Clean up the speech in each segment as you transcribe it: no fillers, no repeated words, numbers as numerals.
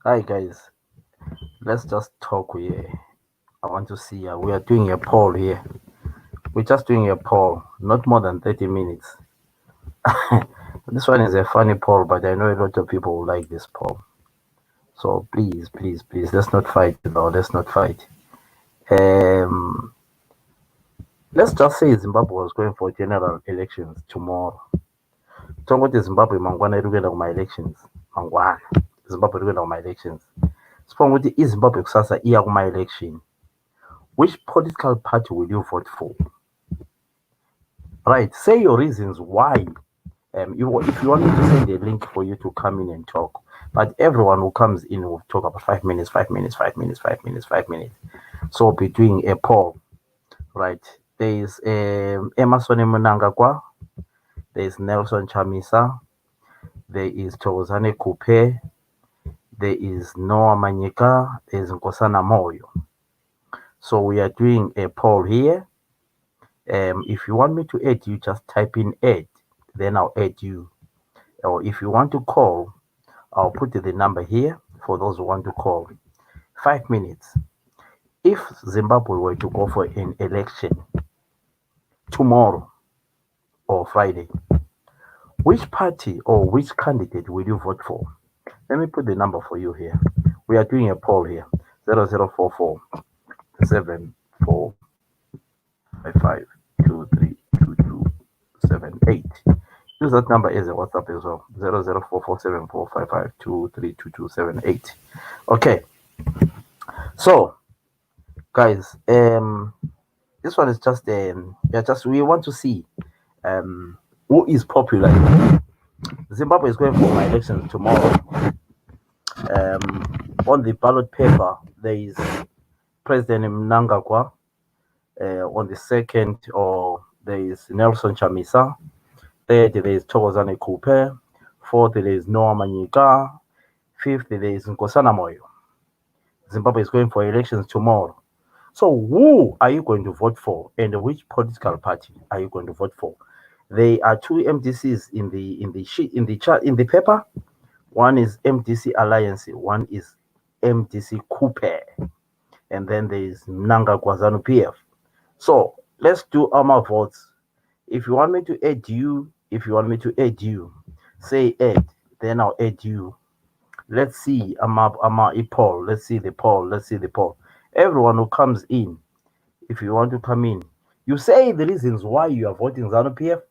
Hi guys, let's just talk here. I want to see. We are doing a poll here. We're just doing a poll, not more than 30 minutes. This one is a funny poll, but I know a lot of people will like this poll. So please, please, please, let's not fight though. Let's not fight. Um, let's just say Zimbabwe was going for general elections tomorrow. Tongote Zimbabwe mangwana iri kuenda kuma-elections. Mangwana. Zimbabwe iri kuenda kuma-elections. Siponga kuti iZimbabwe kusasa iya kuma-election. Which political party will you vote for? Right. Say your reasons why. If you want me to send a link for you to come in and talk, but everyone who comes in will talk about 5 minutes, 5 minutes, 5 minutes, 5 minutes, 5 minutes. So we'll be doing a poll, right? There is Emerson Mnangagwa, there is Nelson Chamisa, there is Thokozane Kupe, there is Noah Manyika, there is Nkosana Moyo. So we are doing a poll here. If you want me to add you, just type in add, then I'll add you. Or if you want to call, I'll put the number here for those who want to call. 5 minutes. If Zimbabwe were to go for an election tomorrow or Friday, which party or which candidate will you vote for? Let me put the number for you here. We are doing a poll here. 0044 Use that number as a WhatsApp as well. 00447455232278. Okay. So guys, this one is just we want to see who is popular. Zimbabwe is going for elections tomorrow. On the ballot paper, there is President Mnangagwa. On the second, or there is Nelson Chamisa. Third, there is Thokozane Kupe. Fourth, there is Noah Manyika. Fifth, there is Nkosana Moyo. Zimbabwe is going for elections tomorrow. So who are you going to vote for, and which political party are you going to vote for? There are two MDCs in the paper. One is MDC Alliance, one is MDC Coupe, and then there is Mnangagwa ZANU PF. So let's do our votes. If you want me to add you, say add, then I'll add you. Let's see. I'm a poll. Let's see the poll. Everyone who comes in, if you want to come in, you say the reasons why you are voting ZANU PF.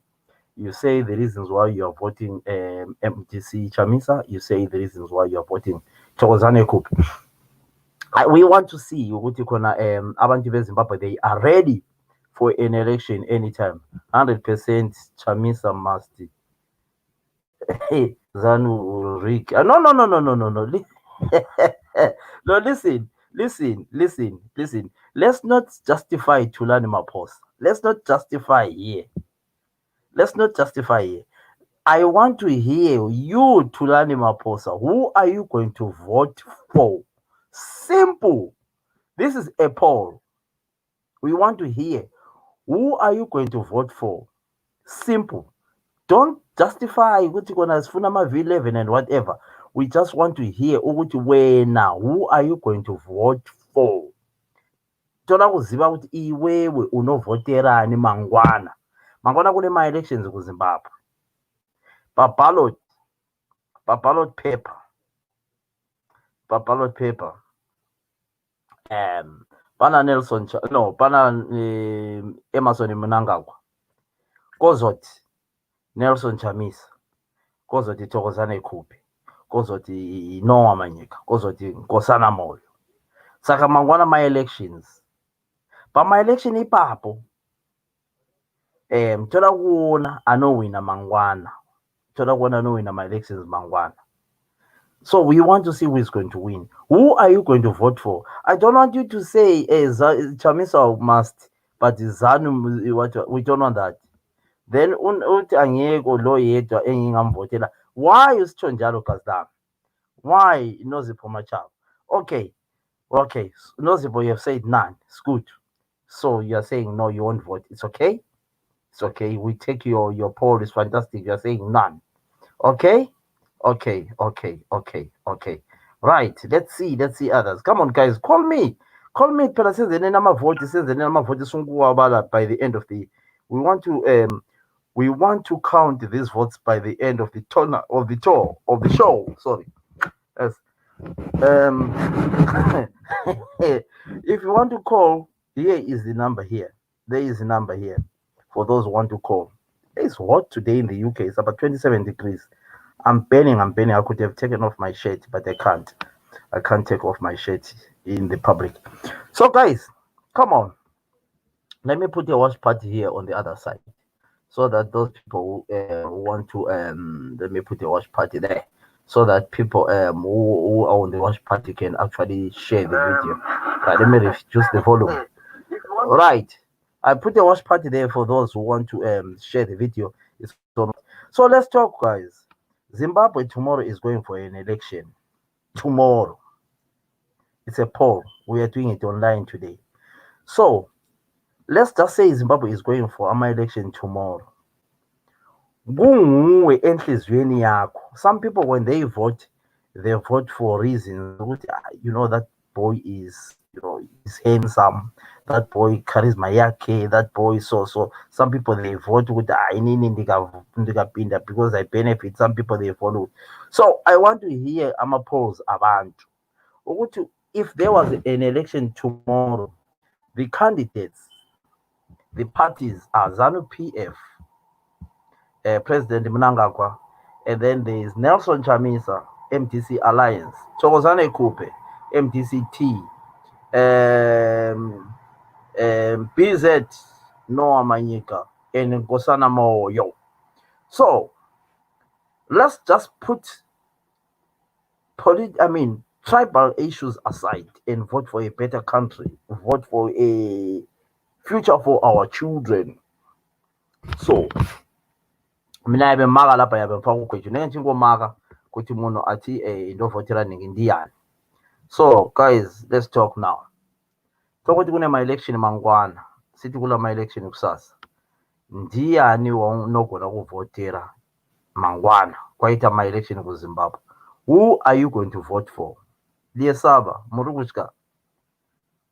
You say the reasons why you are voting MTC Chamisa. You say the reasons why you are voting Thokozane Kupe. We want to see ukuthi khona abantu beZimbabwe they are ready for an election anytime. 100% Chamisa must. ZANU will rig. No. No, listen. Let's not justify Tulani Maposa. Let's not justify here. I want to hear you, Tulani Maposa. Who are you going to vote for? Simple. This is a poll. We want to hear who are you going to vote for? Simple. Don't justify ukuthi kona sifuna ama-V11 and whatever. We just want to hear ukuthi wena, who are you going to vote for? Toda kuziva ukuthi iwewe unovoterani mangwana. Mangwana kune ma-elections kuZimbabwe. Ballot paper. Pana Nelson, no, pana Emerson Mnangagwa. Kozoti Nelson Chamisa. Kozoti Thokozane Kupe. Kozoti Noah Manyika. Kozoti Nkosana Moyo. Saka mangwana ma-elections. Pa-ma-election ipapo. Mthola kuona anowina mangwana. Ma-elections mangwana. So we want to see who is going to win. Who are you going to vote for? I don't want you to say Chamisa must, but ZANU, we don't want that. Then uthi angeke lo yedwa engingamvotela. Why usitsho njalo Kazdam? Why Nozipho Machaba? Okay. Nozipho, you have said none. It's good. So you are saying no, you won't vote. It's okay. We take your poll is fantastic. You are saying none. Okay. Right, let's see others. Come on, guys, call me. Call me phela senzeni amavoti sunkuwabala by the end of the we want to count these votes by the end of the show. Sorry. Yes. Um if you want to call, here is the number here. There is the number here for those who want to call. It's hot today in the UK. It's about 27 degrees. I'm burning. I could have taken off my shirt, but I can't. I can't take off my shirt in the public. So, guys, come on. Let me put a watch party here on the other side, so that those people who want to let me put a watch party there, so that people who are on the watch party can actually share the video. Right, let me reduce the volume. Right, I put a watch party there for those who want to share the video. It's on. So let's talk, guys. Zimbabwe tomorrow is going for an election. Tomorrow, it's a poll. We are doing it online today. So let's just say Zimbabwe is going for an election tomorrow. Kunguwe enhliziyweni yakho. Some people, when they vote for reasons ukuthi, that boy is, is handsome, that boy charisma yakhe, that boy so. Some people they vote ukuthi inini ndikapinda because I benefit. Some people they vote. So I want to hear amapolls abantu ukuthi if there was an election tomorrow, the candidates, the parties are ZANU-PF, President Mnangagwa, and then there is Nelson Chamisa, MTC Alliance, Thokozane Kupe, MTC-T, BZ Noah Manyika, and Nkosana Moyo. So let's just put tribal issues aside and vote for a better country, vote for a future for our children. So mina yabe maka lapha yabe mfaka ugweju nengithi ngomaka ukuthi umuntu athi into votera ningi ndiyani. So guys, let's talk now. Sokuthi kunema-election mangwana, sithi kula ma-election kusasa, ndiyani wanogona kuvotera mangwana kwaita ama-election kuZimbabwe? Who are you going to vote for? Liyesaba Murugushka,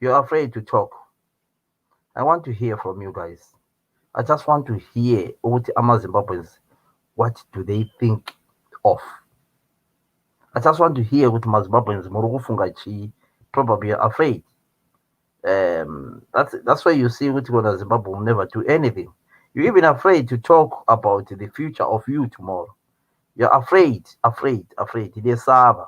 you're afraid to talk. I want to hear from you guys. I just want to hear ukuthi ama-Zimbabweans, what do they think of? I just want to hear ukuthi ama-Zimbabweans murukufunga chi, probably you're afraid. That's why you see ukuthi kona Zimbabwe will never do anything. You're even afraid to talk about the future of you tomorrow. You're afraid. Liyesaba.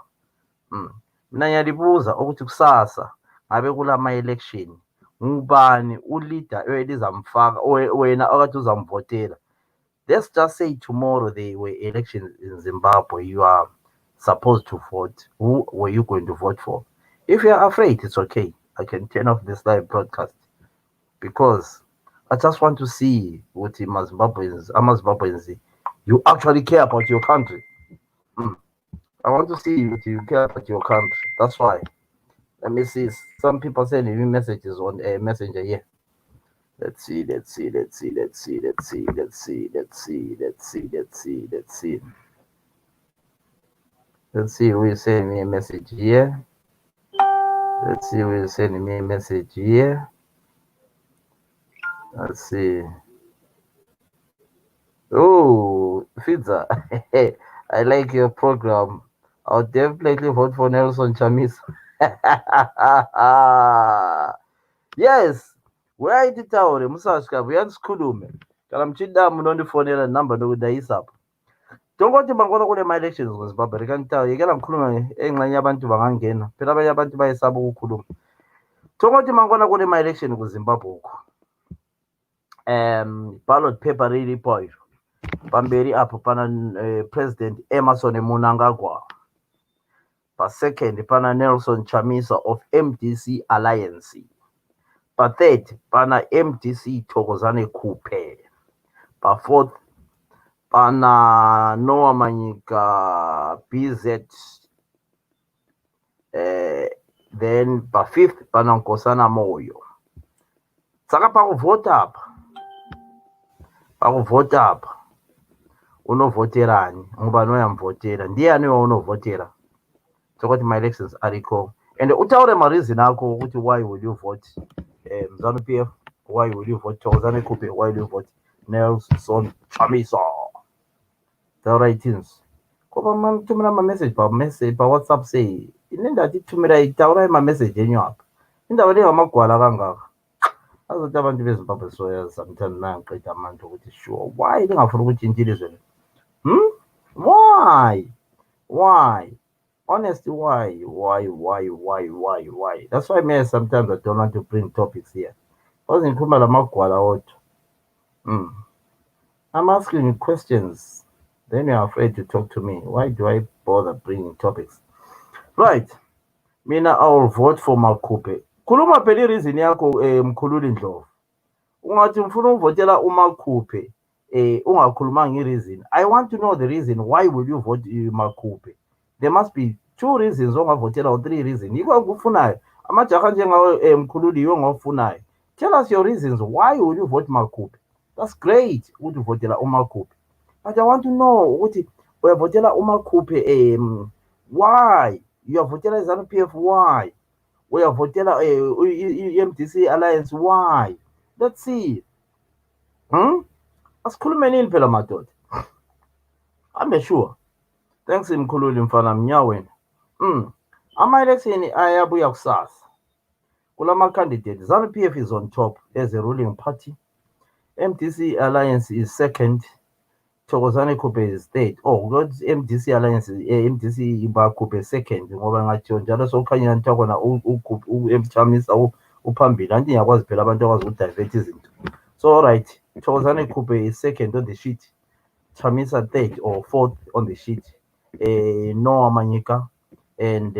Mina ngiyalibuza ukuthi kusasa ngabe kula ma-election ngubani uleader elizamfaka wena okade uzamvotela? Let's just say tomorrow there were elections in Zimbabwe, you are supposed to vote. Who were you going to vote for? If you're afraid, it's okay. I can turn off this live broadcast because I just want to see what Zimbabweans, you actually care about your country. I want to see what you care about your country. That's why. Let me see. Some people sending me messages on a messenger here. Let's see. Let's see who is sending me a message here. Let's see who is sending me a message here. Let's see. Oh, Fidza. I like your program. I'll definitely vote for Nelson Chamisa. Yes. Wayithi Taure Musashka buyansikhulume. Kana mchida munondifonela number nokudayisapha. Tongothi mangona kule ma-elections kweZimbabwe kantawo yekela ngikhuluma engxenye abantu bangangena. Phela abanye abantu bayesaba ukukhuluma. Tongothi mangona kule ma-election kweZimbabwe ukho. Ballot paper report. Pamberi apho pana President Emmerson Mnangagwa. Pa second pana Nelson Chamisa of MDC Alliance. Pa third pana MDC Thokozane Kupe. Pa fourth pana Noah Manyika BZ. Then pa fifth pana Nkosana Moyo. Saka pa kuvota apa. Unovoterani? Ngubani oyamvotera? Ndiyani unovotera? sokuthi my-elections arikho and utawule ma-reason akho ukuthi why will you vote ZANU-PF, why will you vote Thokozani Kupe, why will you vote Nelson Chamisa, the writings ngoba manithumela ama-message pa-WhatsApp say inendathi ithumela itawula ma-message enyu apha indaba le ngamagwala kangaka azothi abantu bezimbabwe soyazi sometimes nangiqeda amandla ukuthi sure why lingafuna ukutshintsha ilizwe le why honestly why that's why me sometimes I don't want to bring topics here because ngikhuluma lamagwala wodwa I'm asking you questions then you're afraid to talk to me why do I bother bringing topics right mina I will vote for Makupe khuluma phela ireason yakho Mkhululi Ndlovu ungathi ngifuna ukuvotela uMakupe ungakhulumanga ireason I want to know the reason why will you vote Makupe there must be 2 reasons ongavotela or 3 reasons yiko akufunayo amajaha njengawe Mkhululi yiwo ngofunayo tell us your reasons why will you vote Makupe that's great ukuthi uvotela uMakupe but I want to know ukuthi uyavotela uMakupe why uyavotela ZANU-PF why uyavotela i-MDC alliance why let's see asikhulume nini phela madoda ambe sure thanks Mkhululi mfana mnyaweni ama-election ayabuya kusasa kulama-candidate ZANU-PF is on top as a ruling party MDC alliance is second Thokozani Kupe is third because MDC alliance MDC Kupe second ngoba ngathi njalo sokukhanya nto khona uMchamisa uphambili anti ngiyakwazi phela abantu akwazi ukudivert izinto so all right Thokozani Kupe is second on the sheet Chamisa third or fourth on the sheet Noah Manyika and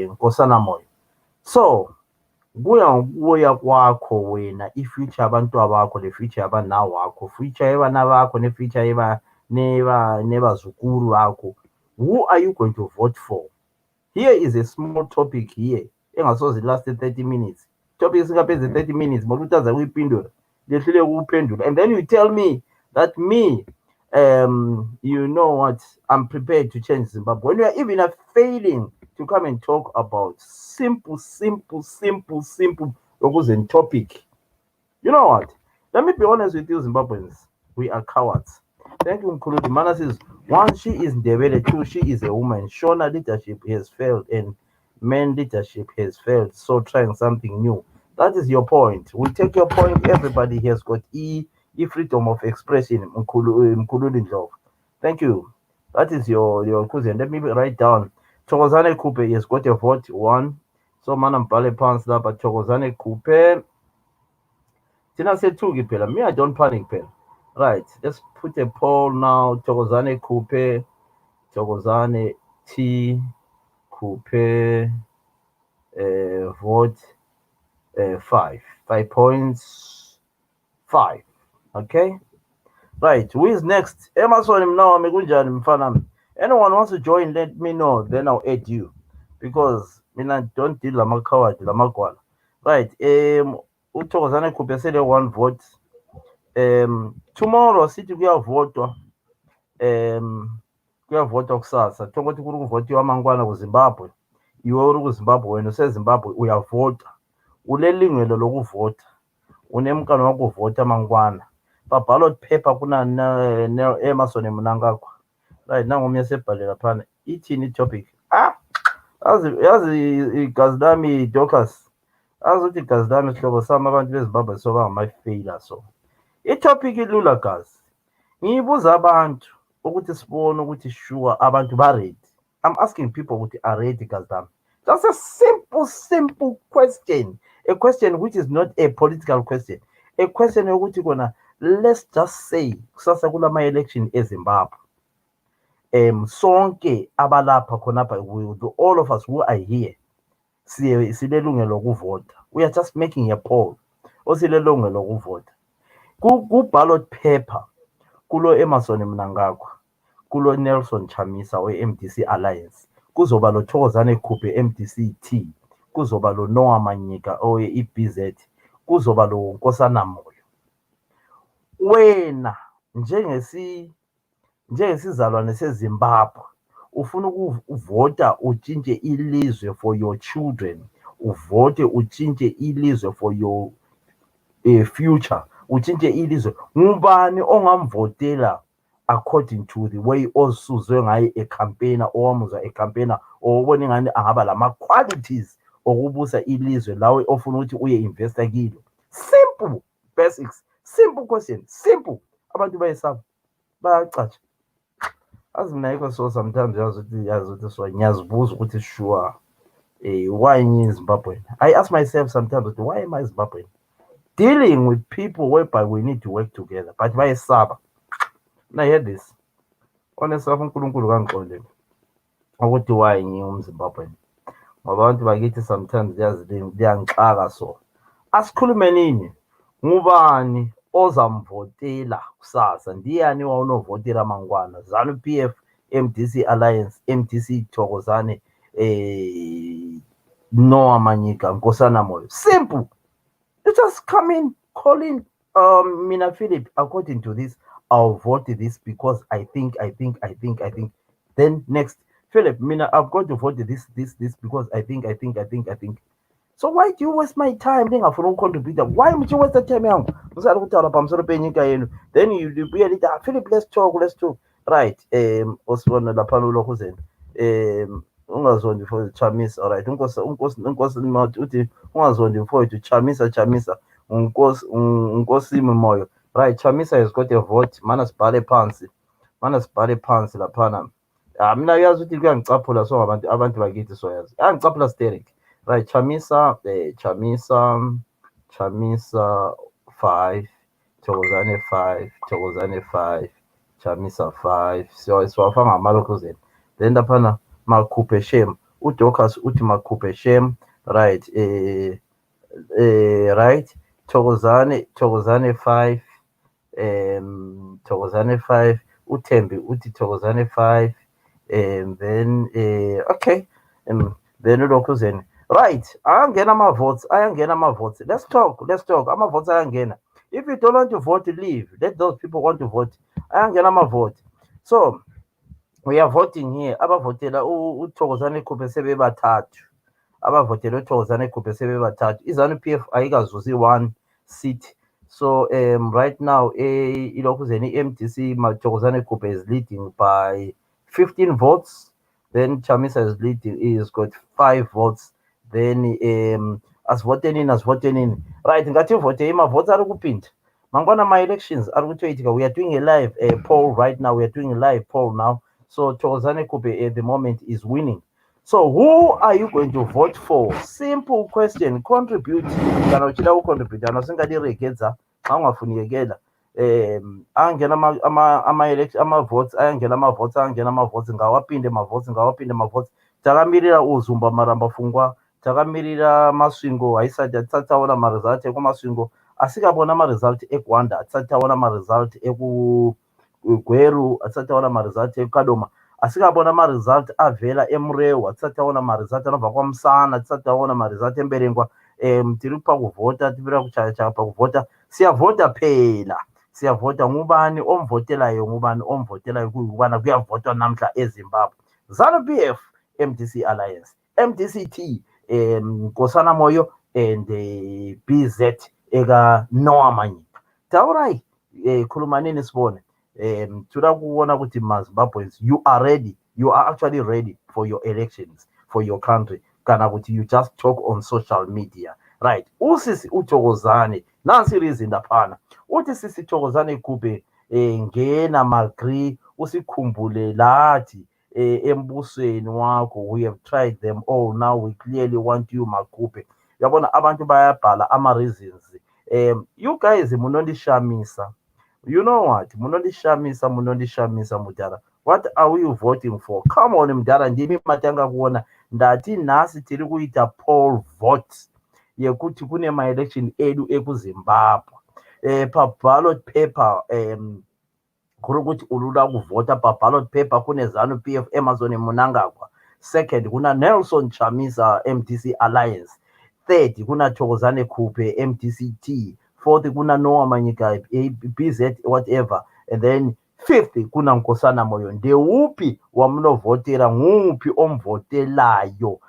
Nkosana Moyo so kuya kwakho wena i-future abantu abakho le-future yabana wakho future yabana bakho ne-future nebazukulu bakho who are you going to vote for here is a small topic here engasoze last 30 minutes topic singapheze 30 minutes ngoba utaza kuyiphendula lehlule ukuphendula and then you tell me that me you know what I'm prepared to change Zimbabwe when you are even failing to come and talk about simple topic. You know what? Let me be honest with you, Zimbabweans. We are cowards. Thank you, Mkhululi. Mana says, 1, she is Ndebele. 2, she is a woman. Shona leadership has failed and men leadership has failed. So trying something new. That is your point. We take your point. Everybody has got freedom of expression. Mkhululi Ndlovu. Thank you. That is your question. Let me write down. Thokozani Kupe has got a vote 1. So mana mbhale phansi lapha Thokozani Kupe. Thina sethuki phela. Me I don't panic phela. Right. Let's put a poll now. Thokozani Kupe. Thokozani T Kupe vote 5. 5 points. 5. Okay? Right. Who is next? Emerson Mnawa kunjani mfana? Anyone wants to join, let me know. Then I'll add you. Because I don't deal lamakawad, lamagwala. Right. Thokozani Kupe said 1 vote. Tomorrow sithi kuyavotwa. Kuyavotwa kusasa. Thokothi kuri kuvotiwa mangwana kuZimbabwe. Iwe uri kuZimbabwe wena useZimbabwe uyavota. Ulelingelo lokuvota. Unemkano wakuvota mangwana. Pa ballot paper kuna Emerson Mnangagwa. Right now ngomnye sebhalela phana ithini topic yazi igazi lami Dorcas azuthi igazi lami sihlobo sami abantu beZimbabwe so bangama-failure so itopic ilula gazi ngiyibuza abantu ukuthi sibone ukuthi sure abantu ba-ready I'm asking people ukuthi are ready gazi lami just a simple question a question which is not a political question a question yokuthi kona let's just say kusasa kulama-election eZimbabwe sonke abalapha khonapha all of us who are here silelungelo lokuvota we are just making a poll osilelungelo lokuvota ku-ballot paper kulo Emerson Mnangagwa kulo Nelson Chamisa we-MDC Alliance kuzoba lo Thokozani Kupe MDC T kuzoba lo Noah Manyika owe-EBZ kuzoba lo Nkosana Moyo wena njengesizalwane seZimbabwe ufuna ukuvota utshintshe ilizwe for your children, uvote utshintshe ilizwe for your future, utshintshe ilizwe, ngubani ongamvotela according to the way osuzwe ngaye ecampaigner, owamuzwa ecampaigner, owubona ingani angaba lama-qualities okubusa ilizwe lawe ofuna ukuthi uye-investa kilo? Simple basics, simple question, simple. Abantu bayesaba, bayacatsha. Azi mina yikho so sometimes yazi ukuthi so ngiyazibuza ukuthi sure why ngiyi-Zimbabwean. I ask myself sometimes, why am I Zimbabwean? Dealing with people whereby we need to work together, but bayesaba. Now hear this. Honestly, uNkulunkulu kangixolele ukuthi why ngingumZimbabwean. Ngoba abantu bakithi sometimes liyangixaka so. Asikhulume nini? Ngubani ozamvotela kusasa? Ndiyani onovotela mangwana? ZANU-PF, MDC Alliance, MDC Thokozane, Noah Manyika, Nkosana Moyo. Simple. You just come in, call in, Mina Philip, according to this, I'll vote this because I think. Then next, Philip, Mina, I've got to vote this because I think. So why do you waste my time? Why would you waste the time? Then you really, Philip, let's talk. Right. Oswona lapano lokuzen. Ungazondi for Chamisa, all right. Unkosi uthi ungazondi for to Chamisa. Unkosi Moyo. Right, Chamisa has got a vote. Manasibhale phansi laphana. Mina yazi ukuthi kuyangicaphula so abantu bakithi so yazi. Yangicaphula sterek. Right, Chamisa 5, Thokozane 5, Chamisa 5. So siwafanga amalokuzeni. Then laphana Makhuphe Shem. uDocas uthi Makhuphe Shem. Right, right. Thokozane 5. Thokozane 5. uThembi uthi Thokozane 5. Then okay. Then uLokhuzeni. Right, ayangena ama-votes. Let's talk. Ama-votes ayangena. If you don't want to vote, leave. Let those people want to vote. Ayangena ama-vote. So we are voting here. Abavotela uThokozane Khuphe sebebathathu. Abavotela uThokozane Khuphe sebebathathu. iZANU-PF ayikazuzi 1 seat. So right now iLokhuzeni MDC Thokozane Khuphe is leading by 15 votes. Then Chamisa is leading. He's got 5 votes. Then asivoteni in. Right, ngathi uvote ima-votes ari kuphinda. Mangwana ma-elections ari ku-20. We are doing a live poll right now. So Thokozane Khuphe at the moment is winning. So who are you going to vote for? Simple question. Contribute. Kana uchida ucontribute. Anosingadirigedza. Angafuniyekela. Angena ama-votes. Ayangena ama-votes. Ngawapinde ma-votes. Takamirira uZumba Maramba Fungwa. Takamirira Masvingo. Haisati atsataona ma-result ekumasvingo. Asikabona ma-result eGwanda. Atsataona ma-result eGweru. Atsataona ma-result eKadoma. Asikabona ma-result avela eMureu. Atsataona ma-result anobva kwaMusana. Atsataona ma-result eMberengwa. Tiri pakuvhota, tipira kuchaya pakuvhota. Siyavhota phela. Ngubani omvotelayo kubana kuyavhotwa namhla eZimbabwe. ZANU-PF, MDC Alliance, MDC-T, Nkosana Moyo, and BZ eka Noah Manyika. Taurai khulumaneni sibone. Toda kuona ukuthi maZimbabweans, you are ready. You are actually ready for your elections, for your country. Kana ukuthi you just talk on social media. Right. Usisi uThokozane, nansi reason laphana. Uthi sisi Thokozane Khuphe ngena magri usikhumbule lathi embusweni wakho. We have tried them all. Now we clearly want you Makhuphe. Yabona abantu bayabhala ama-reasons. You guys munondishamisa. You know what? Munondishamisa mudala. What are we voting for? Come on mdala, ndimi matanga kuona ndati nasi tiri kuita poll votes yekuti kune ma-election edu ekuZimbabwe. Pa ballot paper kuri kuti uruda kuvhota pa ballot paper kune ZANU-PF Amazon Munangagwa. Second kuna Nelson Chamisa MDC Alliance. Third kuna Thokozane Khuphe MDC-T. Fourth kuna Noah Manyika BZ whatever. And then Fifth, kuna Nkosana Moyo. Ndewupi wamunovhotera, nguphi omvhotelayo.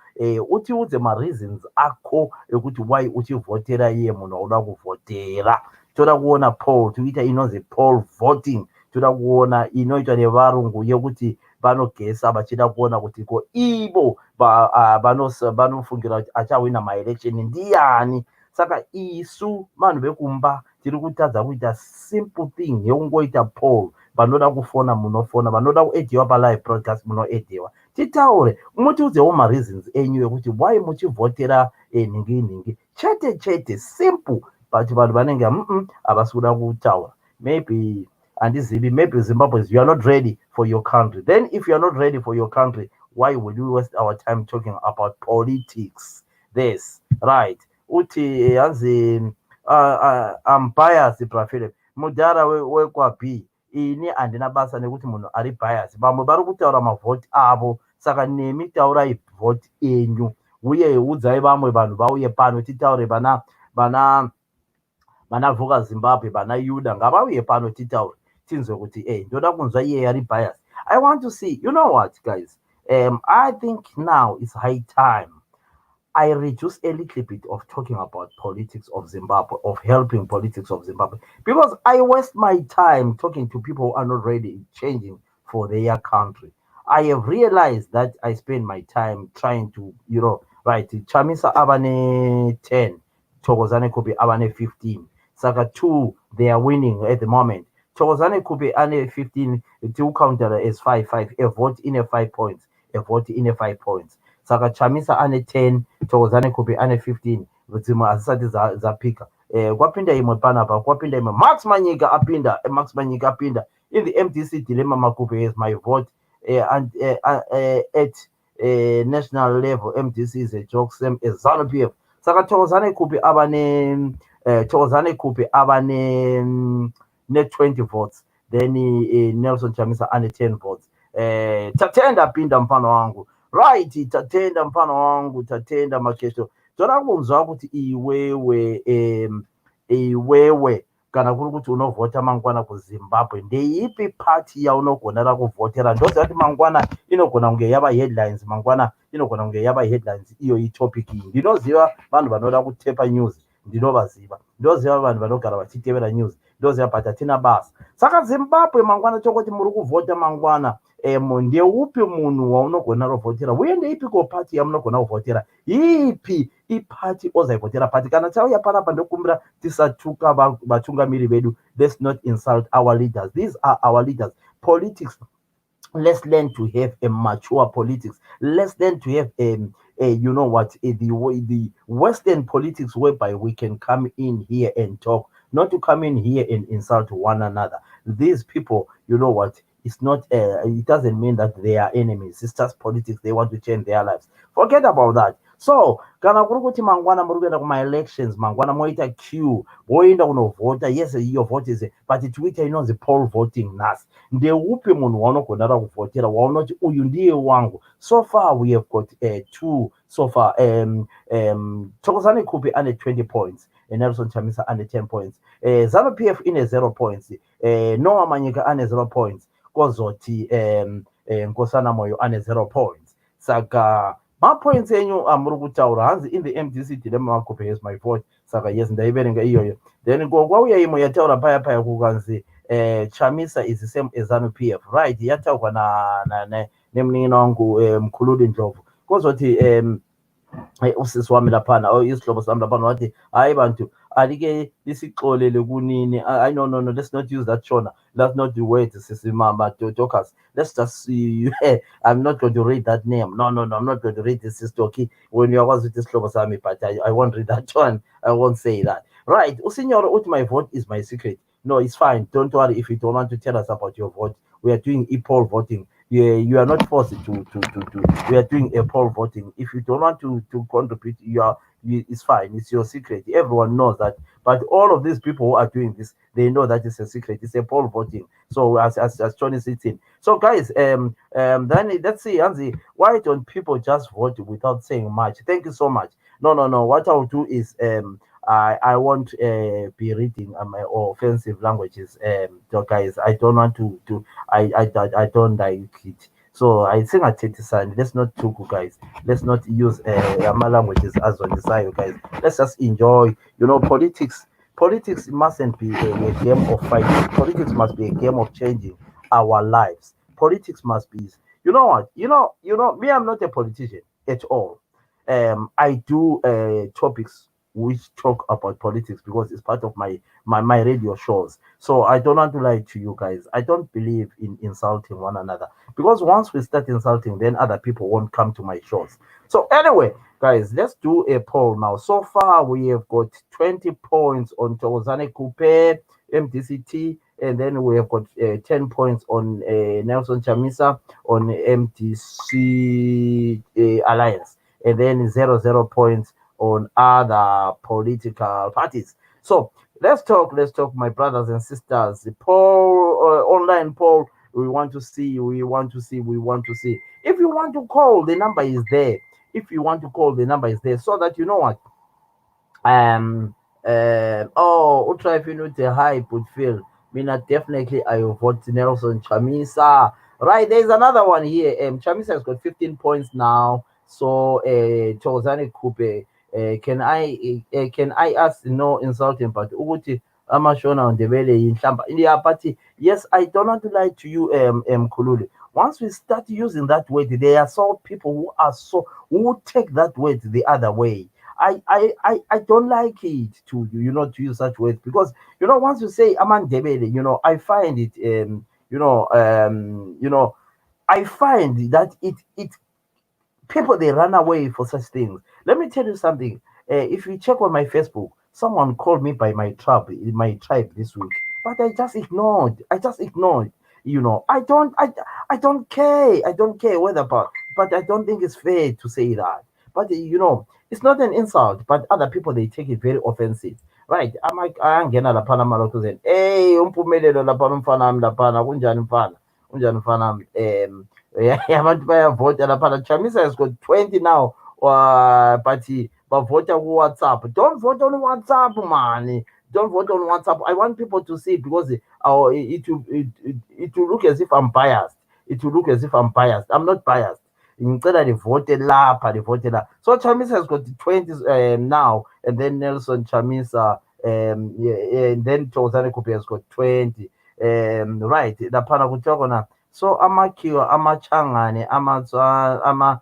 Uti udze ma-reasons akho ekuti why uchivhotera iye munhu wauda kuvhotera. Toda kuona poll, toita inonzi poll voting. Toda kuona inoitwa nevarungu yekuti vanogesa vachida kuona kuti ko ivo vanofungira kuti achawina maelection ndiani. Saka isu vanhu vekumba tiri kutadza kuita simple thing yekungoita poll. Vanoda kufona munofona, vanoda kuedhiwa palive broadcast munoedhiwa. Titaure, mutiudzewo ma-reasons enyu ekuti why muchivhotera nhingi chete simple. But vanhu vanenge havasi kuda kutaura. Maybe handizivi, maybe Zimbabweans, you are not ready for your country. Then if you are not ready for your country, why would we waste our time talking about politics? This, right. Uti hanzi I'm biased, Philip. Mudhara wekwa-B. Ini handina basa nekuti munhu ari bias. Vamwe vari kutaura mavhoti avo, saka nemi taurai vhoti enyu. Uye udzai vamwe vanhu vauye pano titaure, vana vhoka Zimbabwe, vana Yuda ngavauye pano titaure tinzwe kuti ndoda kunzwa iye ari bias. I want to see, you know what guys, I think now it's high time I reduce a little bit of talking about politics of Zimbabwe, of helping politics of Zimbabwe, because I waste my time talking to people who are not ready changing for their country. I have realized that I spend my time trying to, right, Chamisa Abane 10, Thokozane Kubi Abane 15. Saka 2, they are winning at the moment. Thokozane Kubi Ane 15, two counter is 5-5, a vote in a 5 points, a vote in a 5 points. Saka Chamisa ane 10, Thokozane Kubi ane 15, dzimwe hazisati zapika. Kwapinda imwe panapa, kwapinda imwe. Max Manyika apinda. In the MDC dilemma, Makupe is my vote. And at national level, MDC is a joke, same as ZANU-PF. Saka Thokozane Kubi abane net 20 votes. Then Nelson Chamisa ane 10 votes. Tatenda pinda mfano wangu. Right, tatenda mfano wangu, tatenda makesho. Toda kunzwa kuti iwewe kana kuri kuti unovhota mangwana kuZimbabwe, ndeipi party yaunogonera kuvhotera? Ndoziva kuti mangwana inogona kunge yava headlines, mangwana inogona kunge yava headlines iyo itopic iyi. Ndinoziva vanhu vanoda kutepa news, ndinovaziva. Ndoziva vanhu vanogara vachitevera news, ndoziva, but hatina basa. Saka Zimbabwe mangwana chokoti muri kuvhota mangwana, ndeupi munhu waunogona kuvhotera? Uye ndeipiko pati yamunogona kuvhotera? Ipi ipati ozaivhotera pati? Kana tauya panapa ndokumbira tisatuka vatungamiri vedu. Let's not insult our leaders. These are our leaders. Politics, let's learn to have a mature politics. Let's learn to have you know what, the Western politics whereby we can come in here and talk, not to come in here and insult one another. These people, you know what, it's not, it doesn't mean that they are enemies. It's just politics. They want to change their lives. Forget about that. So kana kuri kuti mangwana muri kuenda kuma-elections, mangwana moita queue, woenda kunovhota. Yes, your vote is, but Twitter inonzi poll voting nhasi. Ndeupi munhu waunogonera kuvhotera, waunoti uyu ndiye wangu? So far we have got 2 so far. Thokozane Kubi ane 20 points, Nelson Chamisa ane 10 points, ZANU-PF ine 0 points, Noah Manyika ane 0 points, kozoti Nkosana Moyo ane 0 points. Saka ma-points enyu amuri kutaura hanzi in the MDC dilemma, Makupe has my vote. Saka yes, ndaiverenga iyoyo. Then kwauya imwe yataura paya kukanzi Chamisa is the same as ZANU-PF, right? Yataurwa nemunini wangu Mkhululi Ndlovu. Kozoti usisi wami laphana, isihlobo sami laphana, wathi hayi bantu alike lisixolele kunini. No, let's not use that Shona. That's not the word, Sisi Mama Dokas. Let's just see. I'm not going to read that name. No, I'm not going to read this story when you are with this isihlobo sami, but I won't read that one. I won't say that. Right, usinyoro, my vote is my secret. No, it's fine. Don't worry if you don't want to tell us about your vote. We are doing e-poll voting. Yeah, you are not forced to. We are doing a poll voting. If you don't want to contribute, it's fine. It's your secret. Everyone knows that. But all of these people who are doing this, they know that it's a secret. It's a poll voting. So as Johnny sits in. So guys, then let's see, Anzi, why don't people just vote without saying much? Thank you so much. No. What I'll do is I won't be reading my offensive languages, so guys. I don't want to I don't like it. So I think at 30 sign. Let's not talk, guys. Let's not use my languages as on the side, guys. Let's just enjoy. Politics. Politics mustn't be a game of fighting. Politics must be a game of changing our lives. Politics must be. You know what? Me. I'm not a politician at all. I do topics which talk about politics because it's part of my radio shows. So I don't want to lie to you guys. I don't believe in insulting one another because once we start insulting, then other people won't come to my shows. So anyway, guys, let's do a poll now. So far, we have got 20 points on Tozane Coupe, MDCT, and then we have got 10 points on Nelson Chamisa on MDC Alliance, and then 0 points on other political parties. So let's talk, my brothers and sisters. The poll, online poll, we want to see, we want to see, we want to see. If you want to call, the number is there. If you want to call, the number is there, so that you know what. Ultra if you know the hype would feel. Mina definitely I vote Nelson Chamisa. Right, there's another one here. Chamisa has got 15 points now. So Tozani Coupe. Can I ask no insulting but Uguti Amashona on the Valley in Shamba? Yeah, but yes, I don't want to lie to you, Kululi. Once we start using that word, there are so people who take that word the other way. I don't like it to use such words because once you say Aman Debele, I find it I find that it people they run away for such things. Let me tell you something. If you check on my Facebook, someone called me by my tribe this week, but I just ignored. I just ignored. I don't care. I don't care whether, but I don't think it's fair to say that. But it's not an insult, but other people they take it very offensive. Right? Angena laphana malokuzeni. Hey, umpumelelo laphana umfana wami laphana kunjani mfana? Kunjani mfana wami? Abantu bayavota laphana. Chamisa has got 20 now. But bavota WhatsApp. Don't vote on WhatsApp, man. Don't vote on WhatsApp. I want people to see because it will look as if I'm biased. It will look as if I'm biased. I'm not biased. Ngicela livote lapha livote la. So Chamisa has got 20 now, and then Nelson Chamisa, yeah, and then Tozane Kupi has got 20. Right, laphana kuthiwa khona so amakhiwa amachangane amatswana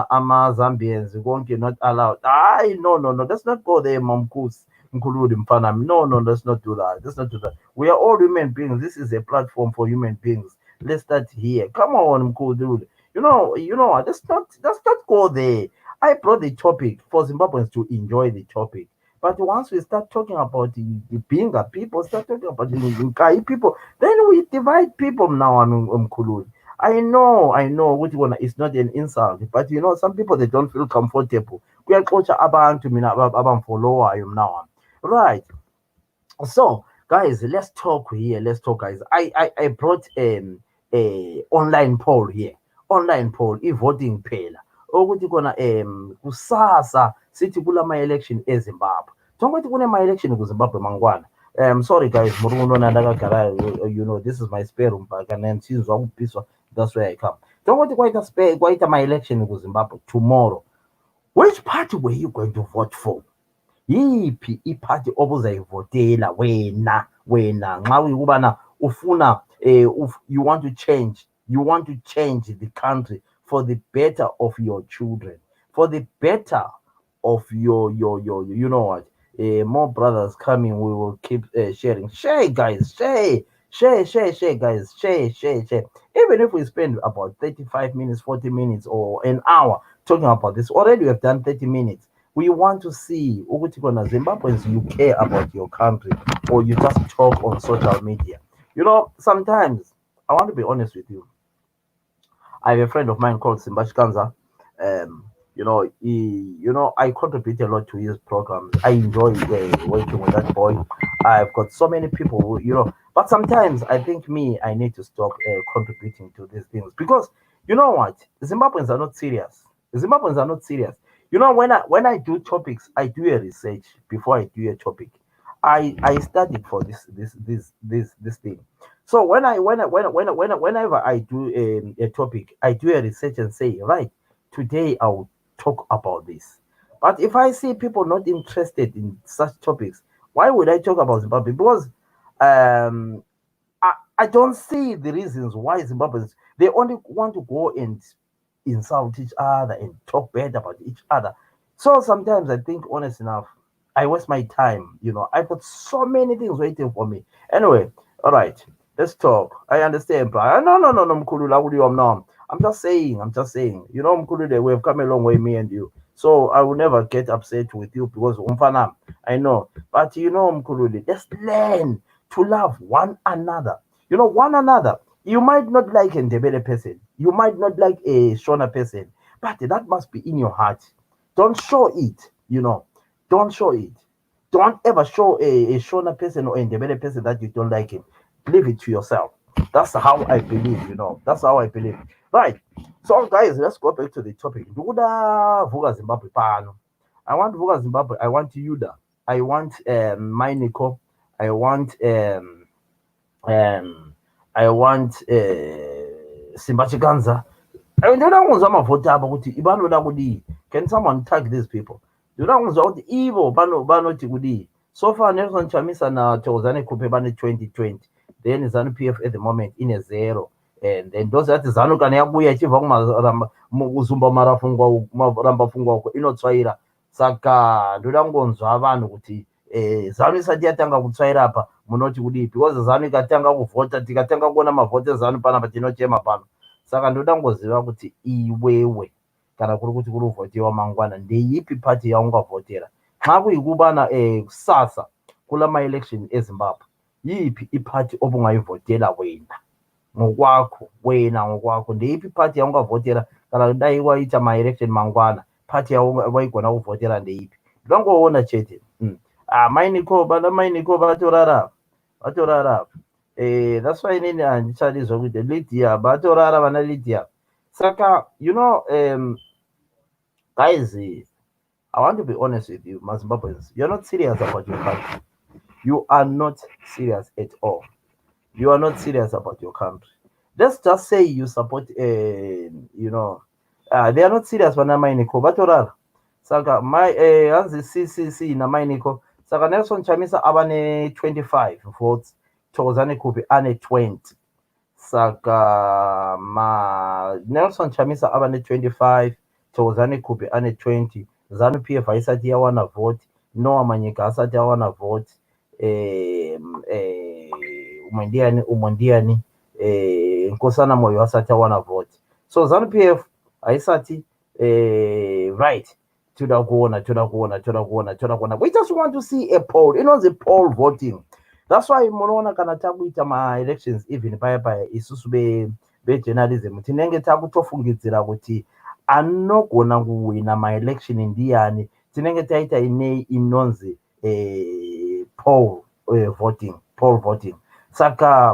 ama-Zambians konke not allowed. No, no, no, let's not go there, Mamkus Mkhululi Mfanami. No, no, let's not do that. Let's not do that. We are all human beings. This is a platform for human beings. Let's start here. Come on, Mkhululi. What? Let's not go there. I brought the topic for Zimbabweans to enjoy the topic. But once we start talking about the Binga people, start talking about the Nkai people, then we divide people now. Mkhululi. I know what you want. It's not an insult, but some people they don't feel comfortable. Kuyaxotsha abantu mina abamfollowayo now. Right. So, guys, let's talk here. Let's talk, guys. I brought a online poll here. Online poll, i-voting phela. Ukuthi kona kusasa sithi kula ma-election eZimbabwe. Tongothi kunema-election kuZimbabwe mangwana. Sorry guys, muri kunona ndakagara, this is my spare room but kana ndichinzwa kupiswa, that's where I come. Tongothi kwaita ma-election kuZimbabwe tomorrow. Which party were you going to vote for? Yiphi iphathi obuzayivotela wena nxa uyikubana ufuna you want to change the country for the better of your children, for the better of your you know what, more brothers coming, we will keep sharing. Share, guys, share, guys, share. Even if we spend about 35 minutes, 40 minutes, or an hour talking about this, already we have done 30 minutes. We want to see ukuthi kona Zimbabweans, you care about your country, or you just talk on social media. Sometimes I want to be honest with you. I have a friend of mine called Simbash Kanza. I contribute a lot to his programs. I enjoy working with that boy. I've got so many people but sometimes I think I need to stop contributing to these things because you know what? Zimbabweans are not serious. Zimbabweans are not serious. You know, when I do topics, I do a research before I do a topic. I studied for this thing. So whenever I do a topic, I do a research and say, right, today I'll talk about this. But if I see people not interested in such topics, why would I talk about Zimbabwe? Because um I don't see the reasons why Zimbabweans they only want to go and insult each other and talk bad about each other. So sometimes I think, honest enough, I waste my time. You know, I got so many things waiting for me. Anyway, all right, let's talk. I understand, but no, Mkulula, no. I'm just saying, Mkulula, we have come a long way, me and you. So I will never get upset with you because umfana, I know. But Mkulula, let's learn to love one another. One another. You might not like a Ndebele person. You might not like a Shona person, but that must be in your heart. Don't show it. Don't show it. Don't ever show a Shona person or a Ndebele person that you don't like him. Leave it to yourself. That's how I believe. That's how I believe. Right. So, guys, let's go back to the topic. Duda Vuga Zimbabwe Pano. I want Vuga Zimbabwe. I want Yuda. I want Mainiko. I want um, I want Simba Chiganza. I don't want some of what about Ibano Dagudi. Can someone tag these people? You don't want evil Bano Tigudi. So far, Nelson Chamisa na Chozane Kupebane 2020. Then Zanu PF at the moment in a zero. And then those that Zanu Kanabuya Chivong Muzumba Marafungwa Ramba Fungwa Inotswaira. Saka Dudangonzo Avanuti. Zanu isati yatanga kutsvaira apa munoti kudii because zanu ikatanga kuvhota tikatanga kuona mavhoti ezanu panapa tinochema pano saka ndoda ngoziva kuti iwewe kana kuri kuti kuri kuvhotiwa mangwana ndeipi pati yaungavhotera nxa kuyikubana kusasa kula maelection ezimbabwe yipi ipati obungaivhotera wena ngokwakho ndeipi pati yaungavhotera kana dai waita maelection mangwana pati yawaigona kuvhotera ndeipi ndongoona chete mainiko vatorara that's why inini handichadizwa kuti lydia vatorara vana lydia saka guys, I want to be honest with you, Zimbabweans. You're not serious about your country. You are not serious at all. You are not serious about your country. Let's just say you support they are not serious vana mainiko vatorara saka hanzi ccc namainiko saka Nelson Chamisa ava ne-25 votes Thokozani Kupi ane-20 saka Nelson Chamisa ava ne-25 Thokozani Kupi ane-20 Zanu PF haisati yawana vote Noah Manyika asati yawana vote umondiani Nkosana Moyo asati yawana vote so Zanu PF haisati right todakuona. We just want to see a poll. The poll voting. That's why munoona kana takuita ma-elections even paya isusu be-journalism tinenge takutofungidzira kuti anogona kuwina ma-election ndiani tinenge taita inonzi poll voting saka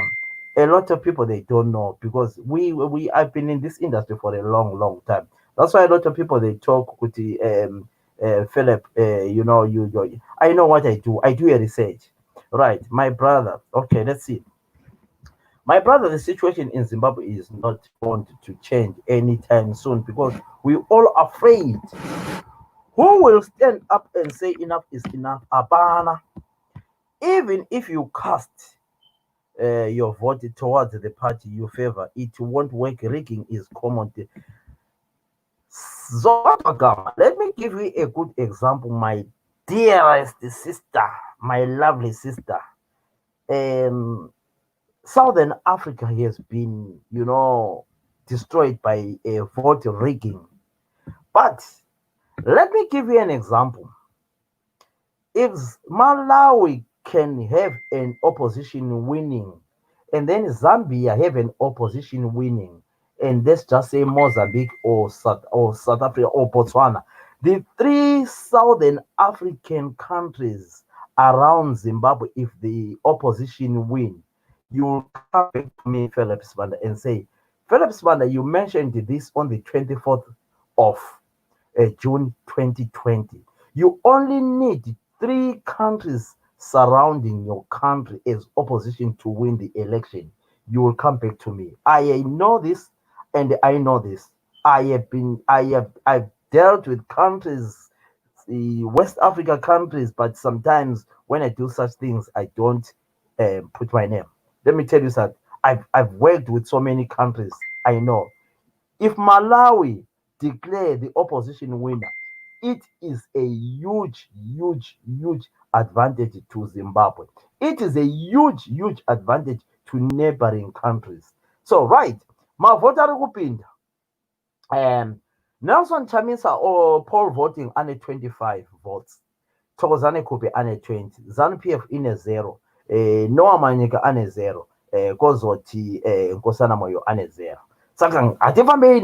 a lot of people they don't know because we I've been in this industry for a long time. That's why a lot of people they talk with the Philip. I know what I do. I do a research, right? My brother. Okay, let's see. My brother, the situation in Zimbabwe is not going to change anytime soon because we all afraid. Who will stand up and say enough is enough? Abana. Even if you cast your vote towards the party you favor, it won't work. Rigging is common. Zotagama, let me give you a good example, my dearest sister, my lovely sister. Southern Africa has been, destroyed by a vote rigging. But let me give you an example. If Malawi can have an opposition winning, and then Zambia have an opposition winning, and let's just say Mozambique or South Africa or Botswana, the three Southern African countries around Zimbabwe, if the opposition win, you will come back to me, Philip Sibanda, and say, Philip Sibanda, you mentioned this on the 24th of June 2020. You only need 3 countries surrounding your country as opposition to win the election. You will come back to me. I know this, and I know this. I've dealt with countries, the West Africa countries, but sometimes when I do such things, I don't put my name. Let me tell you that I've worked with so many countries. I know if Malawi declare the opposition winner, it is a huge, huge, huge advantage to Zimbabwe. It is a huge, huge advantage to neighboring countries. So, right, mavota ari kupinda. Nelson Chamisa or poll voting ane 25 votes. Thokozane Kupe ane 20. ZANU PF ine 0. Noah Manyika ane 0. Kozoti Nkosana Moyo ane 0. Saka atifambe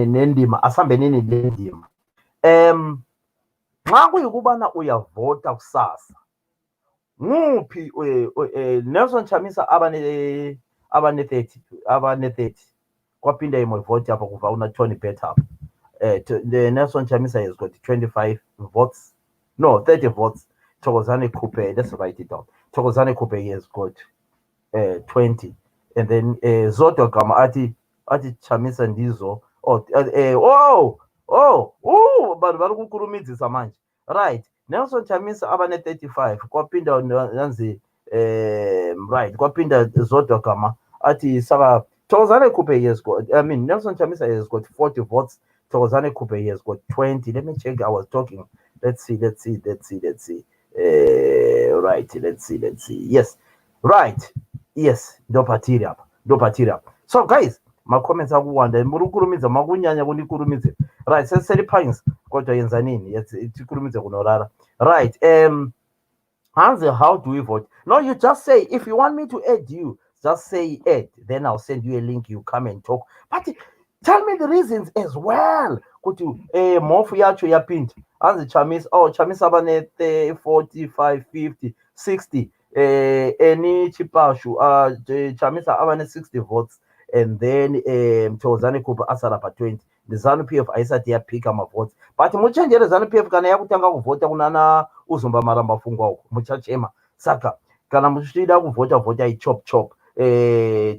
nendima asambe nini lendima. Nxa kuyikubana uyavota kusasa. Nguphi Nelson Chamisa abane 30 kwaphinda imwe vote apha kuva una Tony Bethap. The Nelson Chamisa has got 25 votes. No, 30 votes. Thokozane Kupe, let's write it down. Thokozane Kupe has got 20. And then Zoto Gama ati Chamisa ndizo. But vari kukurumidzisa manje. Right. Nelson Chamisa abane 35. Kwapinda nanzi right. Kwapinda Zoto Gama ati saka Thokozane Kupe has got, Nelson Chamisa has got 40 votes. Thokozane Kupe has got 20. Let me check. I was talking. Let's see. Right. Let's see. Yes. Right. Yes. Ndopatira. So guys, my comments akuwanda. Murukurumidza makunyanya kundikurumidze. Right. Seseri pines. Kodwa yenza nini? Yes, tikurumidze kunorara. Right. Hansi, how do we vote? No, you just say, if you want me to add you, just say add. Then I'll send you a link. You come and talk. But tell me the reasons as well. Kuti mofu yacho yapinda. Hansi Chamisa abane 45, 50, 60. Any chipashu. Chamisa abane 60 votes. And then Thokozane Kupe asarapa 20. The ZANU PF aisati yapika mavotes. But muchenjere ZANU PF kana yakutanga kuvota kunana Uzumba Maramba Fungwa uko muchachema. Saka kana muchida kuvota ichop.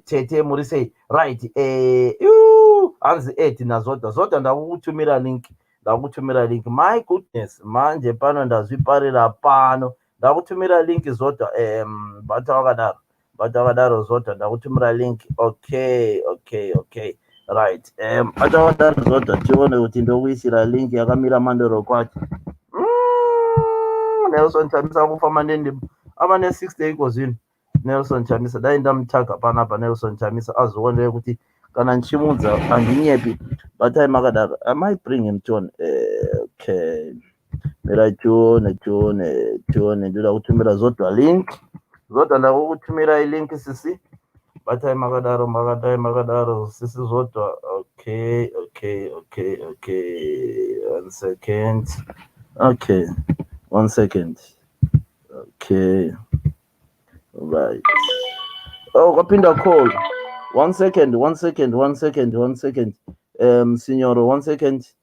Tete murise right. Hanzi 8 na Zota ndakutumira link. My goodness, manje pano ndazviparira pano. Ndakutumira link Zota batavadaro Zota ndakutumira link. Okay. Right. Batavadaro Zota tione kuti ndokuisira link yakamira mandoro kwacho. Nelson Chamisa kufamba nendima abane 60 iko zvino. Nelson Chamisa dai ndamutaka panapa Nelson Chamisa azoonere kuti kana nchimudza andinyepi. But I might bring him to okay. Mira tione ndoda kutumira Zota link. Zota ndakutumira link sisi. Batai makadaro sisi Zota. Okay. 1 second. Okay. 1 second. Okay. Right. Oh, kapinda call. 1 second. Signor, 1 second.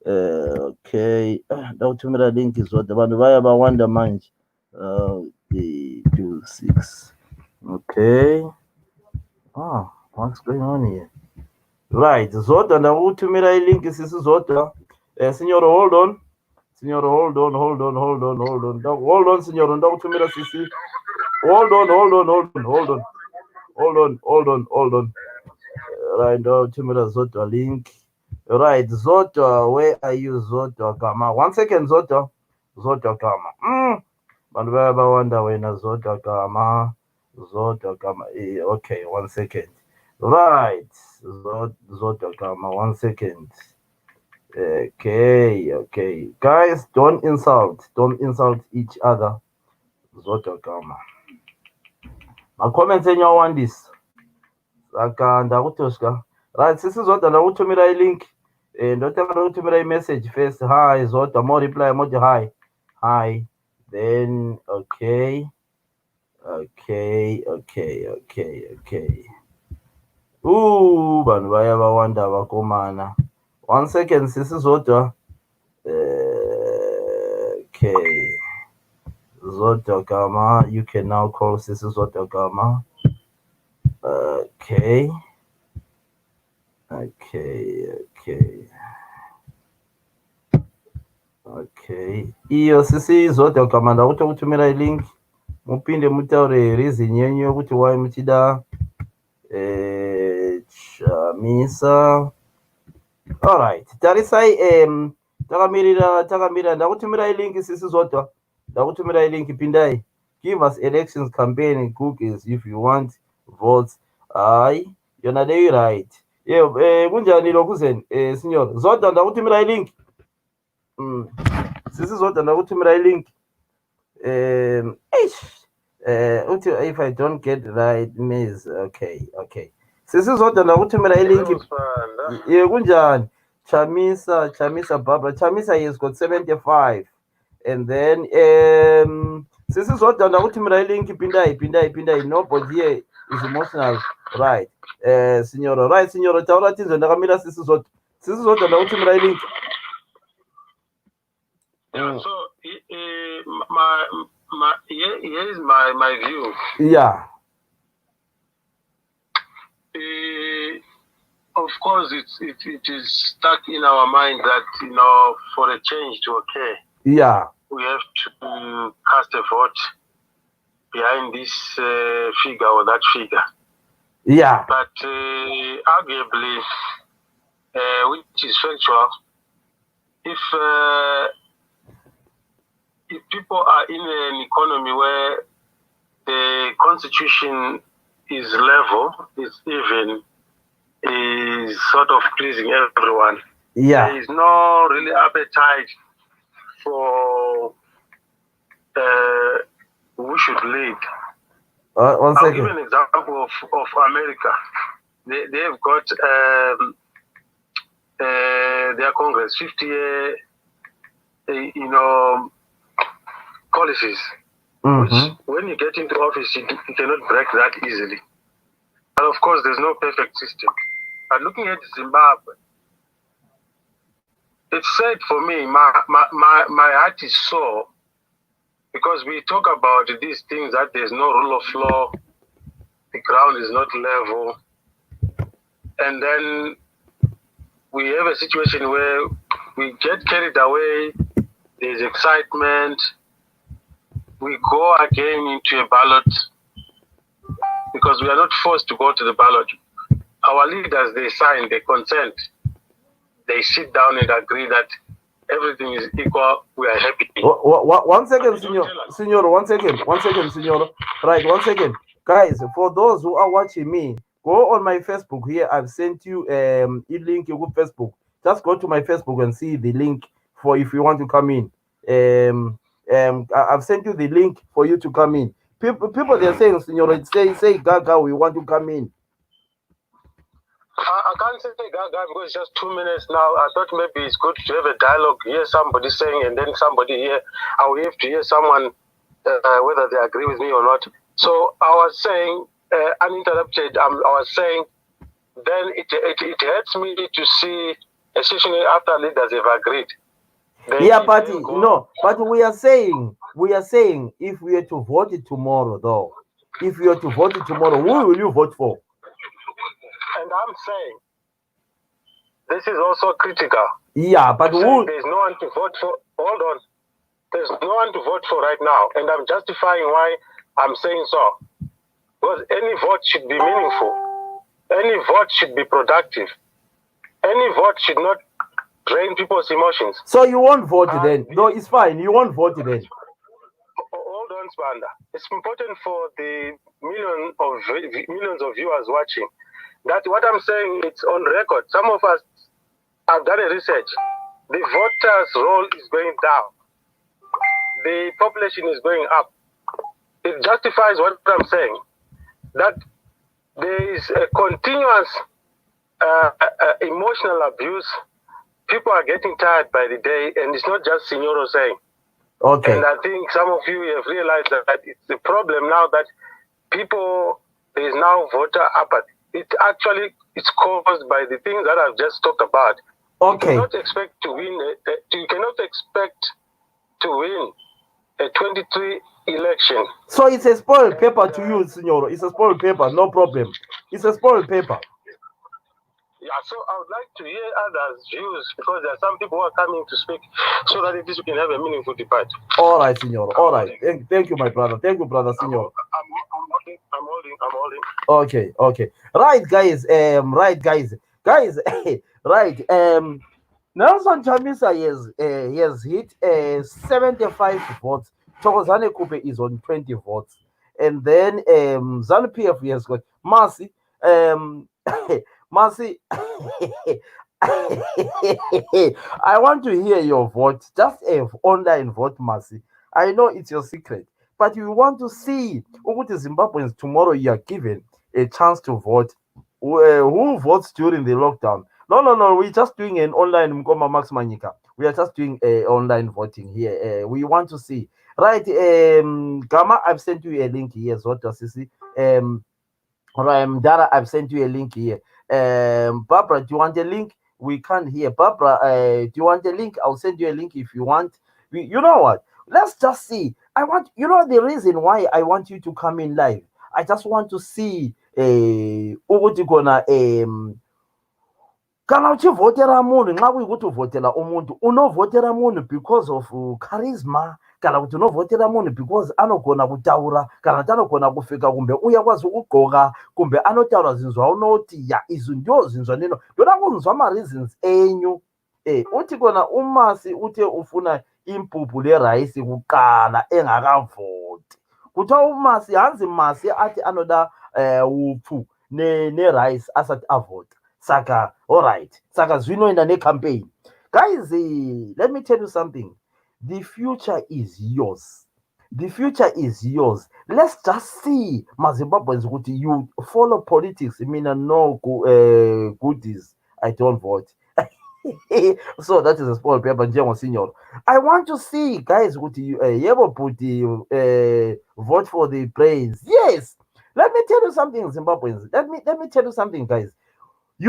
Okay. Ndautumira link Zota. Vanhu vaya vawanda manje. 26. Okay. What's going on here? Right. Zota ndakutumira link sisi Zota. Signor, hold on. Hold on, Signor. Ndakutumira sisi. Hold on. Right, ndakutumira Zota link. Right, Zota, where are you, Zota Gama? 1 second, Zota Gama. Vanhu vaya vawanda wena Zota Gama. Okay, 1 second. Right, Zota Gama, 1 second. Okay. Guys, don't insult each other. Zota Gama. My comments in your one this. Saka ndakutoshka. Right, sisi Zota ndakutumira link. Ndotanga ndakutumira message first. Hi Zota, more reply emoji hi. Then okay. Vanhu vaya vawanda vakomana. 1 second, sisi Zota. Okay. Zodogama, you can now call Sisi Zodogama. Okay. Okay. Iyo Sisi Zodogama ndakuti kutumira link mupinde mutaure reason yenyu yokuti why muchida chamisa. Alright, tarisai takamirira ndakutumirai link Sisi Zodwa, ndakutumirai link, pindai. Give us elections campaign cookies if you want votes. Hayi, yona leyo right. Kunjani lokhu zeni signor Zodwa, ndakutumirai link. Sisi Zodwa ndakutumirai link. If I don't get right means okay. Sisi Zodwa ndakutumirai link. Kunjani? Chamisa Barbara. Chamisa has got 75. And then Sisi Zodwa ndakutumirai link, pindai. Nobody here is emotional, right? Signora, right, signora, taura tinzo ndakamira Sisi Zodwa. Sisi Zodwa ndakutumirai link. Yeah, so here is my view. Yeah. Of course, it is stuck in our mind that for a change to occur, yeah, we have to cast a vote behind this figure or that figure. Yeah. But arguably, which is factual, if people are in an economy where the constitution is level, is even, is sort of pleasing everyone. Yeah. There is no really appetite for who should lead. One second. I'll give an example of America. They've got their Congress, 50-year, policies. Which, when you get into office, you cannot break that easily. And of course, there's no perfect system. But looking at Zimbabwe, it's sad for me. My heart is sore because we talk about these things that there's no rule of law, the ground is not level, and then we have a situation where we get carried away. There's excitement. We go again into a ballot because we are not forced to go to the ballot. Our leaders, they sign, they consent. They sit down and agree that everything is equal. We are happy. 1 second, Signor. 1 second, Signor. Right, 1 second. Guys, for those who are watching me, go on my Facebook here. I've sent you a link to Facebook. Just go to my Facebook and see the link for if you want to come in. I've sent you the link for you to come in. People they're saying, Signor, say Gaga, we want to come in. I can't say Gaga because it's just 2 minutes now. I thought maybe it's good to have a dialogue, hear somebody saying, and then somebody here. I will have to hear someone whether they agree with me or not. So I was saying, uninterrupted, I was saying, then it hurts me to see, especially after leaders have agreed. Yeah, but but we are saying if we are to vote it tomorrow, though, if we are to vote it tomorrow, who will you vote for? And I'm saying this is also critical. Yeah, but there's no one to vote for. Hold on, there's no one to vote for right now, and I'm justifying why I'm saying so. Because any vote should be meaningful. Any vote should be productive. Any vote should not drain people's emotions. So you won't vote then? No, it's fine. You won't vote then. Hold on, Spanda. It's important for the millions of viewers watching that what I'm saying, it's on record. Some of us have done a research. The voters' roll is going down. The population is going up. It justifies what I'm saying, that there is a continuous emotional abuse. People are getting tired by the day, and it's not just Signoro saying. Okay. And I think some of you have realized that it's a problem now that there is now voter apathy. It's caused by the things that I've just talked about. Okay. You cannot expect to win. You cannot expect to win a 23 election. So it's a spoiled paper to you, Signor. It's a spoiled paper, no problem. It's a spoiled paper. Yeah, so I would like to hear others' views because there are some people who are coming to speak so that at least we can have a meaningful debate. All right, Signor. All right. Thank you, my brother. Thank you, brother, Signor. I'm holding. Okay. Right, guys. Guys. Right. Nelson Chamisa he has hit 75 votes. Thokozane Kupe is on 20 votes. And then ZANU PF has got Mercy. Mercy. I want to hear your vote. Just a online vote, Mercy. I know it's your secret, but we want to see ukuthi Zimbabweans tomorrow you are given a chance to vote. Who votes during the lockdown? No. We're just doing an online Mkoma Max Manika. We are just doing online voting here. We want to see. Right, Gamma, I've sent you a link here. Zota Sisi. Dara, I've sent you a link here. Barbara, do you want a link? We can't hear. Barbara, do you want a link? I'll send you a link if you want. You know what? Let's just see. I want, the reason why I want you to come in live. I just want to see ukuthi khona kana uchivhotera munhu nxa kuyikuthi uvhotela umuntu unovhotera munhu because of charisma kana kuti unovhotera munhu because anogona kutaura kana kuti anogona kufika kumbe uyakwazi kugqoka kumbe anotaura zvinhu zvaunoti ya izvi ndio zvinhu zvaneno ndoda kunzwa ma-reasons enyu uthi kona umasi uthe ufuna impuphu lerayisi kuqala engakavhoti kuthiwa umasi hanzi masi athi anoda upfu nerayisi asati avhota saka alright saka zvinoenda necampaign guys. Let me tell you something. The future is yours. Let's just see mazimbabweans ukuthi you follow politics. Mina no goodies, I don't vote. So that is a small paper njengo senior. I want to see guys ukuthi yebo bhuti vote for the brains. Yes, let me tell you something, Zimbabweans. Let me tell you something, guys. We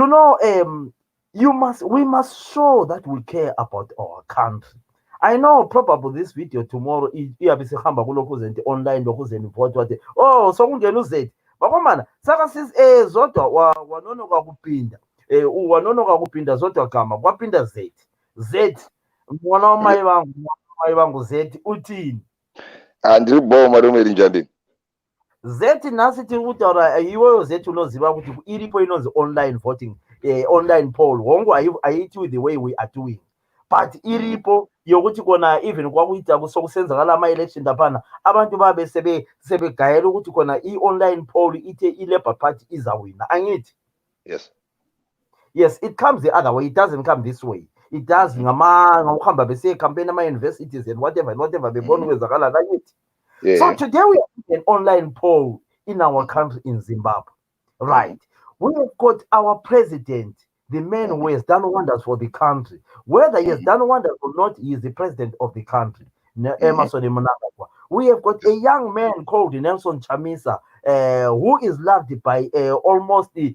must show that we care about our country. I know probably this video tomorrow iyabe sihamba kulokhu online lokhu vote wathi sokungena uZ bakwamana saka zodwa wanonoka kupinda wanonoka kupinda zodwa gama kwapinda Z mwana wamai vangu Z uthini andiribo malume linjani Z nasi tiri kutaura iweyo Z unoziva kuti iripo inonzi online voting online poll hongu haitiwi the way we are doing but iripo yokuthi kona even kwakuita sokusenzakala ama-election lapana abantu babe sebegayela ukuthi kona i-online poll ithe i-Labour Party izawina angithi yes it comes the other way, it doesn't come this way. It does ngokuhamba bese-campaign ama-universities and whatever bebona ukwenzakala angithi. So today we have an online poll in our country in Zimbabwe, right? We have got our president, the man who has done wonders for the country. Whether he has done wonders or not, he is the president of the country. Emerson Mnangagwa. We have got a young man called Nelson Chamisa, who is loved by almost the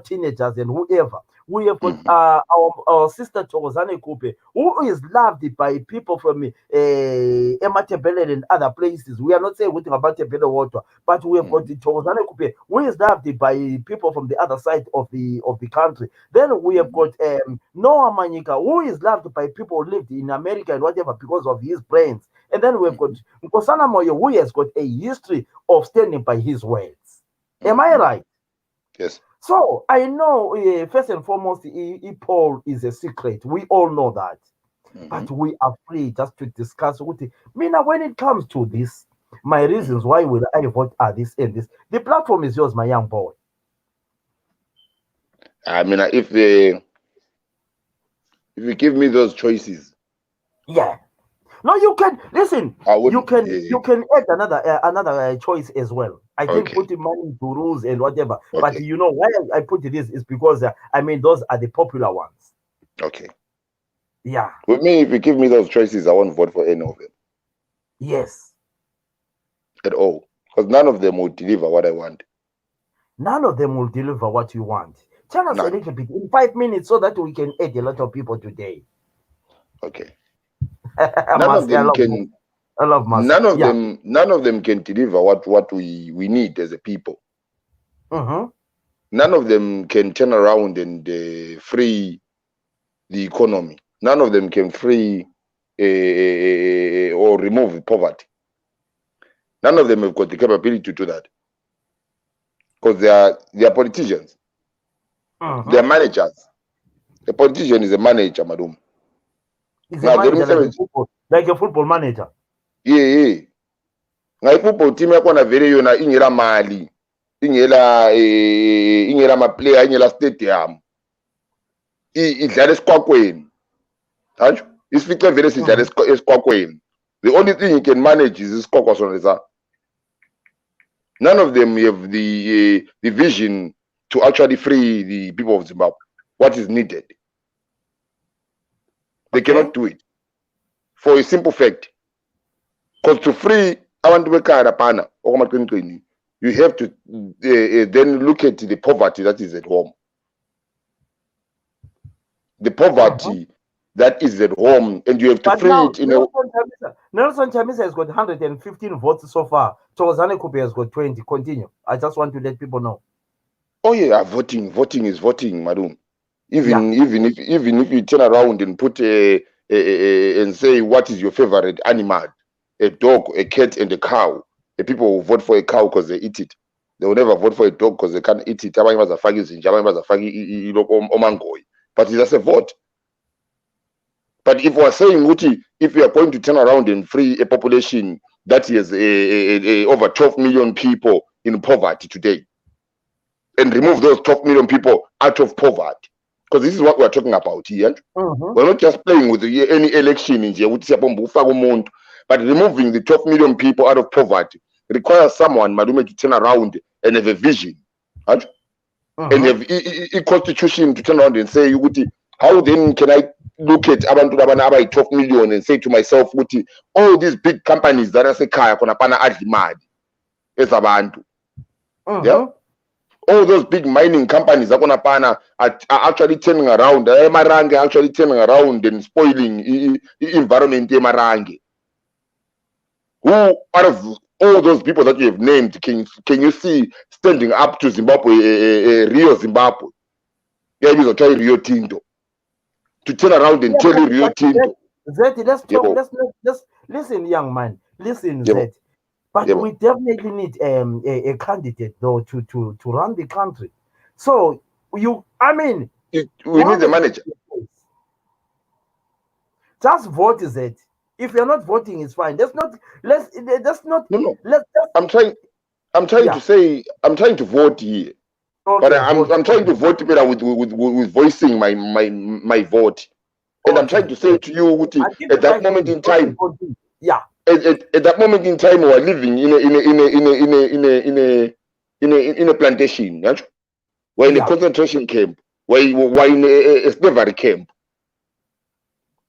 teenagers and whoever. We have got our sister Thokozane Kupe, who is loved by people from Ematebele and other places. We are not saying anything about Tebele water, but we have got the Thokozane Kupe, who is loved by people from the other side of the country. Then we have got Noah Manyika, who is loved by people who lived in America and whatever because of his brains. And then we've got Nkosana Moyo, who has got a history of standing by his words. Am I right? Yes. So I know first and foremost, poll is a secret. We all know that. But we are free just to discuss. Mina, when it comes to this, my reasons why will I vote are this and this. The platform is yours, my young boy. I mean, if you give me those choices. Yeah. No, you can listen. You can add another choice as well. I can put money into rules and whatever. But you know why I put this is because those are the popular ones. Okay. Yeah. With me, if you give me those choices, I won't vote for any of them. Yes. At all, because none of them will deliver what I want. None of them will deliver what you want. Tell us a little bit in 5 minutes so that we can add a lot of people today. Okay. None of Musk, them can. I love Musk. None of Yeah. them. None of them can deliver what we need as a people. None of them can turn around and free the economy. None of them can free or remove poverty. None of them have got the capability to do that because they are politicians. They are managers. A politician is a manager, madam. He's a manager like a football manager. Yeah. Ngai football team yakona vele yona ingela mali, ingela ma player, ingela stadium. Idlala esikwakweni. Hayi, isifice vele sidlala esikwakweni. The only thing you can manage is isikwakwa sona. None of them have the vision to actually free the people of Zimbabwe. What is needed? They cannot do it for a simple fact. Because to free abantu bekhaya lapana okwamaqiniqini, you have to then look at the poverty that is at home. The poverty that is at home, and you have to free it in Nelson Chamisa has got 115 votes so far. Thokozani Kupe has got 20. Continue. I just want to let people know. Oh yeah, voting is voting, madam. Even if you turn around and put and say what is your favorite animal, a dog, a cat, and a cow. The people will vote for a cow because they eat it. They will never vote for a dog because they can't eat it. But it's just a vote. But if we're saying, if we are going to turn around and free a population that is over 12 million people in poverty today, and remove those 12 million people out of poverty, because this is what we're talking about here. We're not just playing with any election in here, but removing the 12 million people out of poverty requires someone, Madume, to turn around and have a vision. And have a constitution to turn around and say, how then can I look at abantu about 12 million and say to myself, all these big companies that are say kaya konapana adimadi as abantu. Yeah? All those big mining companies are actually turning around. Marange are actually turning around and spoiling the environment. Marange. Who out of all those people that you have named can you see standing up to Zimbabwe, Rio Zimbabwe? Yeah, he's trying Rio Tinto to turn around and tell you Rio Tinto. Zet, let's talk. Let's listen, young man. Listen, Zet. But we definitely need a candidate though to run the country. So we need the manager. Just vote, Zet. If you're not voting, it's fine. I'm trying to vote here. Okay, but I'm trying to vote better with voicing my vote. And I'm trying to say to you, at that moment in time, at that moment in time, we are living in a plantation, right? We're in a concentration camp. We're in a slavery camp.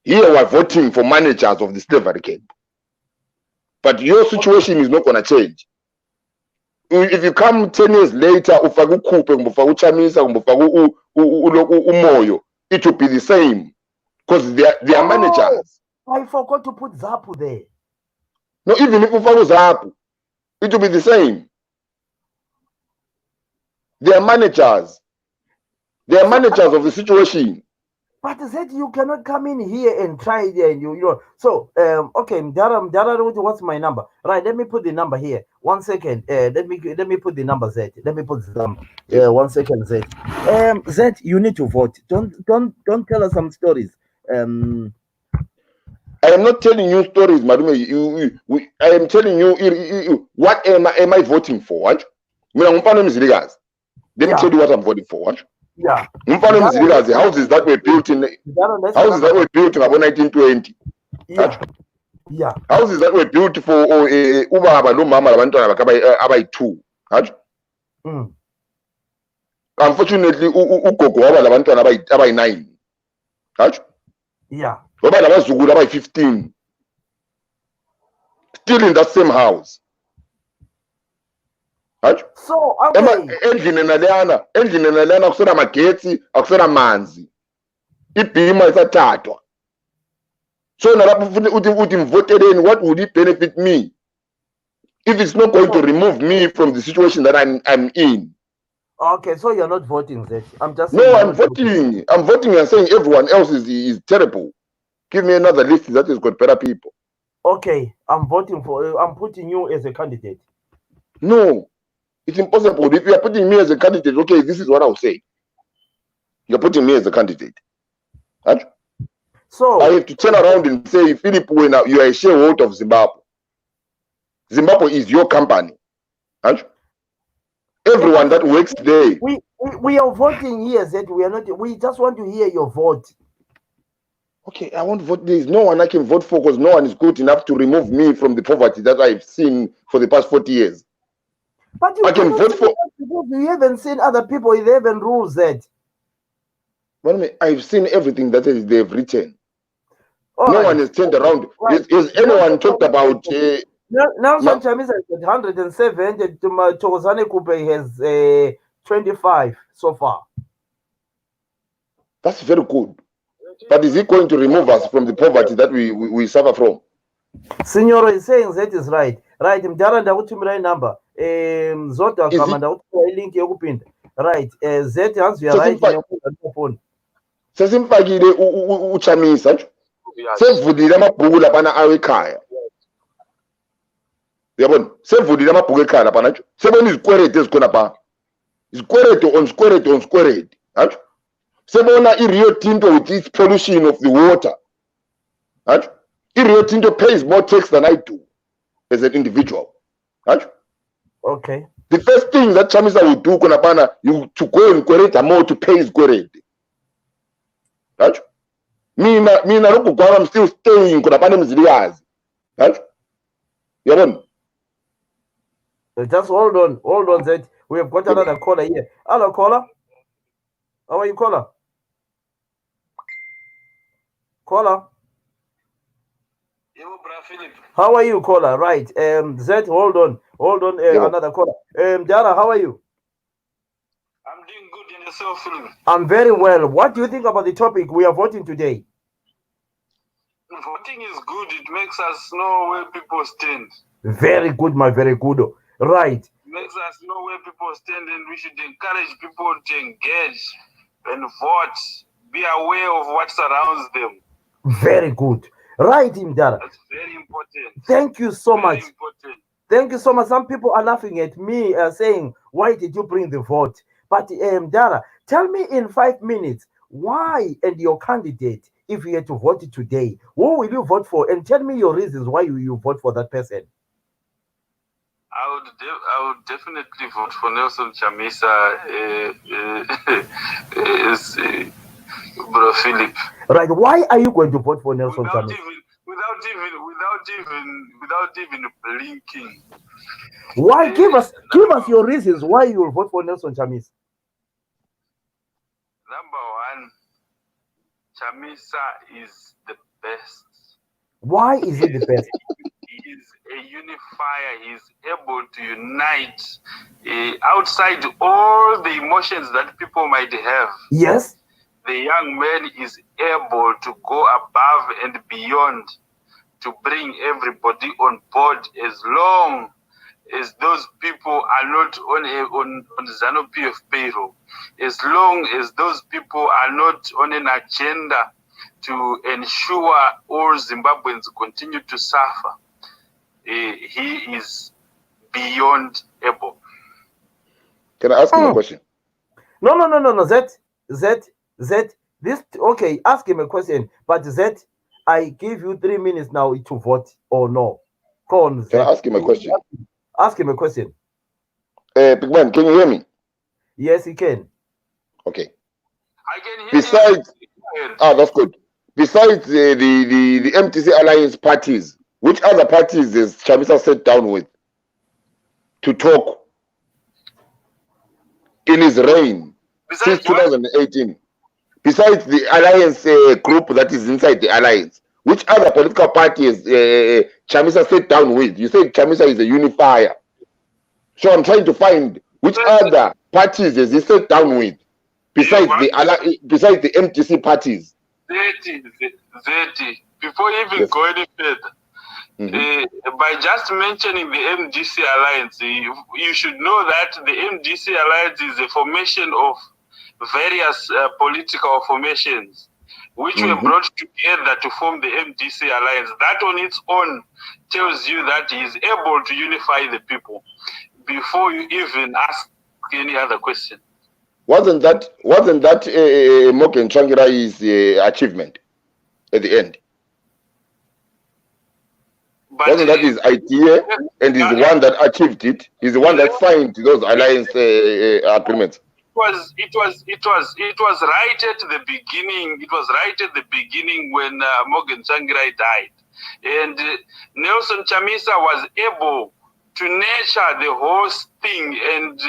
Here we're voting for managers of the slavery camp. But your situation is not going to change. If you come 10 years later, it will be the same. Because they are managers. I forgot to put Zapu there. No, even if you follow Zapu, it will be the same. They are managers. They are managers of the situation. But Zed, you cannot come in here and try it, and you know. So, okay, what's my number? Right, let me put the number here. 1 second. Let me put the number, Zed. Let me put the number. 1 second, Zed. Zed, you need to vote. Don't tell us some stories. I am not telling you stories, Madume. I am telling you what am I voting for? What? Let me tell you what I'm voting for. What? Yeah. The houses that were built in about 1920. Yeah. Houses that were built for ubaba no mama labantwana abayi-2. Unfortunately, ugogo waba labantwana abayi-9. Yeah. Waba labazukulu abayi-15. Still in that same house. So, okay. Endlini naleyana akusena magetsi, akusena manzi. Ibhima isathathwa. So voted, what would it benefit me if it's not going to remove me from the situation that I'm in? Okay, so you're not voting, Zet. I'm just No, saying I'm voting. I'm voting and saying everyone else is terrible. Give me another list that has got better people. Okay, I'm voting for. I'm putting you as a candidate. No, it's impossible. If you are putting me as a candidate, okay, this is what I'll say. You're putting me as a candidate. Right? So I have to turn around and say, Philip, when you are a shareholder of Zimbabwe. Zimbabwe is your company. Right? Everyone that works there. We are voting here, Zet. We are not. We just want to hear your vote. Okay, I won't vote. There is no one I can vote for because no one is good enough to remove me from the poverty that I've seen for the past 40 years. But you I can vote for. You haven't seen other people. They haven't rules that. But I've seen everything that they've written. All no right. one has turned around. Right. Is anyone talked about? Nelson Chamisa has 107. And Thokozane Kupe has 25 so far. That's very good. But is he going to remove us from the poverty that we suffer from? Signor is saying that is right. Right. Mdara ndakutumira number. Zodwa kama ndakutumira link yokupinda. Right. Z hands you are right in your phone. Sesimfakile uChamisa. Sevulile amabhuku lapana awekhaya. Uyabona? Sevulile amabhuku ekhaya lapana. Sebona izikweleti ezikhona pha. Izikweleti on squareti on squareti. Hatsho. Sebona iRio Tinto with its pollution of the water. Hatsho. iRio Tinto pays more tax than I do as an individual. Hatsho. Okay. The first thing that Chamisa will do konapana, you to go and query more to pay his query. Right? Mina lokugwara, I'm still staying konapana mziliyazi. Right? Yabona? Just hold on, Zed. We have got another caller here. Hello, caller. How are you, caller? Caller. How are you, caller? Right. Zed, hold on, another caller. Dara, how are you? I'm doing good in yourself, Philip. I'm very well. What do you think about the topic we are voting today? Voting is good. It makes us know where people stand. Very good, my very good. Right. It makes us know where people stand, and we should encourage people to engage and vote. Be aware of what surrounds them. Very good. Right, Imdara. That's very important. Thank you so much. Important. Thank you so much. Some people are laughing at me, saying, "Why did you bring the vote?" But Dara, tell me in 5 minutes why and your candidate, if you had to vote today, who will you vote for? And tell me your reasons why you vote for that person. I would definitely vote for Nelson Chamisa as Bro Philip. Right. Why are you going to vote for Nelson Chamisa? Without even blinking. Why? Give us your reasons why you will vote for Nelson Chamisa. Number one, Chamisa is the best. Why is he the best? He is a unifier. He is able to unite outside all the emotions that people might have. Yes. The young man is able to go above and beyond to bring everybody on board, as long as those people are not on ZANU-PF payroll, as long as those people are not on an agenda to ensure all Zimbabweans continue to suffer. He is beyond able. Can I ask him a question? No. Z. This okay. Ask him a question, but Z, I give you 3 minutes now to vote or no. Go on, Z. Can I ask him a question? Ask him a question. Big man, can you hear me? Yes, he can. Okay. I can hear Besides, that's good. Besides the MTC Alliance parties, which other parties is Chamisa sat down with to talk in his reign since 2018? Besides the alliance group that is inside the alliance, which other political parties Chamisa sat down with? You say Chamisa is a unifier. So I'm trying to find which other parties has he sat down with besides the MTC parties. before you even Yes. go any further, by just mentioning the MDC alliance, you should know that the MDC alliance is a formation of various political formations which were brought together to form the MDC alliance. That on its own tells you that he is able to unify the people before you even ask any other question. Wasn't that Morgan Tsvangirai's achievement at the end? But Wasn't that his idea, and he's the one that achieved it? He's the one that signed those alliance agreements. It was right at the beginning. It was right at the beginning when Morgan Tsvangirai died, and Nelson Chamisa was able to nurture the whole thing and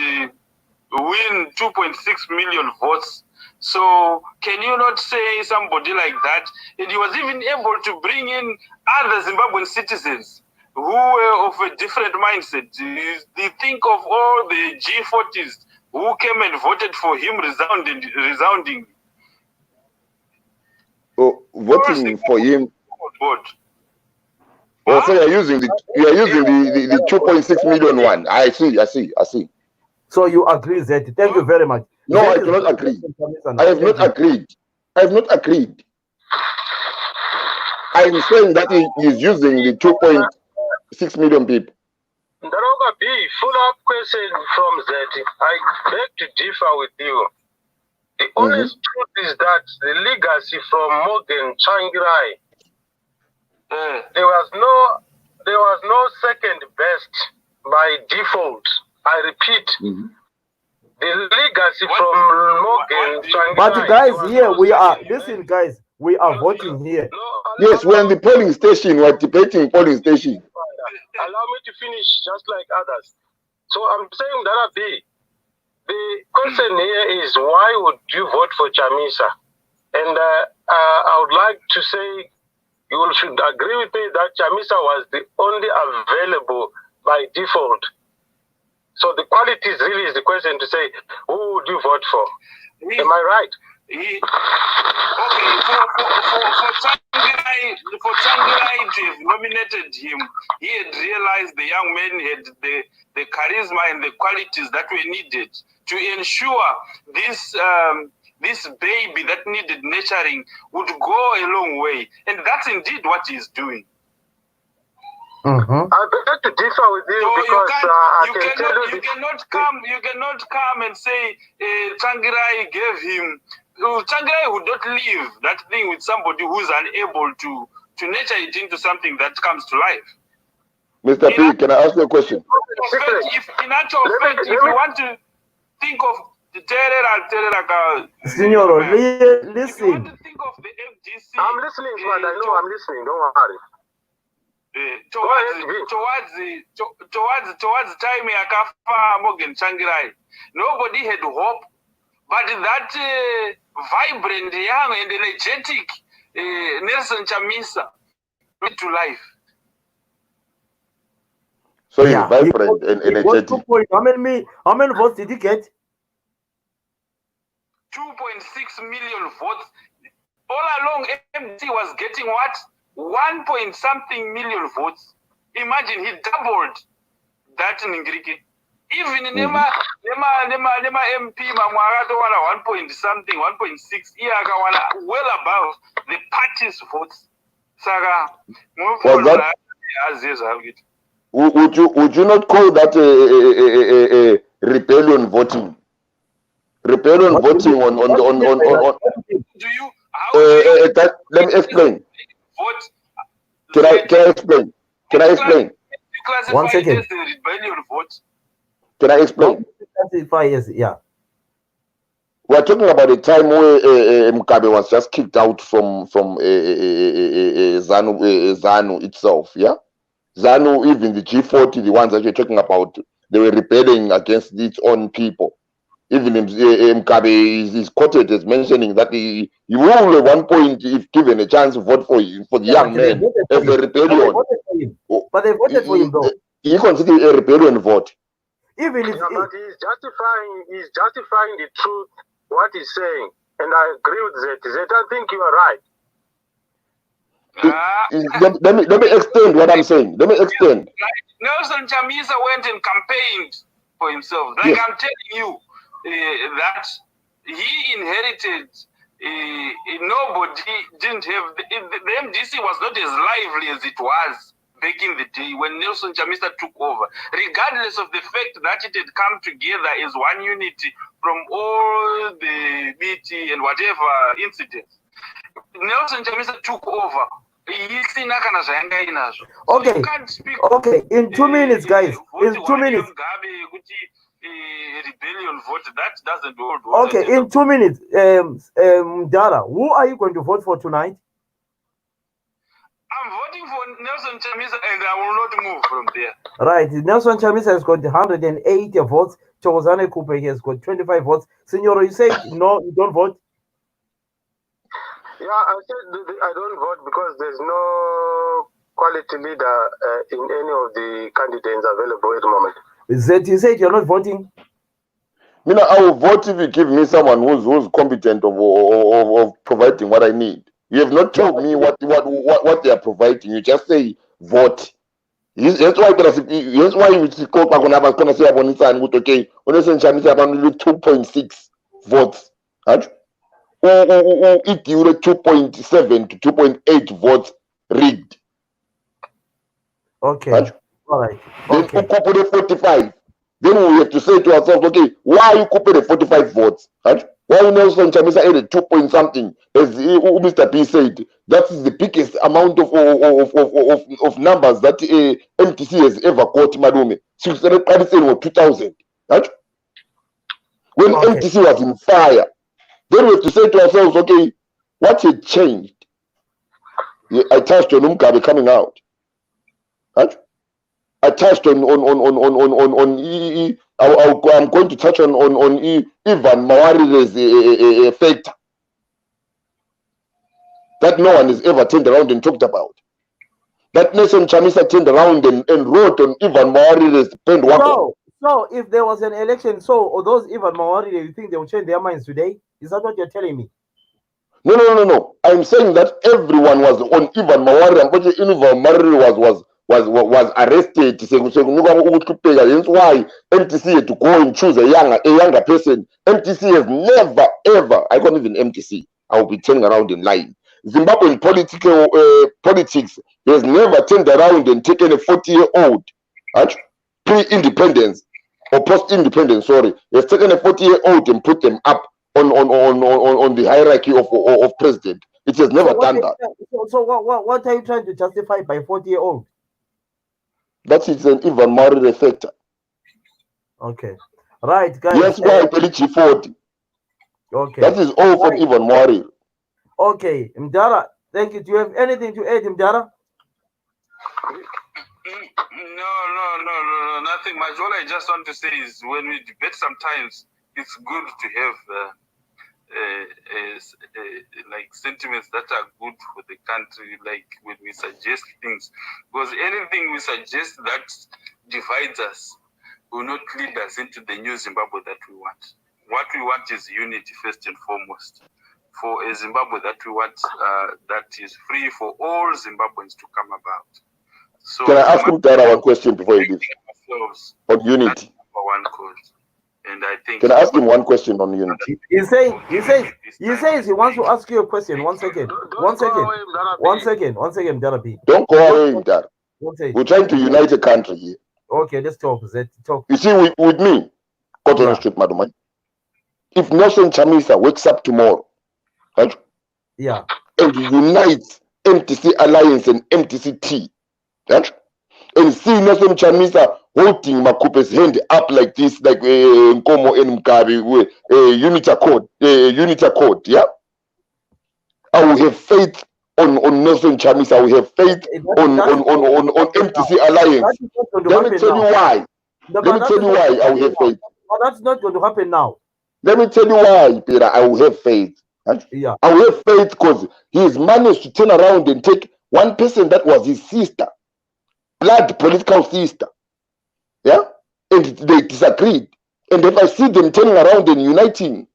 win 2.6 million votes. So can you not say somebody like that? And he was even able to bring in other Zimbabwean citizens who were of a different mindset. You think of all the G40s who came and voted for him resounding. Oh, voting for him. Oh, so you're using the 2.6 million one. I see. So you agree, Zed? Thank you very much. No, I cannot agree. I have not agreed. I'm saying that he is using the 2.6 million people. Ndaroga B, follow-up question from Zed. I beg to differ with you. The honest truth is that the legacy from Morgan Tsvangirai, there was no second best by default. I repeat, the legacy from Morgan Tsvangirai. But guys, here we are. Listen, guys, we are voting here. Yes, we're in the polling station. We're debating polling station. Allow me to finish just like others. So I'm saying that the question here is, why would you vote for Chamisa? And I would like to say you should agree with me that Chamisa was the only available by default. So the qualities really is the question to say, who would you vote for? Am I right? For Tsvangirai to have nominated him, he had realized the young man had the charisma and the qualities that were needed to ensure this baby that needed nurturing would go a long way. And that's indeed what he's doing. Mm-hmm. I beg to differ with you, so because you cannot come and say Tsvangirai gave him. Tsvangirai would not leave that thing with somebody who's unable to nurture it into something that comes to life. Mr. P, can I ask you a question? If you want to think of the Terera, Signor, listen. If you want to think of the FGC, I'm listening, but I know I'm listening. Don't worry. Towards time yakafa Morgan Tsvangirai, nobody had hope, but that vibrant, young and energetic Nelson Chamisa brought to life. So he's vibrant and energetic. How many votes did he get? 2.6 million votes. All along, MDC was getting what? 1 point something million votes. Imagine he doubled that in Ngiriki. Even in Nema MP, Mamwarato 1 point something, 1.6, well above the party's votes. Saga, would you not call that a rebellion voting? Rebellion voting on do you? Let me explain. Can I explain? 1 second. Can I explain? Yeah. We're talking about a time where Mugabe was just kicked out from ZANU itself. Yeah, ZANU, even the G40, the ones that you're talking about, they were rebelling against its own people. Even Mugabe is quoted as mentioning that he will at one point, if given a chance, to vote for the young man as a rebellion. But they voted for him, though. He considered a rebellion vote. Even if but he's justifying the truth, what he's saying, and I agree with Zed. I think you are right. Let me extend what I'm saying. Let me extend. Like Nelson Chamisa went and campaigned for himself. Like Yes. I'm telling you that he inherited. Nobody didn't have the MDC was not as lively as it was back in the day when Nelson Chamisa took over, regardless of the fact that it had come together as one unity from all the BT and whatever incidents. Nelson Chamisa took over. Okay. You can't speak. Okay, in 2 minutes, guys. In 2 minutes. Rebellion vote, that doesn't hold. Okay, in 2 minutes, Dara, who are you going to vote for tonight? I'm voting for Nelson Chamisa and I will not move from there. Right, Nelson Chamisa has got 180 votes. Chozane Kupe has got 25 votes. Signoro, you say no, you don't vote? Yeah, I said I don't vote because there's no quality leader in any of the candidates available at the moment. Zed, you said you're not voting? I will vote if you give me someone who's competent of providing what I need. You have not told me what they are providing. You just say vote. That's why you call back when I was going to say about it. Okay, when I say 2.6 votes. It you 2.7 to 2.8 votes rigged. Okay. Right? All right. Then Okay. couple 45. Then we have to say to ourselves, okay, why are you couple 45 votes? Right? Why Nelson Chamisa added 2 point something? As Mr. P said, that is the biggest amount of numbers that MTC has ever got, Madume. 2000. Right? When Okay. MTC was in fire, then we have to say to ourselves, okay, what had changed? I touched on Umgabe coming out. Right? I touched on I'm going to touch on Ivan Mawarire's factor that no one has ever turned around and talked about. That Nelson Chamisa turned around and wrote on Ivan Mawarire's pen. So if there was an election, so those Ivan Mawarire, you think they will change their minds today? Is that what you're telling me? No. I'm saying that everyone was on Ivan Mawarire. Unfortunately, Ivan Mawarire was arrested. That's why MTC had to go and choose a younger person. MTC has never ever. I can't even MTC. I will be turning around in line. Zimbabwean politics has never turned around and taken a 40-year-old, right, pre-independence or post-independence. Sorry, has taken a 40-year-old and put them up on the hierarchy of president. It has never done that. So what are you trying to justify by 40-year-old? That is an Ivan Mawarire factor. Okay. Right, guys. Yes, why Pelichi 40? Okay. That is all from Ivan Mawarire. Okay, Mdara, thank you. Do you have anything to add, Mdara? No, nothing much. All I just want to say is when we debate sometimes, it's good to have like sentiments that are good for the country, like when we suggest things, because anything we suggest that divides us will not lead us into the new Zimbabwe that we want. What we want is unity first and foremost, for a Zimbabwe that we want that is free for all Zimbabweans to come about. So can I ask him one question before he leaves? On unity. One cause. And I think can I ask him one question on unity? He says he wants to ask you a question. One second, Mdara B. Don't go away, Mdara. We're trying to unite a country here. Okay, let's talk. Talk. You see, with me, Cotton Street, Madam. If Nelson Chamisa wakes up tomorrow, right? Yeah. And unites MTC Alliance and MTC-T, right? And see Nelson Chamisa holding Makupe's hand up like this, like Nkomo and Mkabi, Unity Accord, yeah? I will have faith on Nelson Chamisa. I will have faith on MTC Alliance. Let me tell you why. Let me tell you why I will have faith. But that's not going to happen now. Let me tell you why, Peter, I will have faith. Right? Yeah. I will have faith because he has managed to turn around and take one person that was his sister, blood political sister. Yeah? And they disagreed. And if I see them turning around and uniting,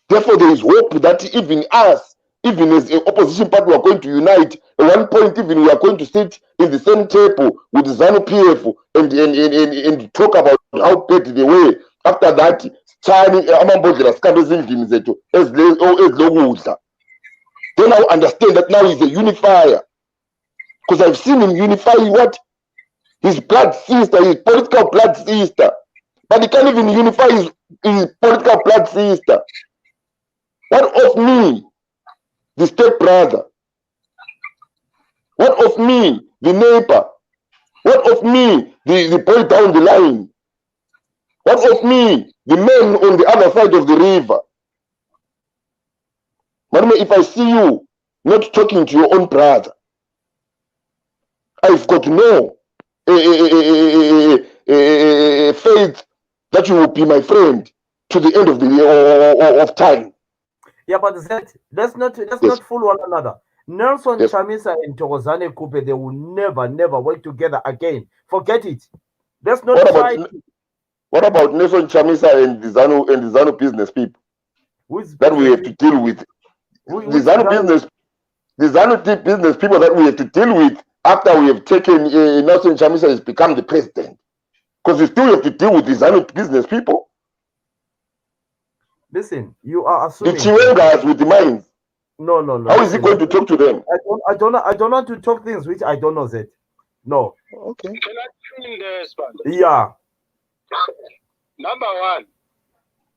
therefore there is hope that even us, even as an opposition party, we are going to unite. At one point, even we are going to sit in the same table with ZANU PF and talk about how bad they were. After that, amambodlela sikambe ezindlini zethu ezilokudla. Then I understand that now he's a unifier. Because I've seen him unify what? His blood sister, his political blood sister. But he can't even unify his political blood sister. What of me, the step brother? What of me, the neighbor? What of me, the boy down the line? What of me, the man on the other side of the river? Marume, if I see you not talking to your own brother, I've got no faith that you will be my friend to the end of the year of time. Yeah, but let's not fool one another. Nelson Chamisa and Thokozane Kupe, they will never work together again. Forget it. Let's not try. What about Nelson Chamisa and the ZANU business people that we have to deal with? The ZANU business people that we have to deal with after we have taken Nelson Chamisa has become the president. Because we still have to deal with the ZANU business people. Listen, you are assuming. The Chiwengas with the mines. No. How is he going to talk to them? I don't want to talk things which I don't know that. No. Okay. Can I fill the span? Yeah. Number one,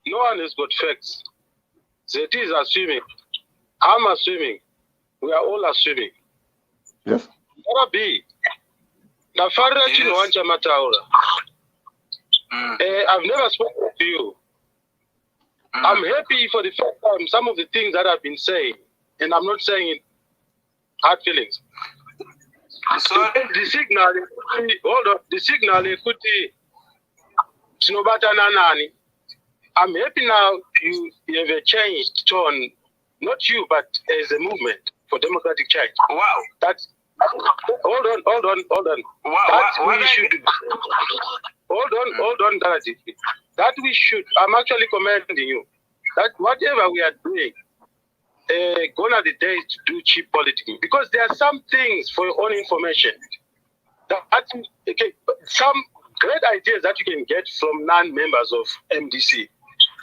no one has got facts. ZT is assuming. I'm assuming. We are all assuming. Yes. Number B. Nafara Chinowancha Mataura. I've never spoken to you. I'm happy for the first time some of the things that I've been saying, and I'm not saying it hard feelings. So the signal, hold on, the signal, I'm happy now you have a changed tone, not you, but as a movement for democratic change. Wow. That's hold on. Wow. Hold on, Darati. That we should, I'm actually commending you. That whatever we are doing, gone are the days to do cheap politics. Because there are some things, for your own information, that some great ideas that you can get from non-members of MDC.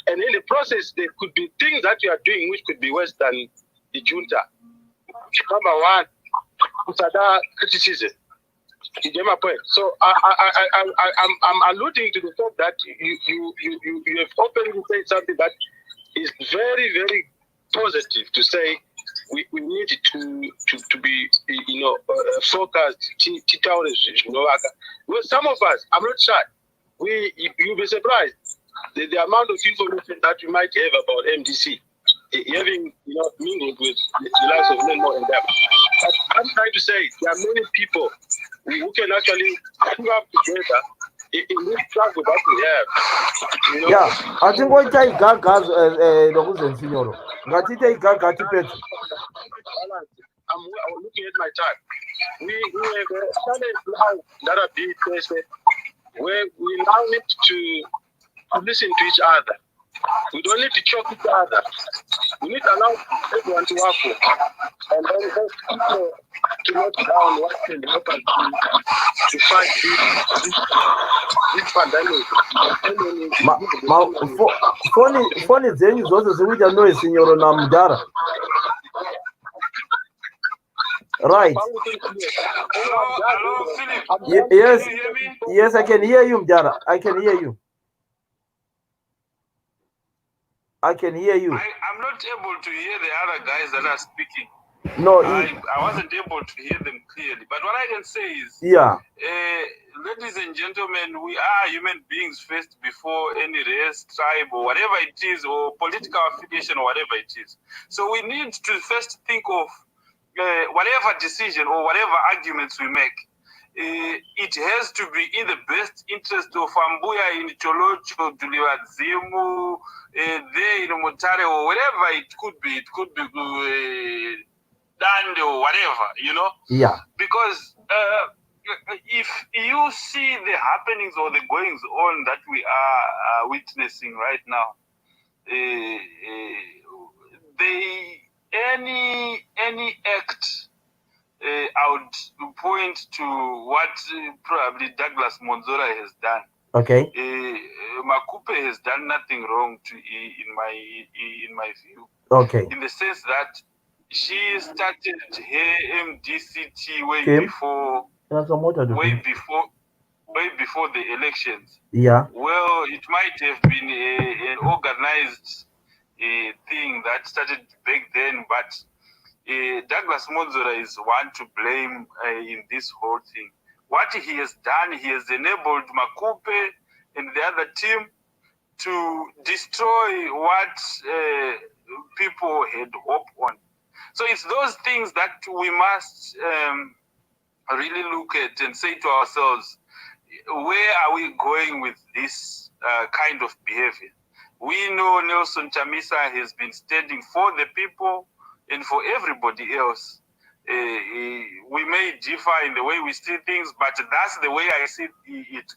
And in the process, there could be things that you are doing which could be worse than the junta. Number one, Usada criticism. You get my point. So I'm alluding to the fact that you have openly said something that is very, very positive to say we need to be focused. Well, some of us, I'm not shy. You'll be surprised the amount of information that you might have about MDC, having mingled with the likes of Lenmo and them. But I'm trying to say there are many people who can actually come up together in this struggle that we have. Yeah, I think what I got guys signor. Gatite gaga tipet. I'm looking at my time. We have a challenge now that are being tested where we now need to listen to each other. We don't need to choke each other. We need to allow everyone to work for. And then help people to note down what can help us to fight this pandemic. Phone zenyu zose zikuita noise signor Namdara. Right. Hello, Yes, I can hear you, Mdara. I can hear you. I can hear you. I'm not able to hear the other guys that are speaking. No, I wasn't able to hear them clearly. But what I can say is, ladies and gentlemen, we are human beings first before any race, tribe, or whatever it is, or political affiliation, or whatever it is. So we need to first think of whatever decision or whatever arguments we make. It has to be in the best interest of Ambuya in Cholocho, Duliwadzimu, there in Motare, or whatever it could be. It could be Dande or whatever, Yeah. Because if you see the happenings or the goings on that we are witnessing right now, any act, I would point to what probably Douglas Monzora has done. Okay. Makupe has done nothing wrong in my view. Okay. In the sense that she started her MDCT way before the elections. Yeah. Well, it might have been an organized thing that started back then, but Douglas Monzora is one to blame in this whole thing. What he has done, he has enabled Makupe and the other team to destroy what people had hope on. So it's those things that we must really look at and say to ourselves, where are we going with this kind of behavior? We know Nelson Chamisa has been standing for the people and for everybody else. We may differ in the way we see things, but that's the way I see it.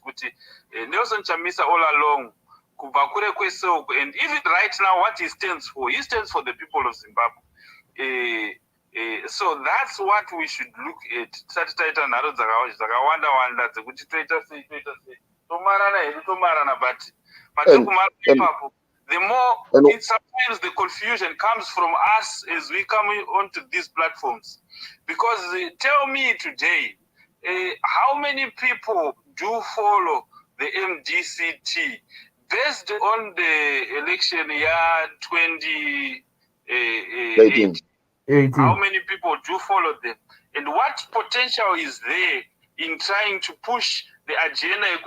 Nelson Chamisa all along, and even right now, what he stands for the people of Zimbabwe. So that's what we should look at. The more sometimes the confusion comes from us as we come onto these platforms. Because tell me today, how many people do follow the MDCT based on the election year 2018? How many people do follow them? And what potential is there in trying to push the agenda?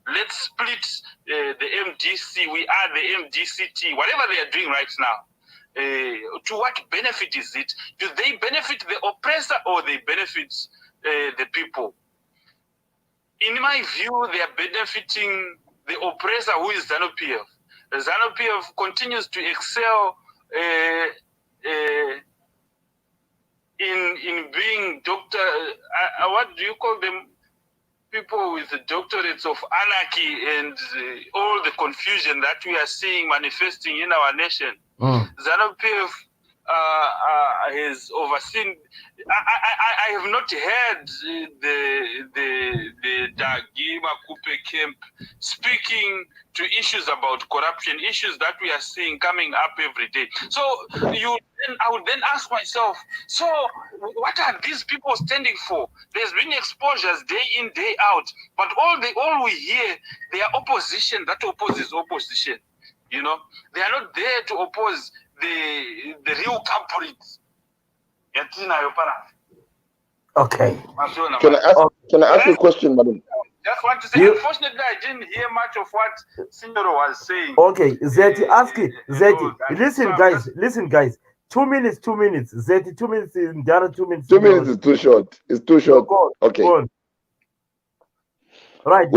Let's split the MDC. We are the MDCT. Whatever they are doing right now, to what benefit is it? Do they benefit the oppressor or they benefit the people? In my view, they are benefiting the oppressor, who is ZANU-PF. ZANU-PF continues to excel in being doctor, what do you call them? People with the doctorates of anarchy and all the confusion that we are seeing manifesting in our nation. ZANU-PF has overseen. I have not heard the Dagi Makupe camp speaking to issues about corruption, issues that we are seeing coming up every day. So I would then ask myself, so what are these people standing for? There's been exposures day in, day out, but all we hear, they are opposition that opposes opposition. You know, they are not there to oppose the real culprits. Okay. Can I ask you a question, madam? Just want to say, unfortunately, I didn't hear much of what Signoro was saying. Okay, Zeti, ask it. Zeti, listen, guys. 2 minutes. Zeti, 2 minutes. Ndara, 2 minutes. 2 minutes is too short. It's too short. Okay. Go on. Right.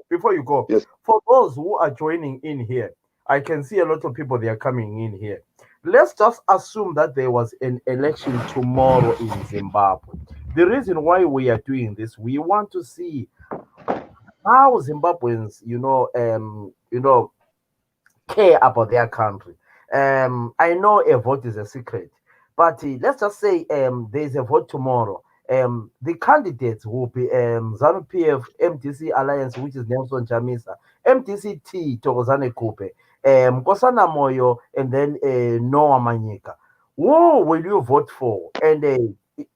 Before you go, yes. For those who are joining in here, I can see a lot of people, they are coming in here. Let's just assume that there was an election tomorrow in Zimbabwe. The reason why we are doing this, we want to see how Zimbabweans, care about their country. I know a vote is a secret, but let's just say there's a vote tomorrow. The candidates will be ZANU-PF, MDC Alliance, which is Nelson Chamisa, MDCT, Thokozani Kupe, Nkosana Moyo, and then Noah Manyika. Who will you vote for? And I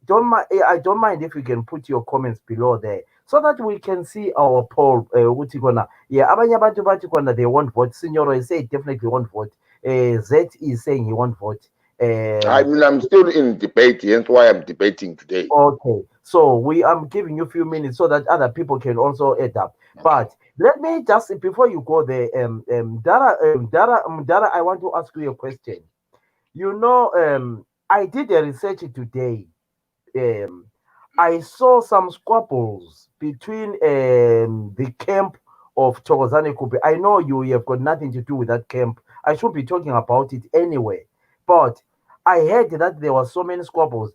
don't mind if you can put your comments below there so that we can see our poll. Abanye abantu bathi kona they won't vote. Signoro is saying definitely won't vote. Z is saying he won't vote. I'm still in debate, hence why I'm debating today. Okay, so I'm giving you a few minutes so that other people can also add up. Okay. But let me just, before you go there, Dara, I want to ask you a question. You know, I did a research today. I saw some squabbles between the camp of Thokozani Kupe. I know you have got nothing to do with that camp. I should be talking about it anyway. But I heard that there were so many squabbles.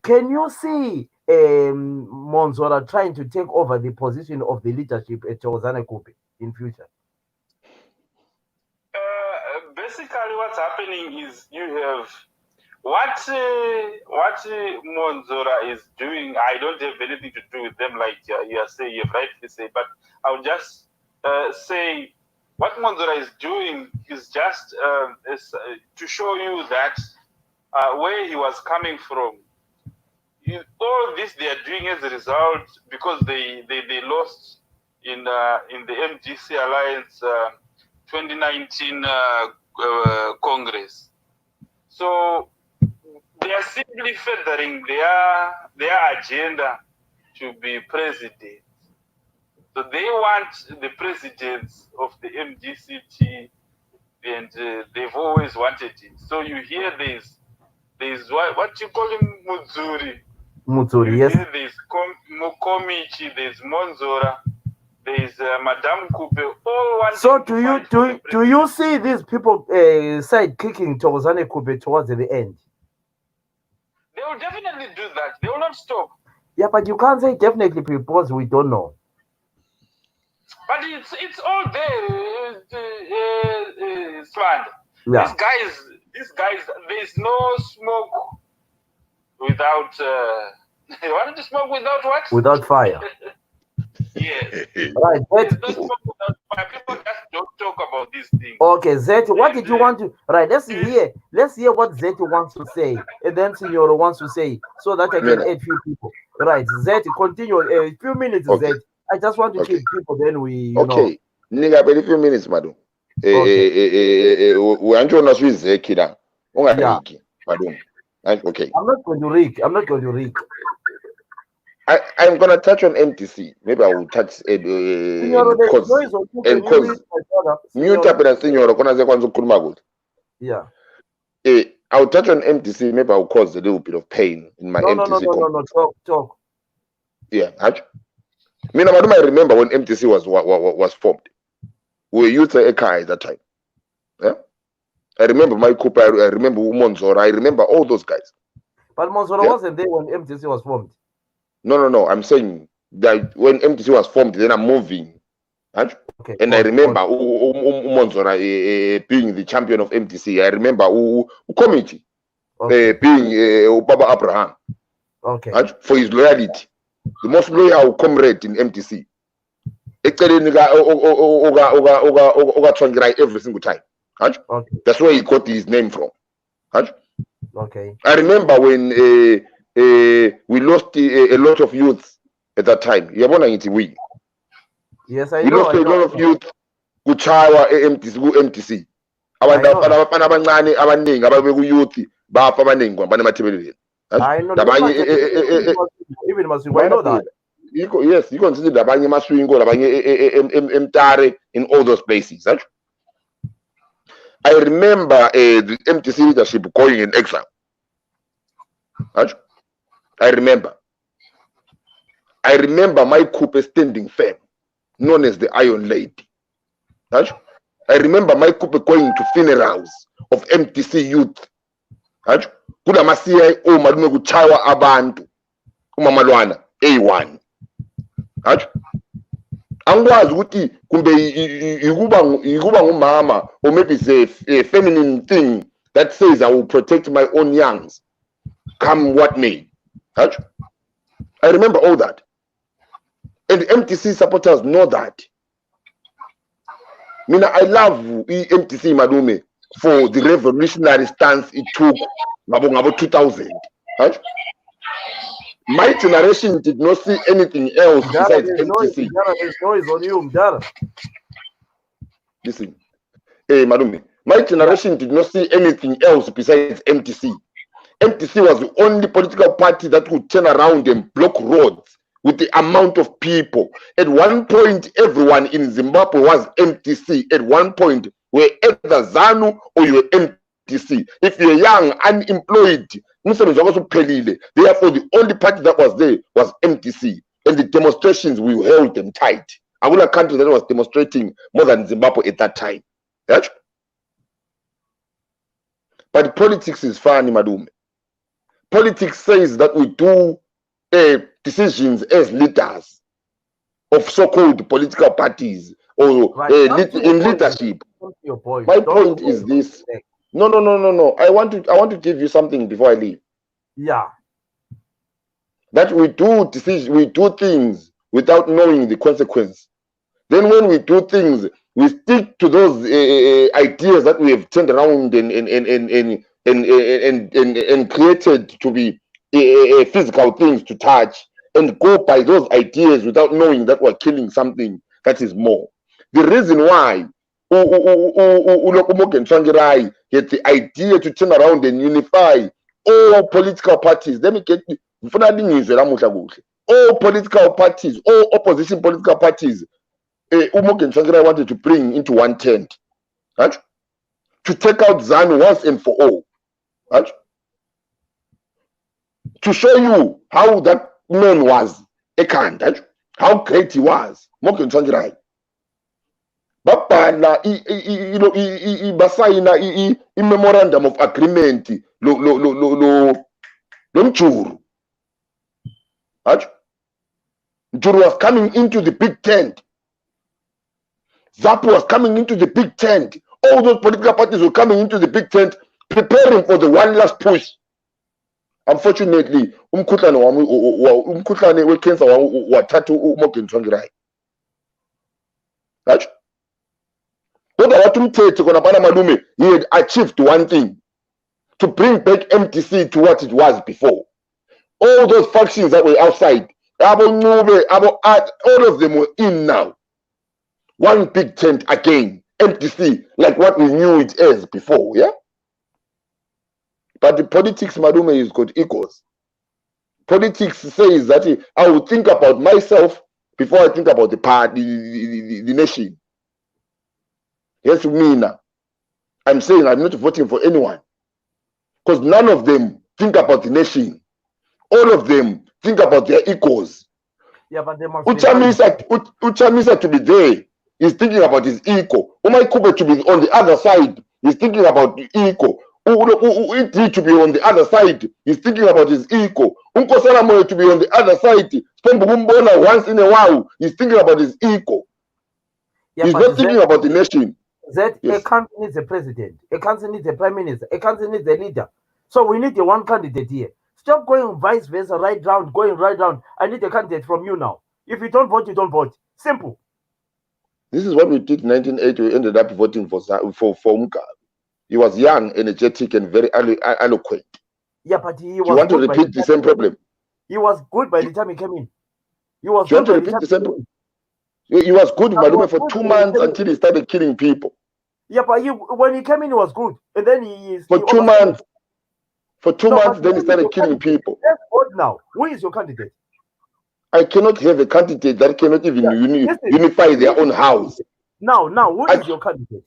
Can you see Monzora trying to take over the position of the leadership at Thokozani Kupe in future? Basically, what what's happening is you have what Monzora is doing. I don't have anything to do with them, like you are saying, you've rightly say. But I'll just say what Monzora is doing is just to show you that where he was coming from. All this they are doing as a result because they lost in the MDC Alliance 2019 Congress. So they are simply furthering their agenda to be president. So they want the presidents of the MDCT, and they've always wanted it. So you hear there's what you call him, Mutsuri, yes. There's Mukomichi, there's Monzora, there's Madame Coupe, all want. So do you see these people side kicking Thokozane Coupe towards the end? They will definitely do that. They will not stop. Yeah, but you can't say definitely because we don't know. But it's all there, Swan. Yeah. These guys, there's no smoke without. You want to smoke without what? Without fire. Yes. Right. There's no smoke without fire. People just don't talk about these things. Okay, Zeti, what did you want to? Right. Let's hear what Zeti wants to say, and then Signora wants to say, so that I can add few people. Right. Zeti, continue. A few minutes, okay. Zeti. I just want to keep people. Then we. Okay. Nigga, a few minutes, madam. Okay. Okay. I'm not going to reek. I'm going to touch on MTC. Maybe I will touch mute up and Signora. Yeah. I'll touch on MTC. Maybe I'll cause a little bit of pain in my MTC. No. Talk. Yeah. I remember when MTC was formed. We were youth at that time. Yeah. I remember my Cooper. I remember Monzora. I remember all those guys. But Monzora wasn't there when MTC was formed. No. I'm saying that when MTC was formed, then I'm moving. Right? Okay. And I remember Monzora being the champion of MTC. I remember Ukomichi being Baba Abraham. Okay. Right? For his loyalty. The most loyal comrade in MTC. Every single time. Okay. That's where he got his name from. Okay. I remember when we lost a lot of youth at that time. Yes, I know. We lost a lot of youth who tried MTC. I know that. Yes, you consider Dabanye Maswingo, Dabanye Mtare in all those places. Right? I remember the MTC leadership going in exile. Right? I remember my Cooper standing firm, known as the Iron Lady. Right? I remember my Cooper going to funerals of MTC youth. Right? Kuna masiya malume kuchawa abantu umamalwana A1. Right? Angwazi ukuthi kumbe yikuba ngumama, or maybe it's a feminine thing that says I will protect my own youngs come what may. Right? I remember all that, and the MTC supporters know that. I love MTC Malume for the revolutionary stance it took about 2000. Right? My generation did not see anything else besides MTC. There's noise on you, Mdara. Listen, hey, Malume, my generation did not see anything else besides MTC. MTC was the only political party that could turn around and block roads with the amount of people. At one point, everyone in Zimbabwe was MTC. At one point, were either ZANU or you were MTC. If you're young, unemployed, therefore the only party that was there was MTC. And the demonstrations, we held them tight. Another country that was demonstrating more than Zimbabwe at that time. Right? But politics is funny, Madume. Politics says that we do decisions as leaders of so-called political parties or in leadership. My point is this. No. I want to give you something before I leave. Yeah. That we do things without knowing the consequence. Then when we do things, we stick to those ideas that we have turned around and created to be physical things to touch, and go by those ideas without knowing that we're killing something that is more. The reason why Morgan Tsvangirai had the idea to turn around and unify all political parties. Let me get all political parties, all opposition political parties, Morgan Tsvangirai wanted to bring into one tent, right? To take out ZANU once and for all, right? To show you how that man was, right? How great he was, Morgan Tsvangirai. Babhala basayina i-memorandum of agreement lo Mjuru. Right? Mjuru was coming into the big tent. ZAPU was coming into the big tent. All those political parties were coming into the big tent, preparing for the one last push. Unfortunately, umkhuhlane we-cancer wathatha uMorgan Tsvangirai. Right? He had achieved one thing, to bring back MTC to what it was before. All those factions that were outside, all of them were in now. One big tent again, MTC, like what we knew it as before, yeah? But the politics, Malume, is got egos. Politics says that I will think about myself before I think about the party, the nation. Yes, me now. I'm saying I'm not voting for anyone. Because none of them think about the nation. All of them think about their egos. Yeah, but they must Uchamisa to be there is thinking about his ego. Umay Kube to be on the other side is thinking about the ego. Iti to be on the other side is thinking about his ego. Unkosalamoye to be on the other side, Spombumbona once in a while is thinking about his ego. Yeah, he's not thinking about the nation. Yes. A country needs a president, a country needs a prime minister, a country needs a leader. So we need a one candidate here. Stop going vice versa, going right round. I need a candidate from you now. If you don't vote, you don't vote. Simple. This is what we did in 1980. We ended up voting for Mugabe. He was young, energetic, and very eloquent. Yeah, but he was. You want to repeat the same problem? He was good by the time he came in. He was. You want to repeat the same problem? He was good, Malume, for 2 months until he started killing people. Yeah, but when he came in, he was good, and then for 2 months. For 2 months, then he started killing people. Let's vote now. Who is your candidate? I cannot have a candidate that cannot even unify their own house. Now, who is your candidate?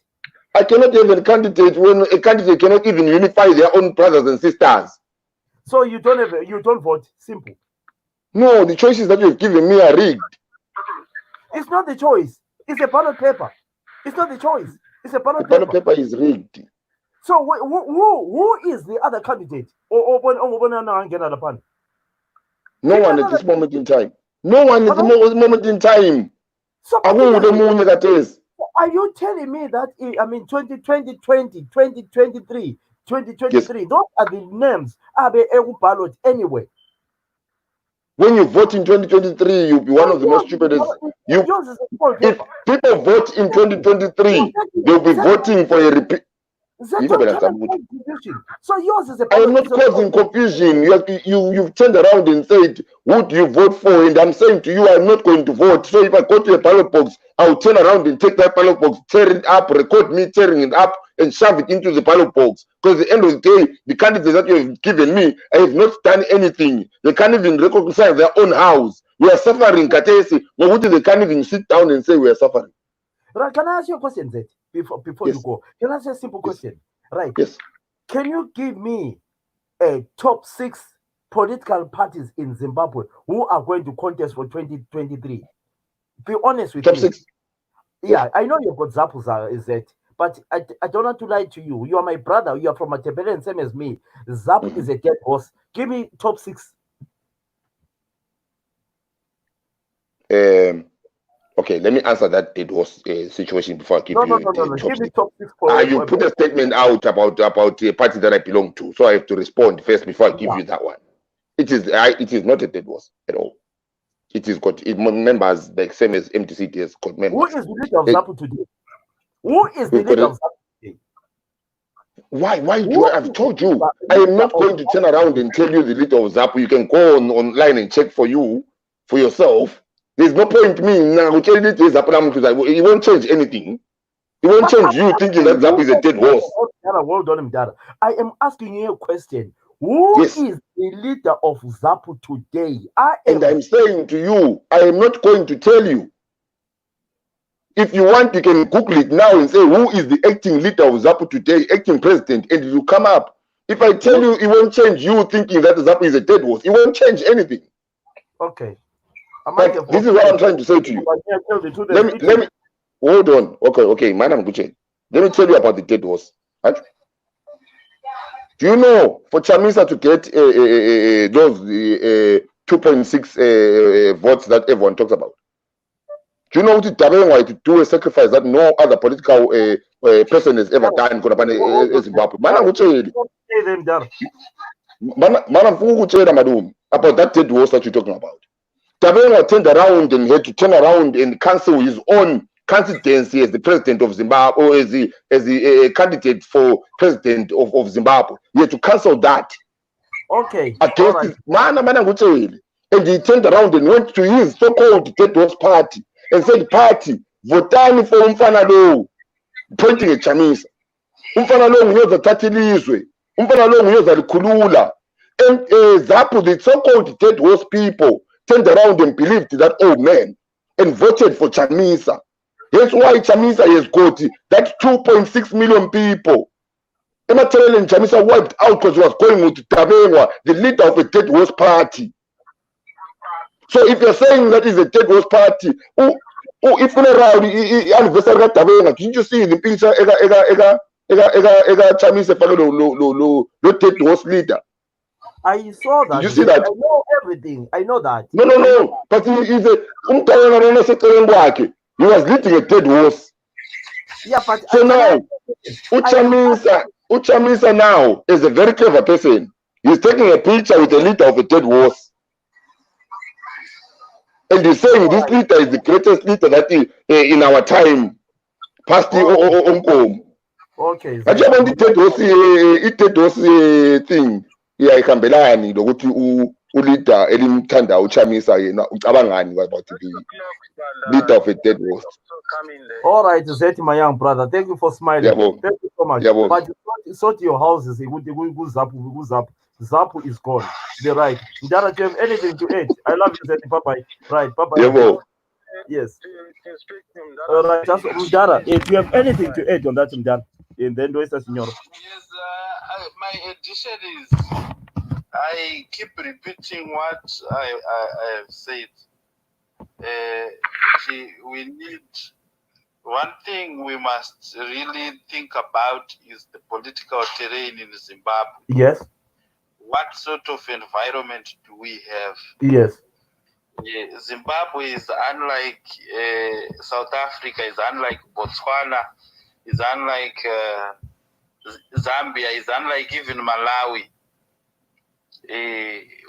I cannot have a candidate when a candidate cannot even unify their own brothers and sisters. So you don't vote. Simple. No, the choices that you've given me are rigged. It's not the choice. It's a ballot paper. It's not the choice. It's a ballot paper. The ballot paper is rigged. So who is the other candidate? No one at this moment in time. No one at this moment in time. So are you telling me that, 2020, 2023, 2023, yes. Those are the names are the ballot anyway. When you vote in 2023, you'll be one of the most stupidest. If people vote in 2023, they'll be voting for a repeat. So yours is a. I am not causing confusion. You've turned around and said, "Who do you vote for?" And I'm saying to you, I'm not going to vote. So if I go to a ballot box, I'll turn around and take that ballot box, tear it up, record me tearing it up, and shove it into the ballot box. Because at the end of the day, the candidates that you have given me, I have not done anything. They can't even reconcile their own house. We are suffering, Katesi. But they can't even sit down and say we are suffering. Right, can I ask you a question, Zed, before yes. You go? Can I ask you a simple question? Right. Yes. Can you give me a top 6 political parties in Zimbabwe who are going to contest for 2023? Be honest with me. Top 6? Yeah, I know you've got Zapuza, is that, but I don't want to lie to you. You are my brother. You are from Matebele, same as me. Zap is a dead horse. Give me top 6. Okay, let me answer that dead horse situation before I give you the top Give me six. top six You put a statement out about a party that I belong to, so I have to respond first before I give you that one. It is not a dead horse at all. It is got members the same as MTCT has got members. Who is the leader of ZAPU today? Who is the leader of ZAPU today? Why do I've told you? I am not going to turn around and tell you the leader of ZAPU. You can go online and check for yourself. There's no point me now telling you this. It won't change anything. It won't change you thinking that ZAPU is a dead horse. Well done, Mdara. I am asking you a question. Who is the leader of ZAPU today? I'm saying to you, I am not going to tell you. If you want, you can Google it now and say, who is the acting leader of ZAPU today, acting president, and it will come up. If I tell you, it won't change you thinking that ZAPU is a dead horse. It won't change anything. Okay. But this is what I'm trying to say to you. Let me hold on. Okay, Madam Guche. Let me tell you about the dead horse. Right? Do you know for Chamisa to get those 2.6 votes that everyone talks about? Do you know what Tabenga to do a sacrifice that no other political person has ever done in Zimbabwe? About that dead horse that you're talking about. Tabenga turned around and had to turn around and cancel his own candidacy as the president of Zimbabwe, or as a candidate for president of Zimbabwe. He had to cancel that. Okay. Against his and he turned around and went to his so-called dead horse party and said, party, votani for umfana lo, pointing at Chamisa. Umfana lo nguyoza thatha ilizwe. Umfana lo nguyoza likhulula. And ZAPU, the so-called dead horse people, turned around and believed that old man and voted for Chamisa. That's why Chamisa has got that 2.6 million people. Ematerel and Chamisa wiped out because he was going with Tabenga, the leader of a dead horse party. So if you're saying that is a dead horse party, if around anniversary Tabenga, didn't you see the picture ega Chamisa lo dead horse leader? I saw that. Did you see that? I know everything. I know that. No. But he's he was leading a dead horse. Yeah, but so now Uchamisa now is a very clever person. He's taking a picture with the leader of a dead horse. And he's saying this leader is the greatest leader that in our time. Past the Okay. I just want the dead horse thing. Yeah, ikambelani lokuthi uleader elimthanda uChamisa yena ucabangani about the leader of a dead horse. All right, Zeti, my young brother. Thank you for smiling. Thank you so much. But you sort your houses. ZAPU is gone. They're right. Mdara, do you have anything to add? I love you, Zeti. Bye-bye. Right, bye-bye. Yes. All right, just Mdara, if you have anything to add on that, Mdara, and then do it, Signor. Yes, my addition is I keep repeating what I have said. We need one thing we must really think about is the political terrain in Zimbabwe. Yes. What sort of environment do we have? Yes. Zimbabwe is unlike South Africa, is unlike Botswana, is unlike Zambia, is unlike even Malawi,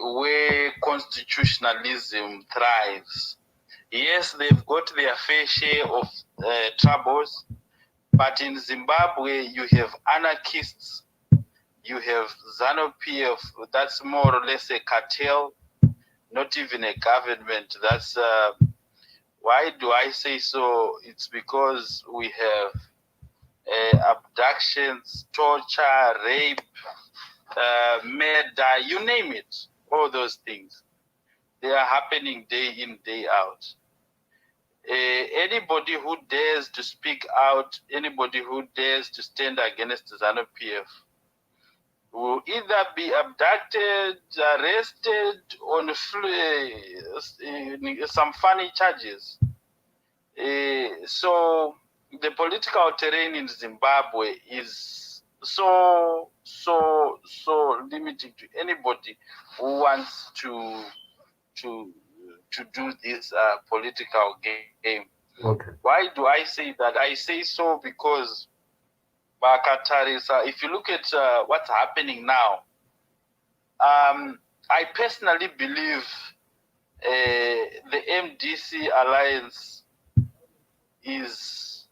where constitutionalism thrives. Yes, they've got their fair share of troubles, but in Zimbabwe you have anarchists, you have ZANU-PF, that's more or less a cartel, not even a government. That's why do I say so? It's because we have abductions, torture, rape, murder, you name it, all those things. They are happening day in, day out. Anybody who dares to speak out, anybody who dares to stand against ZANU-PF will either be abducted, arrested on some funny charges. So the political terrain in Zimbabwe is so limiting to anybody who wants to do this political game. Okay. Why do I say that? I say so because if you look at what's happening now, I personally believe the MDC alliance is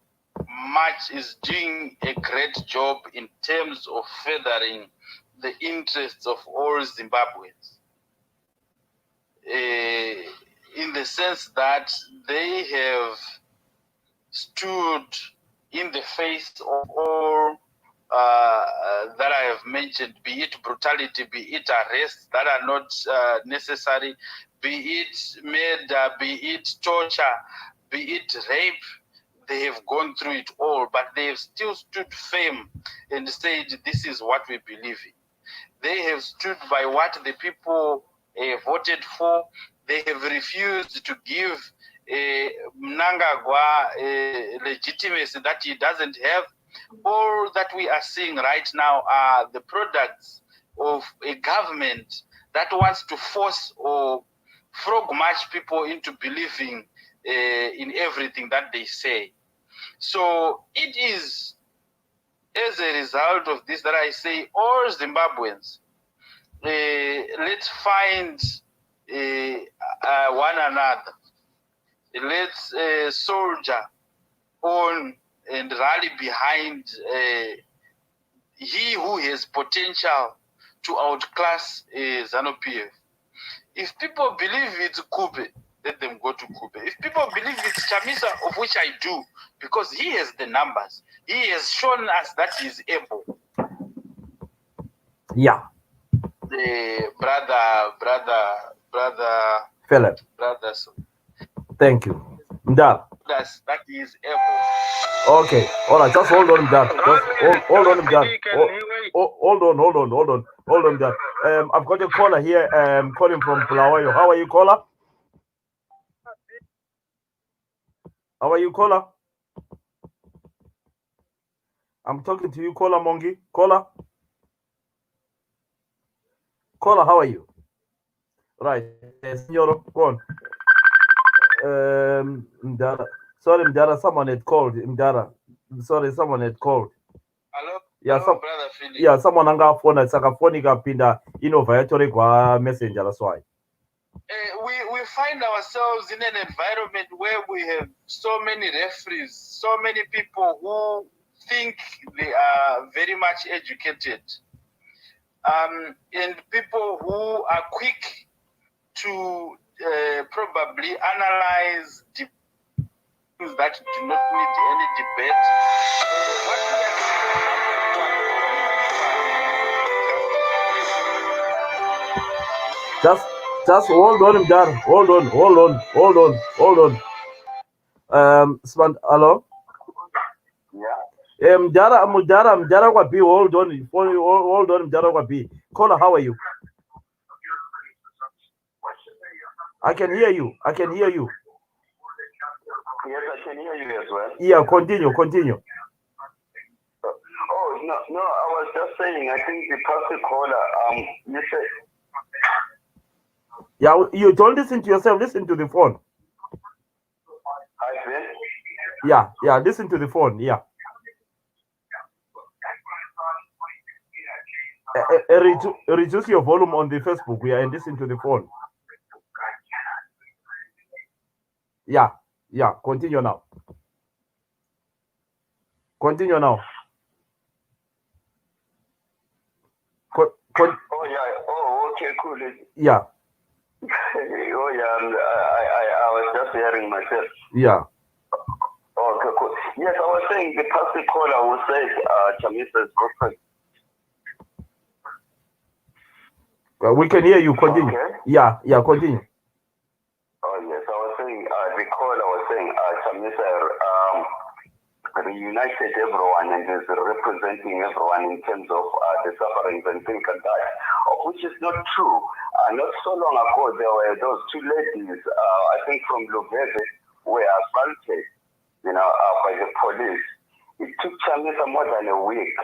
doing a great job in terms of furthering the interests of all Zimbabweans. In the sense that they have stood in the face of all that I have mentioned, be it brutality, be it arrests that are not necessary, be it murder, be it torture, be it rape. They have gone through it all, but they have still stood firm and said, this is what we believe in. They have stood by what the people voted for. They have refused to give Mnangagwa legitimacy that he doesn't have. All that we are seeing right now are the products of a government that wants to force or frog march people into believing in everything that they say. So it is as a result of this that I say, all Zimbabweans, let's find one another. Let's soldier on and rally behind he who has potential to outclass ZANU-PF. If people believe it's Kube, let them go to Kube. If people believe it's Chamisa, of which I do, because he has the numbers, he has shown us that he is able. Yeah. Brother Philip. Brothers. Thank you. Mdara. That he is able. Okay. All right. Just hold on, Mdara. Just hold on, Mdara. Hold on, Mdara. I've got a caller here. Calling from Bulawayo. How are you, caller? How are you, caller? I'm talking to you, caller Mongi. Caller. Caller, how are you? Right, Signor, go on. Mdara. Sorry, Mdara, someone had called. Mdara. Sorry, someone had called. Hello? Yeah, Hello, brother Philip. Yeah, someone angafona sakafoni kapinda innovator kwa messenger, that's why. We find ourselves in an environment where we have so many referees, so many people who think they are very much educated, and people who are quick to probably analyze things that do not need any debate. Just hold on, Mdara. Hold on. Hello? Yeah. Mdara kwa B, hold on, Mdara kwa B. Caller, how are you? I can hear you. Yes, I can hear you as well. Yeah, continue. Oh, no, I was just saying, I think the first caller, you said... Yeah, you don't listen to yourself, listen to the phone. I said? Yeah, listen to the phone, yeah. Reduce your volume on the Facebook, and listen to the phone. Yeah, continue now. Oh, yeah. Oh, okay, cool. Yeah. Oh, yeah. I was just hearing myself. Yeah. Okay, cool. Yes, I was saying the past caller who said Chamisa's girlfriend. We can hear you. Continue. Okay. Yeah, continue. Oh, yes. I was saying, the caller was saying Chamisa reunited everyone and is representing everyone in terms of the sufferings and things like that, which is not true. Not so long ago, there were those two ladies, I think from Lubeze, were assaulted, by the police. It took Chamisa more than a week,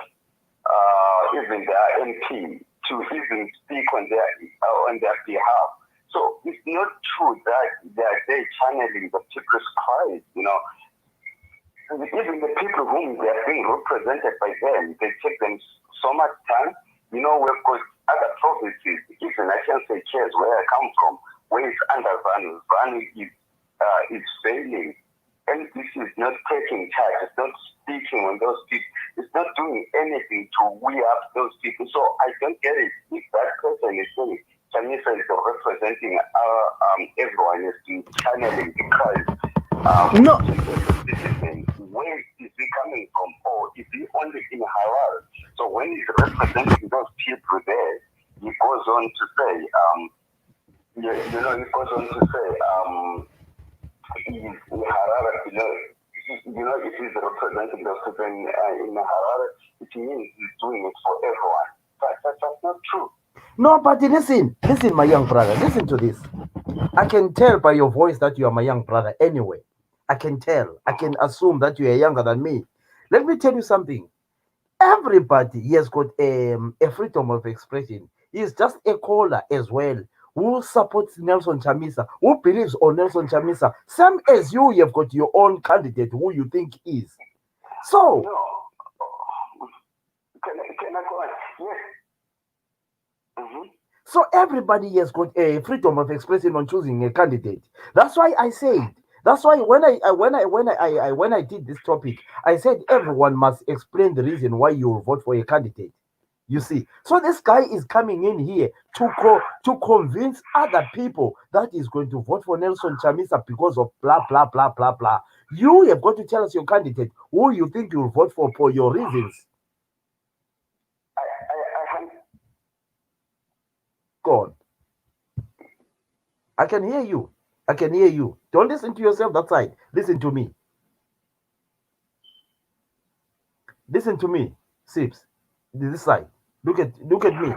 even their MP, to even speak on their behalf. So it's not true that they're channeling the people's cries, you know. Even the people whom they are being represented by them, they take them so much time. You know, we've got other provinces, even I can say Chairs, where I come from, where it's under Van is failing. And this is not taking charge, it's not speaking on those people, it's not doing anything to weigh up those people. So I don't get it. If that person is saying, Chamisa is representing everyone, is channeling the cries. No. Where is he coming from? Or is he only in Harare? So when he's representing those people there, he goes on to say, he goes on to say, in Harare, if he's representing those people in Harare, it means he's doing it for everyone. That's not true. No, but listen, my young brother, listen to this. I can tell by your voice that you are my young brother anyway. I can tell. I can assume that you are younger than me. Let me tell you something. Everybody has got a freedom of expression. He's just a caller as well who supports Nelson Chamisa, who believes on Nelson Chamisa. Same as you have got your own candidate who you think is. So. No. Can I go on? Yes. Mm-hmm. So everybody has got a freedom of expression on choosing a candidate. That's why I said. That's why when I did this topic, I said everyone must explain the reason why you vote for a candidate. You see, so this guy is coming in here to convince other people that he's going to vote for Nelson Chamisa because of blah blah blah blah blah. You have got to tell us your candidate who you think you'll vote for your reasons. God, I can hear you. I can hear you. Don't listen to yourself that side. Listen to me. Listen to me, Sips. This side. Look at me.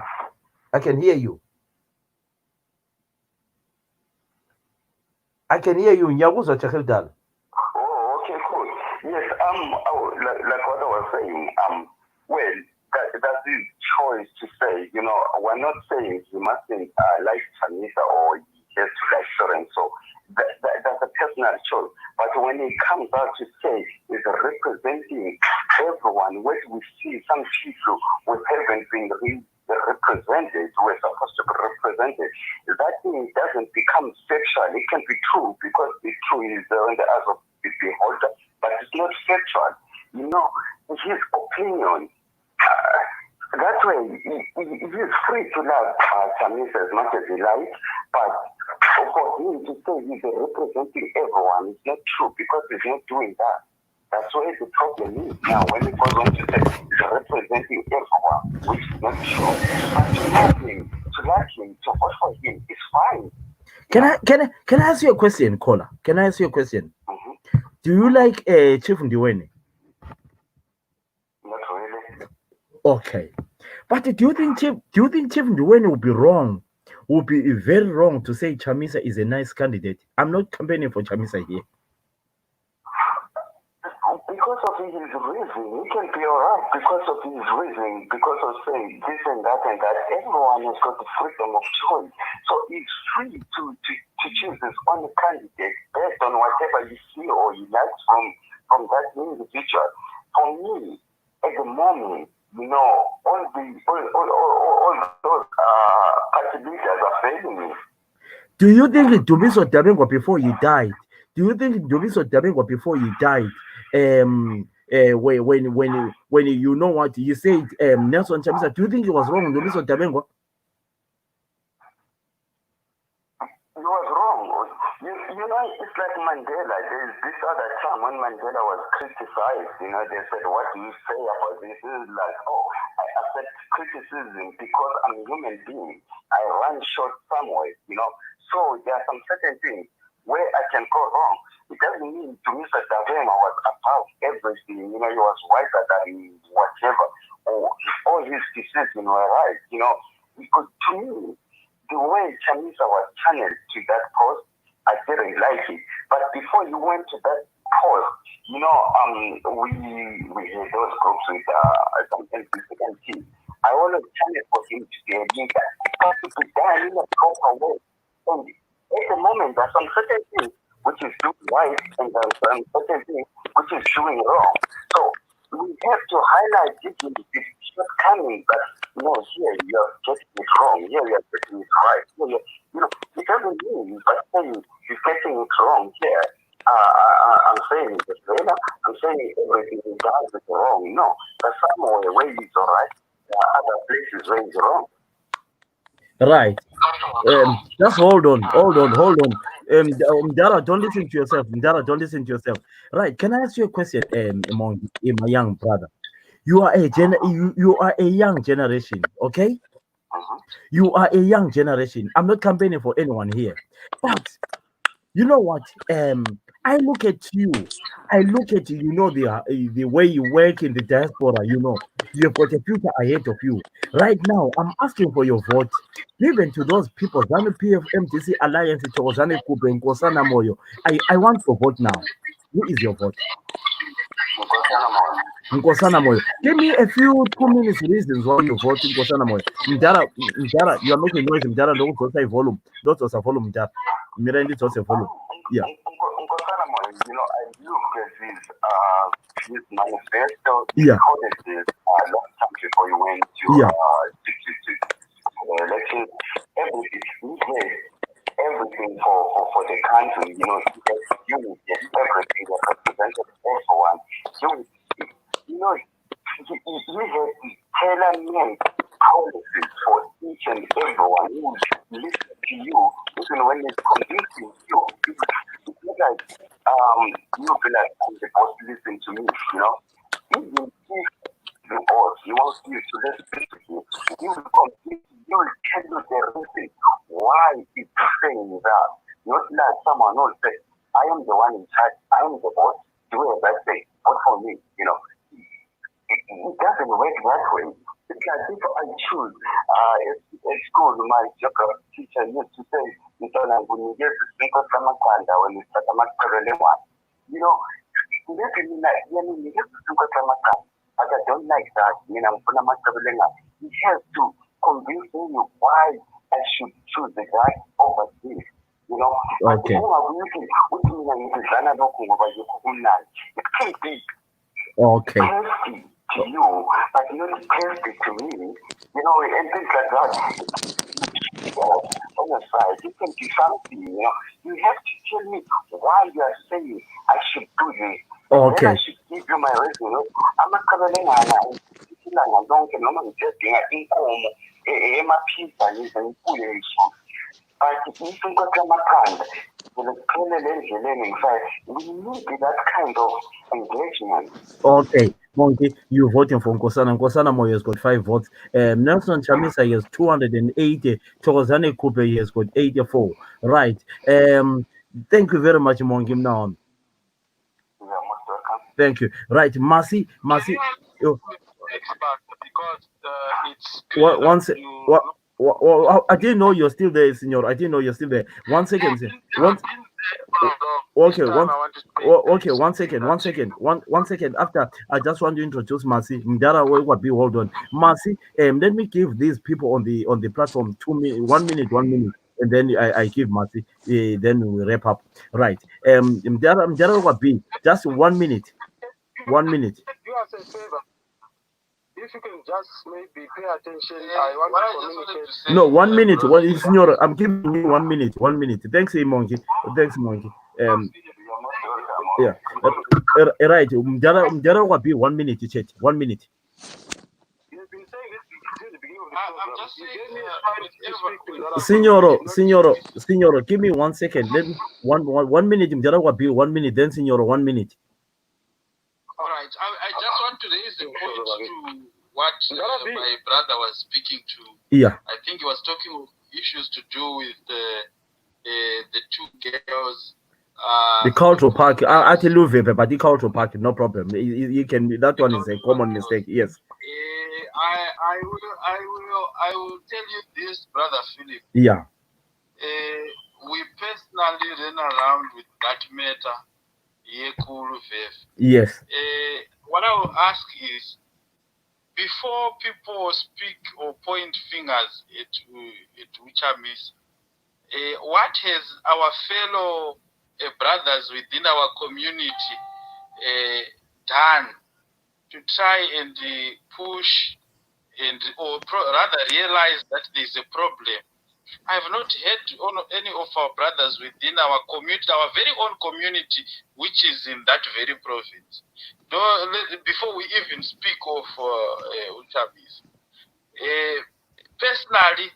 I can hear you. I can hear you. Nyabuza Chakildal. Oh, okay, cool. Yes, like what I was saying, well, that's his choice to say, you know, we're not saying he mustn't like Chamisa or he has to like so that's a personal choice. But when it comes out to say he's representing everyone, where we see some people who haven't been represented, who are supposed to be represented, that thing doesn't become factual. It can be true because the truth is in the eyes of the beholder, but it's not factual. You know, his opinion. That way, he is free to love Chamisa as much as he likes, but for him to say he's representing everyone is not true because he's not doing that. That's where the problem is now. When he goes on to say he's representing everyone, which is not true, but to like him, to vote for him is fine. Can I ask you a question, caller? Can I ask you a question? Mm-hmm. Do you like Chief Ndiweni? Not really. Okay, but do you think Chief Ndiweni will be wrong? Would be very wrong to say Chamisa is a nice candidate. I'm not campaigning for Chamisa here. Because of his reason, he can be alright because of his reason, because of saying this and that and that. Everyone has got the freedom of choice. So he's free to choose his own candidate based on whatever you see or you like from that individual. For me, at the moment, you know, all those party leaders are failing me. Do you think Dumiso Dabengwa before he died? Do you think Dumiso Dabengwa before he died? When you know what you said, Nelson Chamisa, do you think he was wrong, Dumiso Dabengwa? He was wrong. You know, it's like Mandela. There's this other time when Mandela was criticized. You know, they said, "What do you say about this?" This is like, "Oh, I accept criticism because I'm a human being. I run short somewhere." You know, so there are some certain things where I can go wrong. It doesn't mean to Mr. Davema was above everything. You know, he was wiser than whatever. All his decisions were right. You know, because to me, the way Chamisa was channeled to that post, I didn't like it. But before you went to that post, you know, we had those groups with some NPC. I always channeled for him to be a leader. It has to be done in a proper way. And at the moment, there's some certain things which is doing right, and there's some certain things which is doing wrong. So we have to highlight this shortcoming, but here you are getting it wrong, here you are getting it right. It doesn't mean by saying you're getting it wrong here. I'm saying it's better. I'm saying everything he does is wrong. No, there's somewhere where he's all right. There are other places where he's wrong. Right. Just hold on. Mdara, don't listen to yourself. Mdara, don't listen to yourself. Right. Can I ask you a question, my young brother? You are you are a young generation, okay? You are a young generation. I'm not campaigning for anyone here, but you know what? I look at you. The way you work in the diaspora. You've got a future ahead of you. Right now, I'm asking for your vote. Even to those people, Zanu PFMTC Alliance, Chokozane Kube, Nkosana Moyo. I want your vote now. Who is your vote? Nkosana Moyo. Give me a few 2 minutes reasons why you vote Nkosana Moyo. Mdara, you are making noise. Mdara, don't go say volume. Don't also volume, Mdara. Mirandi, just a volume. Yeah. Nkosana Moyo, I looked at his manifesto. Yeah. Long time before you went to the election. Everything for the country, he has unity, everything that represented everyone. He has tailor-made policies for each and everyone. He will listen to you, even when he's convincing you. It's not like you feel like I'm supposed to listen to me, Even if the boss, he wants you to listen to him, he will convince you, he will tell you the reason why he's saying that. Not like someone who will say, I am the one in charge, I am the boss, do as I say, what for me, It doesn't work that way. It's like if I choose, at school, my geography teacher used to say, when you get to think of Samakanda, when you start a Makarelewa, but I don't like that. He has to convince me why I should choose the guy over this. Okay. It can't be okay. tasty to you, but not tasty to me. And things like that. On your side, you can do something. You have to tell me why you are saying I should do this. Okay. Then I should give you my reason. I'm not covering we need that kind of engagement. Okay, Monkey, you're voting for Nkosana. Nkosana Moyo has got 5 votes. Nelson Chamisa has 280. Chokozane Kupe has got 84. Right. Thank you very much, Monkey. Now, thank you. Right, Mercy. Because it's I didn't know you're still there, Senor. I didn't know you're still there. 1 second. Okay, one second. After, I just want to introduce Mercy. Mdara will be hold on. Mercy, let me give these people on the platform 2 minutes, 1 minute, and then I give Mercy. Then we wrap up. Right. Mdara will be just 1 minute. 1 minute. You as a favor. If you can just maybe pay attention, I want to communicate. No, 1 minute. What is Senor? I'm giving you 1 minute. 1 minute. Thanks, Monkey. Yeah. Right. Mdara will be 1 minute. Chat. 1 minute. You've been saying this since the beginning of the program. Signoro, give me 1 second. Let me 1 minute. Mdara will be 1 minute. Then, Signoro, 1 minute. All right. I just want to raise a point to what my brother was speaking to. Yeah. I think he was talking of issues to do with the 2 girls. The cultural park. I tell you, but the cultural park, no problem. You can. That one is a common mistake. Yes. I will tell you this, brother Philip. Yeah. We personally ran around with that matter. Yes. What I will ask is, before people speak or point fingers at which I miss, what has our fellow brothers within our community done to try and push or rather realize that there's a problem? I have not heard any of our brothers within our community, our very own community, which is in that very province. Before we even speak of Chamisa, personally,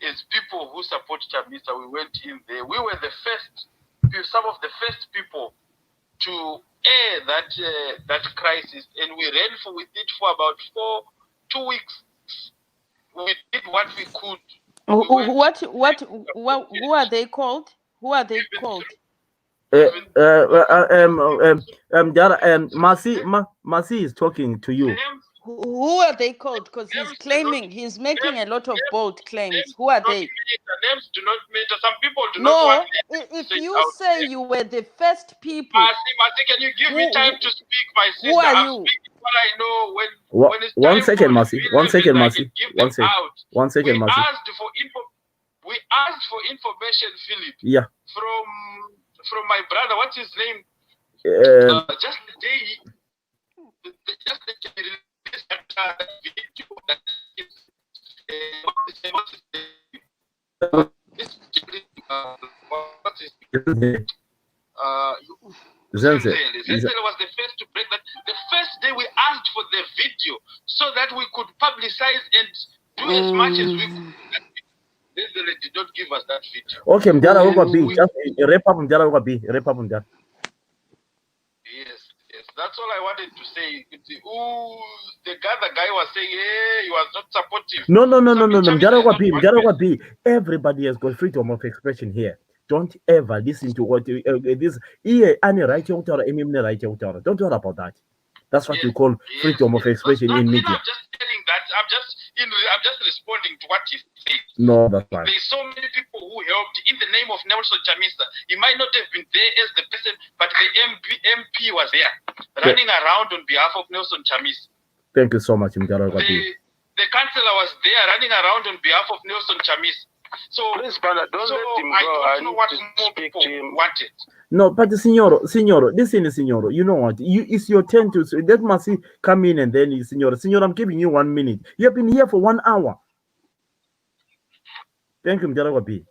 as people who support Chamisa, we went in there. We were some of the first people to air that crisis, and we ran with it for about 2 weeks. We did what we could. Who are they called? Who are they called? Masi is talking to you. Who are they called? Because he's making a lot of bold claims. Who are they? Names do not matter. Some people do not want. If you say you were the first people, Masi, can you give me time to speak, my sister? Who are you? What I know when it's time 1 second, Masi. 1 second, Masi. 1 second. 1 second, Masi. We asked for information, Philip. Yeah. From my brother. What's his name? Just the day he released that video that Zenzel was the first to break that. The first day we asked for the video so that we could publicize and do as much as we could. Zenzel did not give us that video. Okay, Mdala Ugabi. Just wrap up Mdala Ugabi. Wrap up Mdala. Yes. That's all I wanted to say. The guy was saying, hey, he was not supportive. No. Mdala Ugabi. Everybody has got freedom of expression here. Don't ever listen to what this. Don't worry about that. That's what you call freedom of expression in media. I'm just telling that. I'm just responding to what he said. No, that's fine. There's so many people who helped in the name of Nelson Chamisa. He might not have been there as the person, but the MP was there, running around on behalf of Nelson Chamisa. Thank you so much, Mdala. The councillor was there, running around on behalf of Nelson Chamisa. So please, brother, don't let him go. I don't know what more people wanted. No, but Signoro, listen, Signoro, you know what? It's your turn to let Masi come in and then Signoro, I'm giving you 1 minute. You have been here for 1 hour. Thank you, Mdala.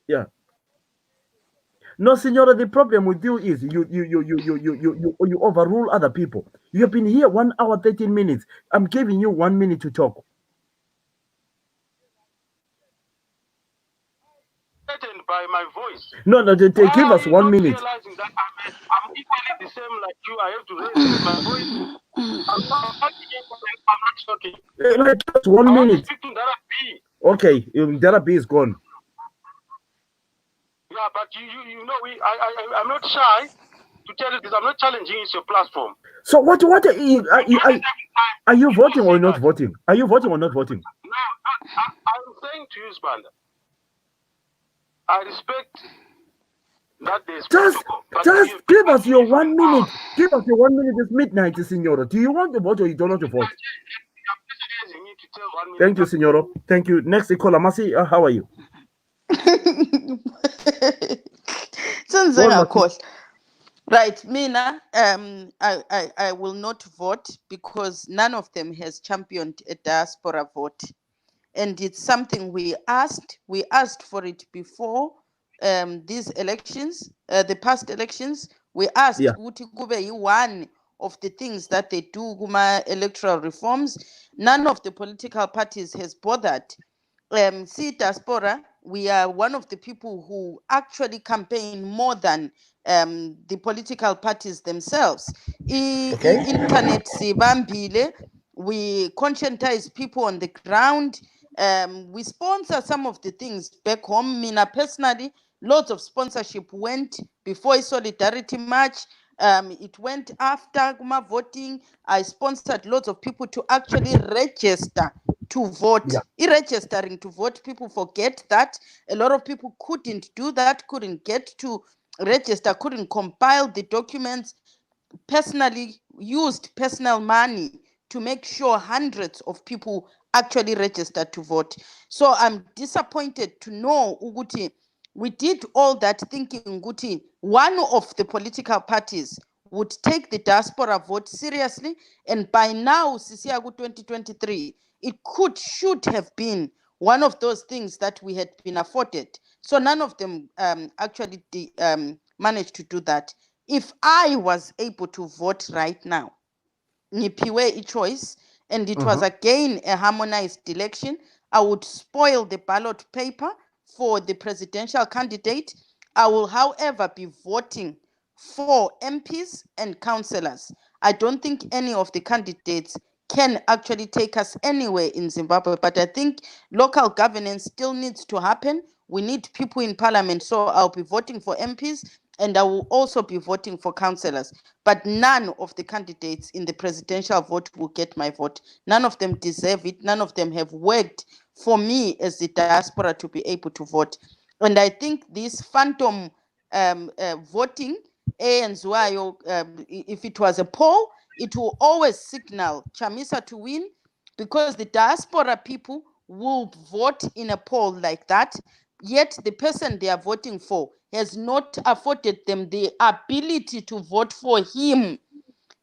Yeah. No, Signora, the problem with you is you overrule other people. You have been here 1 hour, 13 minutes. I'm giving you 1 minute to talk. By my voice. No, they give us 1 minute. Realizing that I'm equally the same like you. I have to raise my voice. I'm not talking. Like just 1 minute. Okay, Dara B is gone. Yeah, but you know, I'm not shy to tell you this. I'm not challenging it's your platform. So what are you voting or not voting? Are you voting or not voting? No, I'm saying to you, Spanda, I respect that there's just give us your 1 minute. Give us your 1 minute. It's midnight, Signora. Do you want to vote or you don't want to vote? Thank you, Signora. Thank you. Next caller, Masi, how are you? Of course. Right, Mina, I will not vote because none of them has championed a diaspora vote. And it's something we asked for it before these elections, the past elections. We asked Uti Kube one of the things that they do Guma electoral reforms. None of the political parties has bothered. See, diaspora, we are one of the people who actually campaign more than the political parties themselves. Internet, we conscientize people on the ground. We sponsor some of the things back home. Mina personally, lots of sponsorship went before a solidarity march. It went after voting. I sponsored lots of people to actually register to vote. Registering to vote, people forget that. A lot of people couldn't do that, couldn't get to register, couldn't compile the documents. Personally used personal money to make sure hundreds of people actually registered to vote. So I'm disappointed to know ukuthi we did all that thinking ukuthi one of the political parties would take the diaspora vote seriously, and by now sisiya ku 2023 it should have been one of those things that we had been afforded. So none of them actually managed to do that. If I was able to vote right now, ngiphiwe a choice, and it was again a harmonized election, I would spoil the ballot paper for the presidential candidate. I will, however, be voting for MPs and councillors. I don't think any of the candidates can actually take us anywhere in Zimbabwe, but I think local governance still needs to happen. We need people in parliament, so I'll be voting for MPs and I will also be voting for councillors. But none of the candidates in the presidential vote will get my vote. None of them deserve it. None of them have worked for me as the diaspora to be able to vote. And I think this phantom voting, if it was a poll, it will always signal Chamisa to win, because the diaspora people will vote in a poll like that, yet the person they are voting for has not afforded them the ability to vote for him,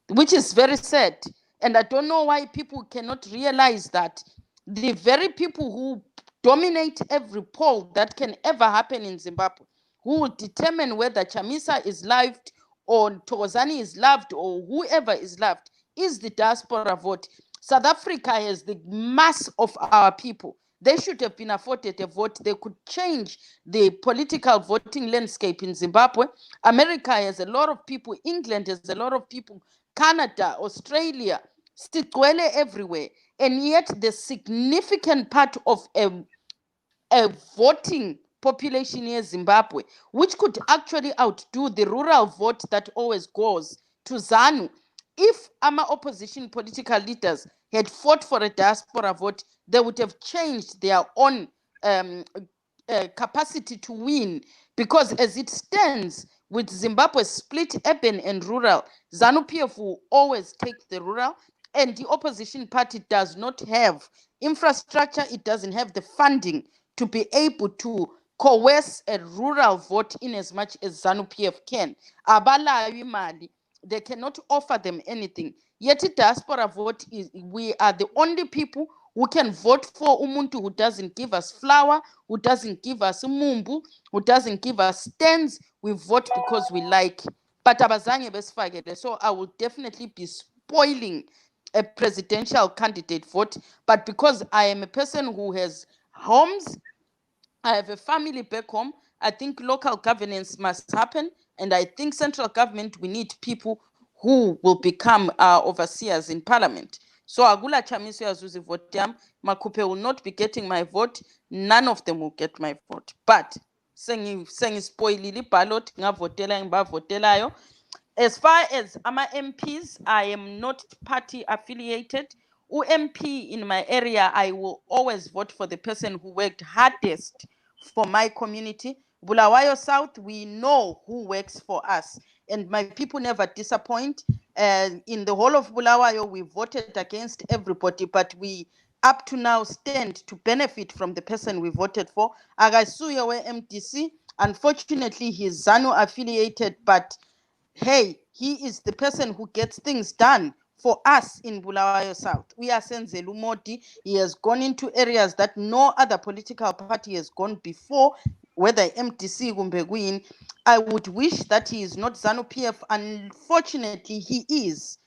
which is very sad. And I don't know why people cannot realize that the very people who dominate every poll that can ever happen in Zimbabwe, who will determine whether Chamisa is loved or Thokozani is loved or whoever is loved, is the diaspora vote. South Africa has the mass of our people. They should have been afforded a vote. They could change the political voting landscape in Zimbabwe. America has a lot of people. England has a lot of people. Canada, Australia, Stikwele everywhere. And yet the significant part of a voting population in Zimbabwe, which could actually outdo the rural vote that always goes to ZANU. If our opposition political leaders had fought for a diaspora vote, they would have changed their own capacity to win, because as it stands, with Zimbabwe split urban and rural, ZANU-PF will always take the rural, and the opposition party does not have infrastructure, it doesn't have the funding to be able to coerce a rural vote in as much as ZANU-PF can. Abalayo imali, they cannot offer them anything. Yet a diaspora vote is, we are the only people who can vote for umuntu who doesn't give us flour, who doesn't give us mumbu, who doesn't give us stands. We vote because we like. But abazange besifakele. So I will definitely be spoiling a presidential candidate vote. But because I am a person who has homes, I have a family back home, I think local governance must happen. And I think central government, we need people who will become our overseers in parliament. So Agula Chamiso Yazuzi vote yam, Makupe will not be getting my vote. None of them will get my vote. But sengi spoilili ballot ngavotela ngibavotelayo. As far as ama MPs, I am not party affiliated. MP in my area, I will always vote for the person who worked hardest for my community. Bulawayo South, we know who works for us, and my people never disappoint. In the whole of Bulawayo, we voted against everybody, but we up to now stand to benefit from the person we voted for. Agasuya MDC, unfortunately, he's ZANU affiliated, but hey, he is the person who gets things done for us in Bulawayo South. We are Senzelu Modi. He has gone into areas that no other political party has gone before, whether MDC Gumbegwin. I would wish that he is not ZANU-PF. Unfortunately, he is.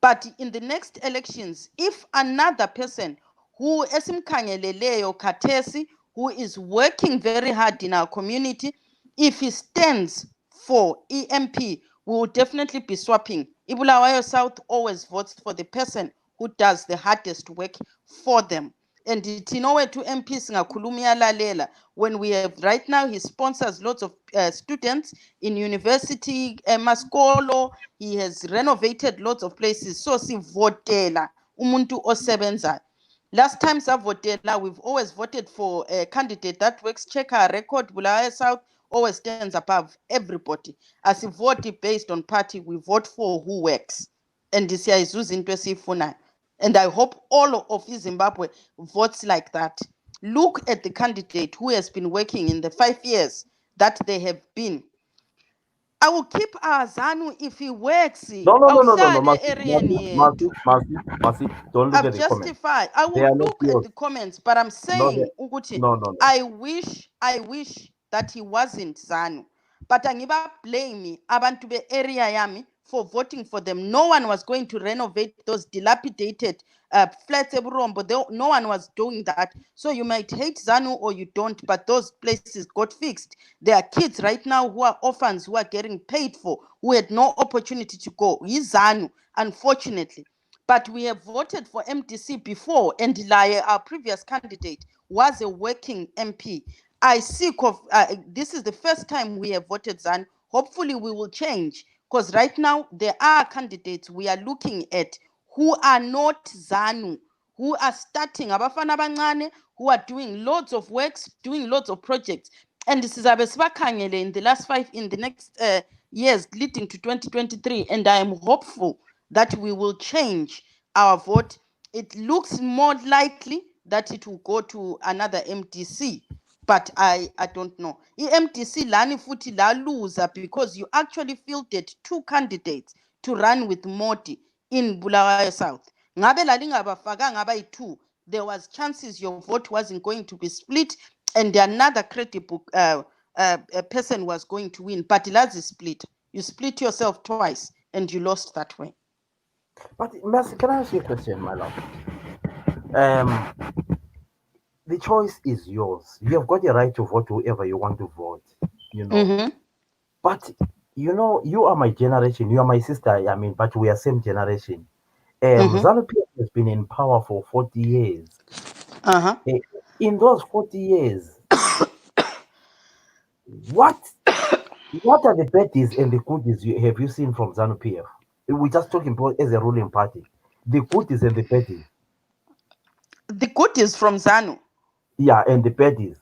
But in the next elections, if another person who esimkhangeleleyo khathesi, who is working very hard in our community, if he stands for EMP, we will definitely be swapping. Ibulawayo South always votes for the person who does the hardest work for them. And Tinowe to MPs ngakhulumia lalela. When we have right now, he sponsors lots of students in university, maskolo. He has renovated lots of places. So si votela umuntu osebenza. Last time savotela, we've always voted for a candidate that works. Check our record. Bulawayo South always stands above everybody. As a vote based on party, we vote for who works. And this year is into Sifuna. And I hope all of Zimbabwe votes like that. Look at the candidate who has been working in the 5 years that they have been. I will keep ZANU if he works. No, Masi, don't look I've at the comments. justified. I They will are not look at yours. the comments, but I'm saying, No. I wish that he wasn't ZANU. But angiba blame abantu be area yami for voting for them. No one was going to renovate those dilapidated flats. No one was doing that. So you might hate ZANU or you don't, but those places got fixed. There are kids right now who are orphans who are getting paid for, who had no opportunity to go. He's ZANU, unfortunately. But we have voted for MDC before, and Laye, our previous candidate, was a working MP. I seek of this is the first time we have voted ZANU. Hopefully we will change, because right now there are candidates we are looking at who are not ZANU, who are starting abafana abancane, who are doing loads of works, doing loads of projects. And this is Abesibakhangele in the next years leading to 2023, and I am hopeful that we will change our vote. It looks more likely that it will go to another MDC, but I don't know. MDC lani futhi la loser because you actually fielded 2 candidates to run with Modi in Bulawayo South. Ngabe lalingabafakanga abayi-2, there was chances your vote wasn't going to be split and another credible person was going to win, but lazi split. You split yourself twice and you lost that way. But Mercy, can I ask you a question, my love? The choice is yours. You have got the right to vote whoever you want to vote, you know. Mm-hmm. But you know, you are my generation, you are my sister, I mean, but we are same generation. ZANU-PF has been in power for 40 years. In those 40 years, what are the baddies and the goodies have you seen from ZANU-PF? We're just talking about as a ruling party. The goodies and the baddies. The goodies from ZANU? Yeah, and the baddies.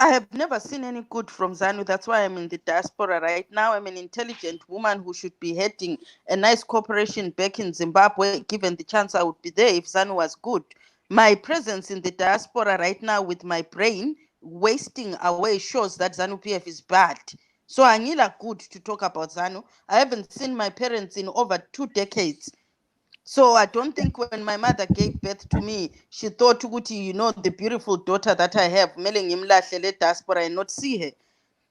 I have never seen any good from ZANU. That's why I'm in the diaspora right now. I'm an intelligent woman who should be heading a nice corporation back in Zimbabwe. Given the chance, I would be there if ZANU was good. My presence in the diaspora right now with my brain wasting away shows that ZANU-PF is bad. So I need a good to talk about ZANU. I haven't seen my parents in over 2 decades. So I don't think when my mother gave birth to me, she thought, you know, the beautiful daughter that I have, diaspora, and not see her.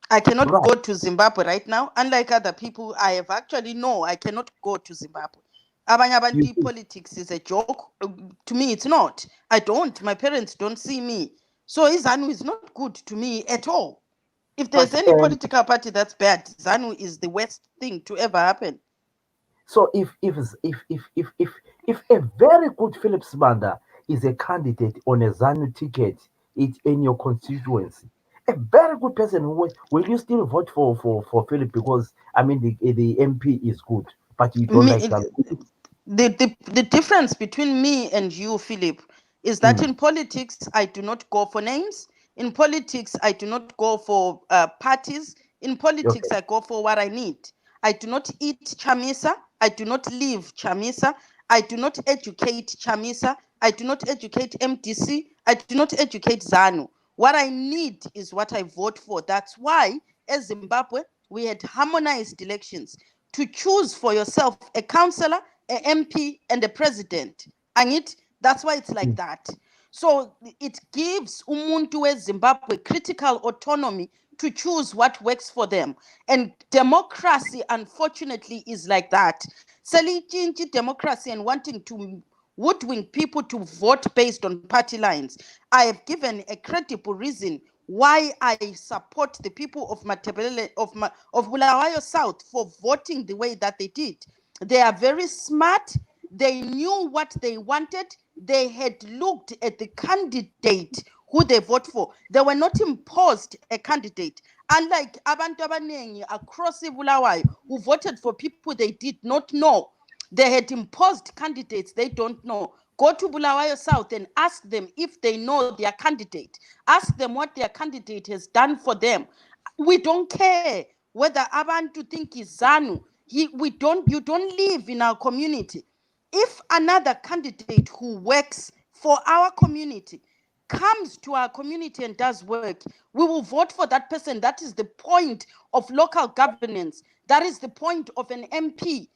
I cannot go to Zimbabwe right now. Unlike other people, I have actually I cannot go to Zimbabwe. Abanye politics is a joke. To me, it's not. I don't. My parents don't see me. So ZANU is not good to me at all. If there's any political party that's bad, ZANU is the worst thing to ever happen. So if a very good Philip Sibanda is a candidate on a ZANU ticket, it's in your constituency. A very good person will you still vote for Philip because I mean the MP is good, but you don't like that. The difference between me and you, Philip, is that in politics I do not go for names. In politics I do not go for parties. In politics I go for what I need. I do not eat chamisa. I do not live chamisa. I do not educate chamisa. I do not educate MDC. I do not educate ZANU. What I need is what I vote for. That's why, as Zimbabwe, we had harmonized elections to choose for yourself a councillor, an MP, and a president. And that's why it's like that. So it gives umuntu Zimbabwe critical autonomy to choose what works for them. And democracy, unfortunately, is like that. Selichinchi democracy and wanting to woodwink people to vote based on party lines. I have given a credible reason why I support the people of Matebele, of Bulawayo South for voting the way that they did. They are very smart. They knew what they wanted. They had looked at the candidate who they vote for. They were not imposed a candidate. Unlike abantu abanengi across Bulawayo who voted for people they did not know. They had imposed candidates they don't know. Go to Bulawayo South and ask them if they know their candidate. Ask them what their candidate has done for them. We don't care whether abantu think is ZANU. You don't live in our community. If another candidate who works for our community comes to our community and does work, we will vote for that person. That is the point of local governance. That is the point of an MP.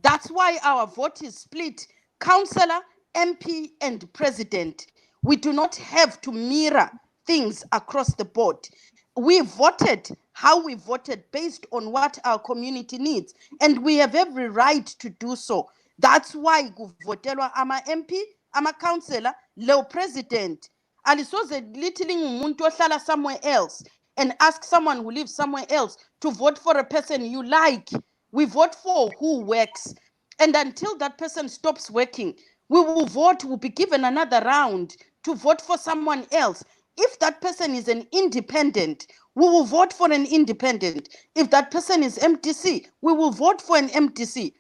That's why our vote is split: councillor, MP, and president. We do not have to mirror things across the board. We voted how we voted based on what our community needs, and we have every right to do so. That's why kuvotelwa ama-MP, ama-councillor, leyo president. Alisoze lithi lingumuntu ohlala somewhere else and ask someone who lives somewhere else to vote for a person you like. We vote for who works. And until that person stops working, we will vote, will be given another round to vote for someone else. If that person is an independent, we will vote for an independent. If that person is MTC, we will vote for an MTC.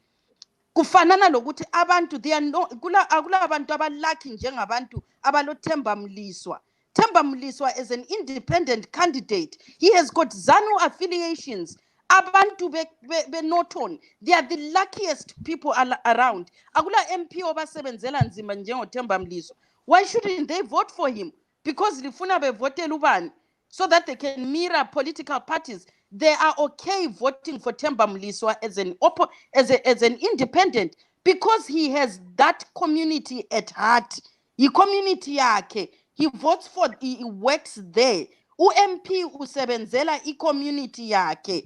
Kufanana lokuthi abantu akula abantu abalaki njengabantu abaloThemba Mliswa. Themba Mliswa is an independent candidate. He has got ZANU affiliations. Abantu be Norton, they are the luckiest people around. Akula MP obasebenzela nzima njengoThemba Mliswa. Why shouldn't they vote for him? Because lifuna bevotela ubani, so that they can mirror political parties. They are okay voting for Themba Mliswa as an independent because he has that community at heart. He community yakhe. He votes for, he works there. U-MP usebenzela i-community yakhe.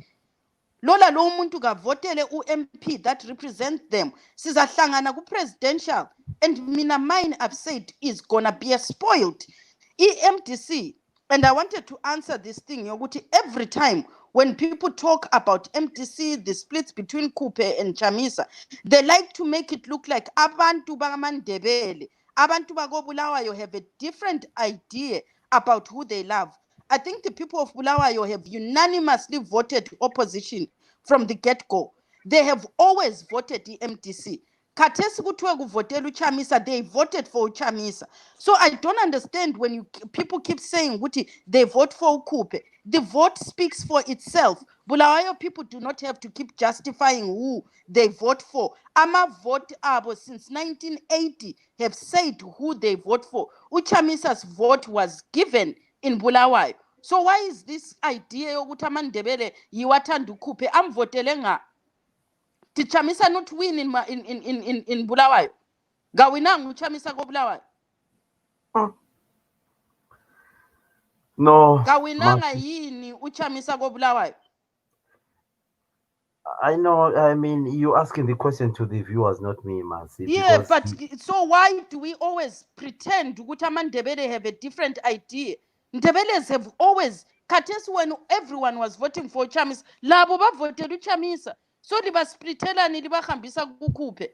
Lola lo muntu kavotele u-MP that represents them. Sizahlangana ku-presidential. And mina mine, I've said, is gonna be a spoiled. EMDC. And I wanted to answer this thing. Every time when people talk about MTC, the splits between Kupe and Chamisa, they like to make it look like abantu bamandebele, abantu bagobulawayo have a different idea about who they love. I think the people of Bulawayo have unanimously voted opposition from the get-go. They have always voted the MTC. Katesi kuthiwe kuvotela uChamisa, they voted for uChamisa. So I don't understand when people keep saying ukuthi they vote for uKhupe. The vote speaks for itself. Bulawayo people do not have to keep justifying who they vote for. Ama vote abo since 1980 have said who they vote for. uChamisa's vote was given in Bulawayo. So why is this idea yokuthi amandebele yiwathanda uKhupe amvotele nga? Did Chamisa not win in Bulawayo? Gawinang uChamisa ko Bulawayo? No. Gawinanga yini uChamisa ko Bulawayo? I know. I mean, you're asking the question to the viewers, not me, Masi. Yeah, but so why do we always pretend ukuthi amandebele have a different idea? Ndebeles have always, Katesi when everyone was voting for Chamisa, labo bavotela uChamisa. So libasplitelani libahambisa kuKhupe.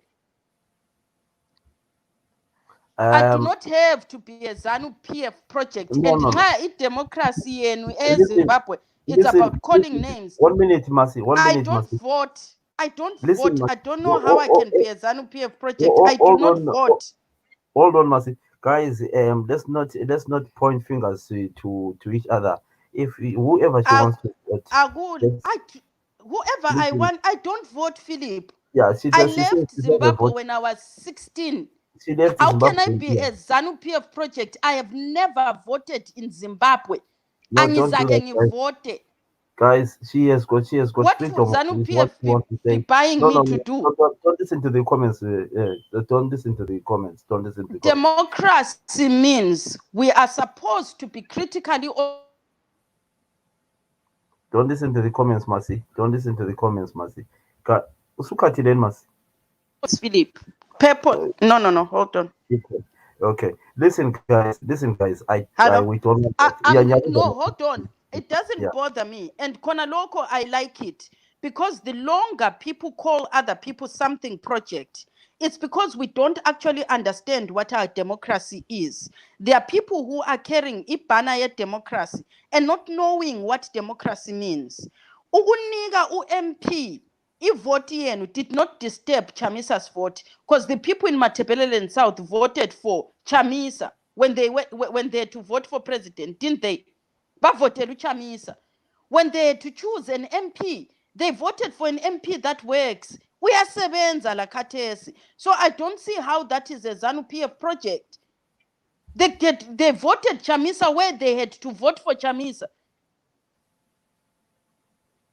I do not have to be a ZANU PF project. No, and no. Democracy in Zimbabwe, it's about calling names. 1 minute, Masi. 1 minute, I don't Masi. vote. I don't Listen, vote. Masi. I don't know how I can be a ZANU PF project. I do not vote. Hold on, Masi. Guys, let's not point fingers to each other. If whoever she wants to vote, whoever I want, I don't vote, Philip. Yeah, I left Zimbabwe when I was 16. How can I be a ZANU PF project? I have never voted in Zimbabwe. No, don't do that, guys, she has got what would ZANU PF be buying me to do? Don't listen to the comments. Don't listen to the comments. Don't listen to the Democracy means we are supposed to be critically. Don't listen to the comments, Masi. Don't listen to the comments, Masi. Usukati then, Masi. Philip. Purple. No. Hold on. Okay. Listen, guys. We told no, hold on. It doesn't bother me. And Konaloko, I like it. Because the longer people call other people something project, it's because we don't actually understand what our democracy is. There are people who are carrying Ibanaya democracy and not knowing what democracy means. Uguniga UMP, if vote did not disturb Chamisa's vote, because the people in Matebeleland South voted for Chamisa when they had to vote for president, didn't they? But voted Chamisa. When they had to choose an MP, they voted for an MP that works. Uyasebenza la khathesi. So I don't see how that is a ZANU-PF project. They voted Chamisa where they had to vote for Chamisa.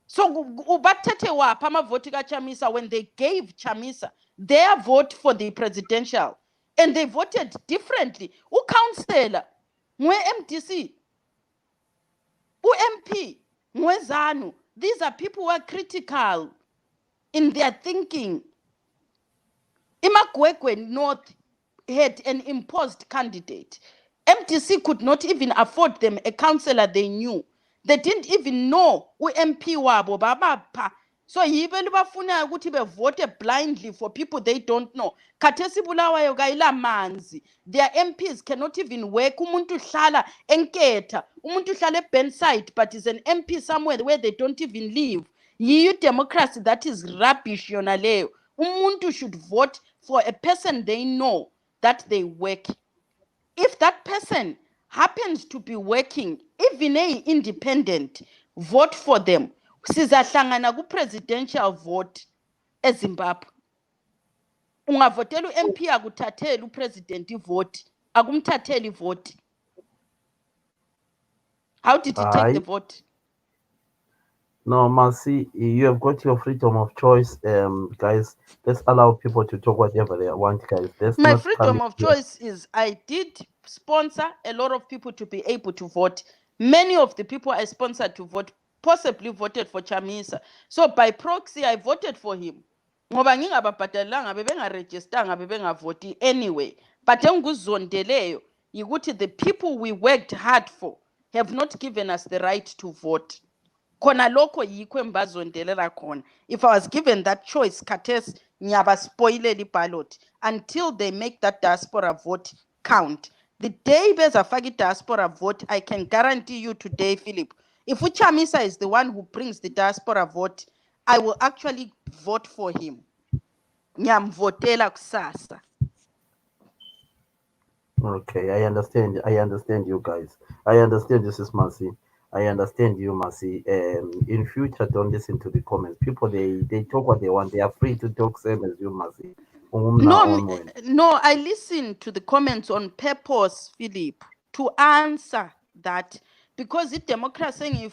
So ubathethe waphi amavoti kaChamisa when they gave Chamisa their vote for the presidential and they voted differently? Councillor MDC, MP, ZANU, these are people who are critical in their thinking. Imagwegwe North had an imposed candidate. MDC could not even afford them a councillor they knew. They didn't even know MP wabo babapha. So yibe bafuna ukuthi bevote blindly for people they don't know. Khathesi Bulawayo kayila manzi. Their MPs cannot even work. Umuntu hlala enketha, umuntu hlala eBenside, but is an MP somewhere where they don't even live. Yiyo democracy that is rubbish yona leyo. Umuntu should vote for a person they know that they work. If that person happens to be working, even a independent, vote for them. Sizahlangana ku presidential vote eZimbabwe. Ungavotela MP akuthathela upresident vote, akumthatheli vote. How did he take the vote? No, Mercy, you have got your freedom of choice, guys. Let's allow people to talk whatever they want, guys. My freedom of choice is I did sponsor a lot of people to be able to vote. Many of the people I sponsored to vote possibly voted for Chamisa. So by proxy, I voted for him. Ngoba ngingababhadalanga bebengarejistanga bebengavoti anyway. But enguzondeleyo yikuthi the people we worked hard for have not given us the right to vote. Kona loko yikho embazondelela khona. If I was given that choice, khathesi ngiyaba spoile li ballot until they make that diaspora vote count. The day bezafaka diaspora vote, I can guarantee you today, Philip, if uChamisa is the one who brings the diaspora vote, I will actually vote for him. Ngiyamvotela kusasa. Okay, I understand. I understand you guys. I understand this is Mercy. I understand you, Mercy. In future, don't listen to the comments. People, they talk what they want. They are free to talk same as you, Mercy. No, I listen to the comments on purpose, Philip, to answer that. Because the democracy in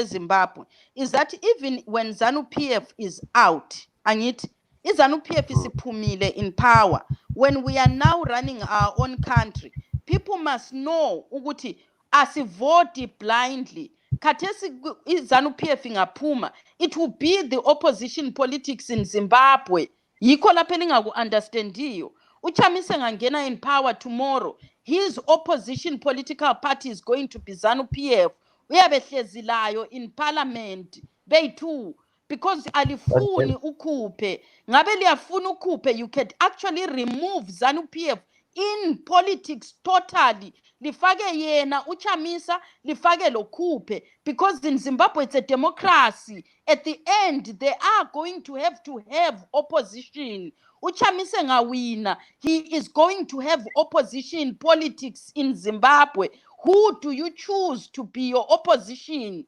Zimbabwe is that even when ZANU-PF is out, and ZANU-PF is pumile in power, when we are now running our own country, people must know ukuthi asivote blindly. Khathesi ZANU-PF ingaphuma, it will be the opposition politics in Zimbabwe. Yikho lapho elingaku-understandiyo. uChamisa ngangena in power tomorrow, his opposition political party is going to be ZANU-PF. Uyabehlezi layo in parliament bethu, because alifuni ukhuphe. Ngabe liyafuna ukhuphe, you can actually remove ZANU-PF in politics totally. Lifake yena uChamisa, lifake lokhuphe, because in Zimbabwe it's a democracy. At the end they are going to have opposition. uChamisa ngawina, he is going to have opposition politics in Zimbabwe. Who do you choose to be your opposition?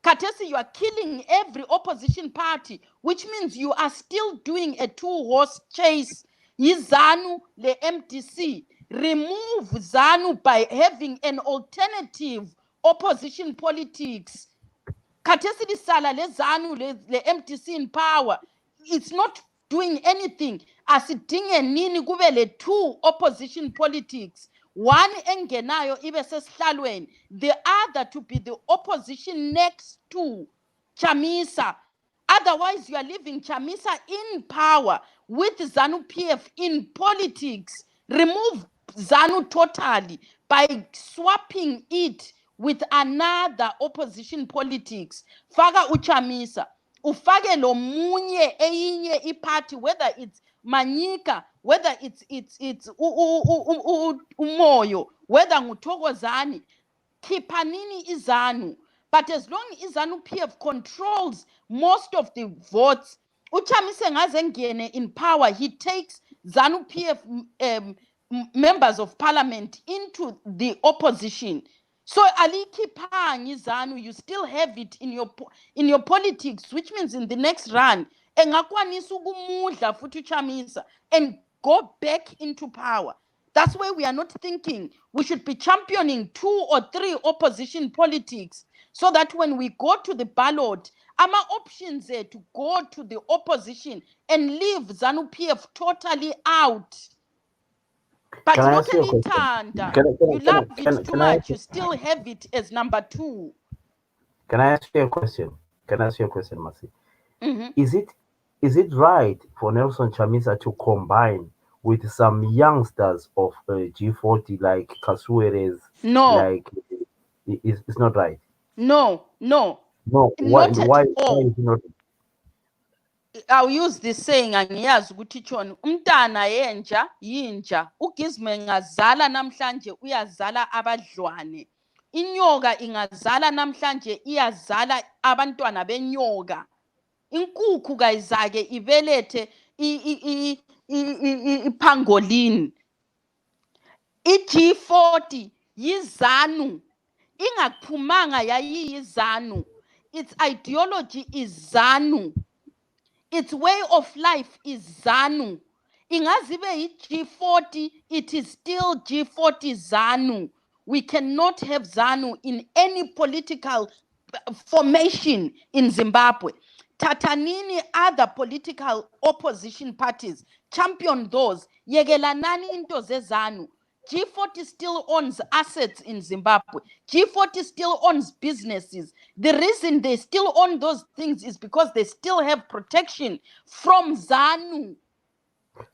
Khathesi, you are killing every opposition party, which means you are still doing a two-horse chase. YiZANU le MDC. Remove ZANU by having an alternative opposition politics. Khathesi lisala le ZANU le MDC in power. It's not doing anything. Asidinge nini kube le two opposition politics. One engenayo ibe sesihlalweni, the other to be the opposition next to Chamisa. Otherwise, you are leaving Chamisa in power with ZANU-PF in politics. Remove ZANU totally by swapping it with another opposition politics. Faka uChamisa, ufake lo munye eyinye iparty, whether it's Manyika, whether it's Umoyo, whether nguthokozani, khipanini izanu. But as long as ZANU-PF controls most of the votes, uChamisa ngazengene in power, he takes ZANU-PF members of parliament into the opposition. So alikhiphanga izanu, you still have it in your politics, which means in the next run, engakwanisa ukumudla futhi uChamisa and go back into power. That's why we are not thinking we should be championing 2 or 3 opposition politics, so that when we go to the ballot, ama options there to go to the opposition and leave ZANU-PF totally out. But Can I look ask you a at question? Itanda. Can You I- love it too can I much. You still have it as number 2. can I ask you a question? Can I ask you a question, Masi? Mm-hmm. Is it right for Nelson Chamisa to combine with some youngsters of G40 like Kasueres? No. Like, it's not right. No. No, Not at why all. is it not? I'll use this saying angiyazi ukuthi chona umntana yenja yinja ugizme ngazala namhlanje uyazala abadlwane inyoka ingazala namhlanje iyazala abantwana benyoka inkukhu kayizake ibelethe ipangolini iG40 yizanu ingaphumanga yayiyizanu its ideology is ZANU. Its way of life is ZANU. Ingazibe G40, it is still G40 ZANU. We cannot have ZANU in any political formation in Zimbabwe. Tatanini other political opposition parties champion those. Yegelanani into ZANU. G40 still owns assets in Zimbabwe. G40 still owns businesses. The reason they still own those things is because they still have protection from ZANU.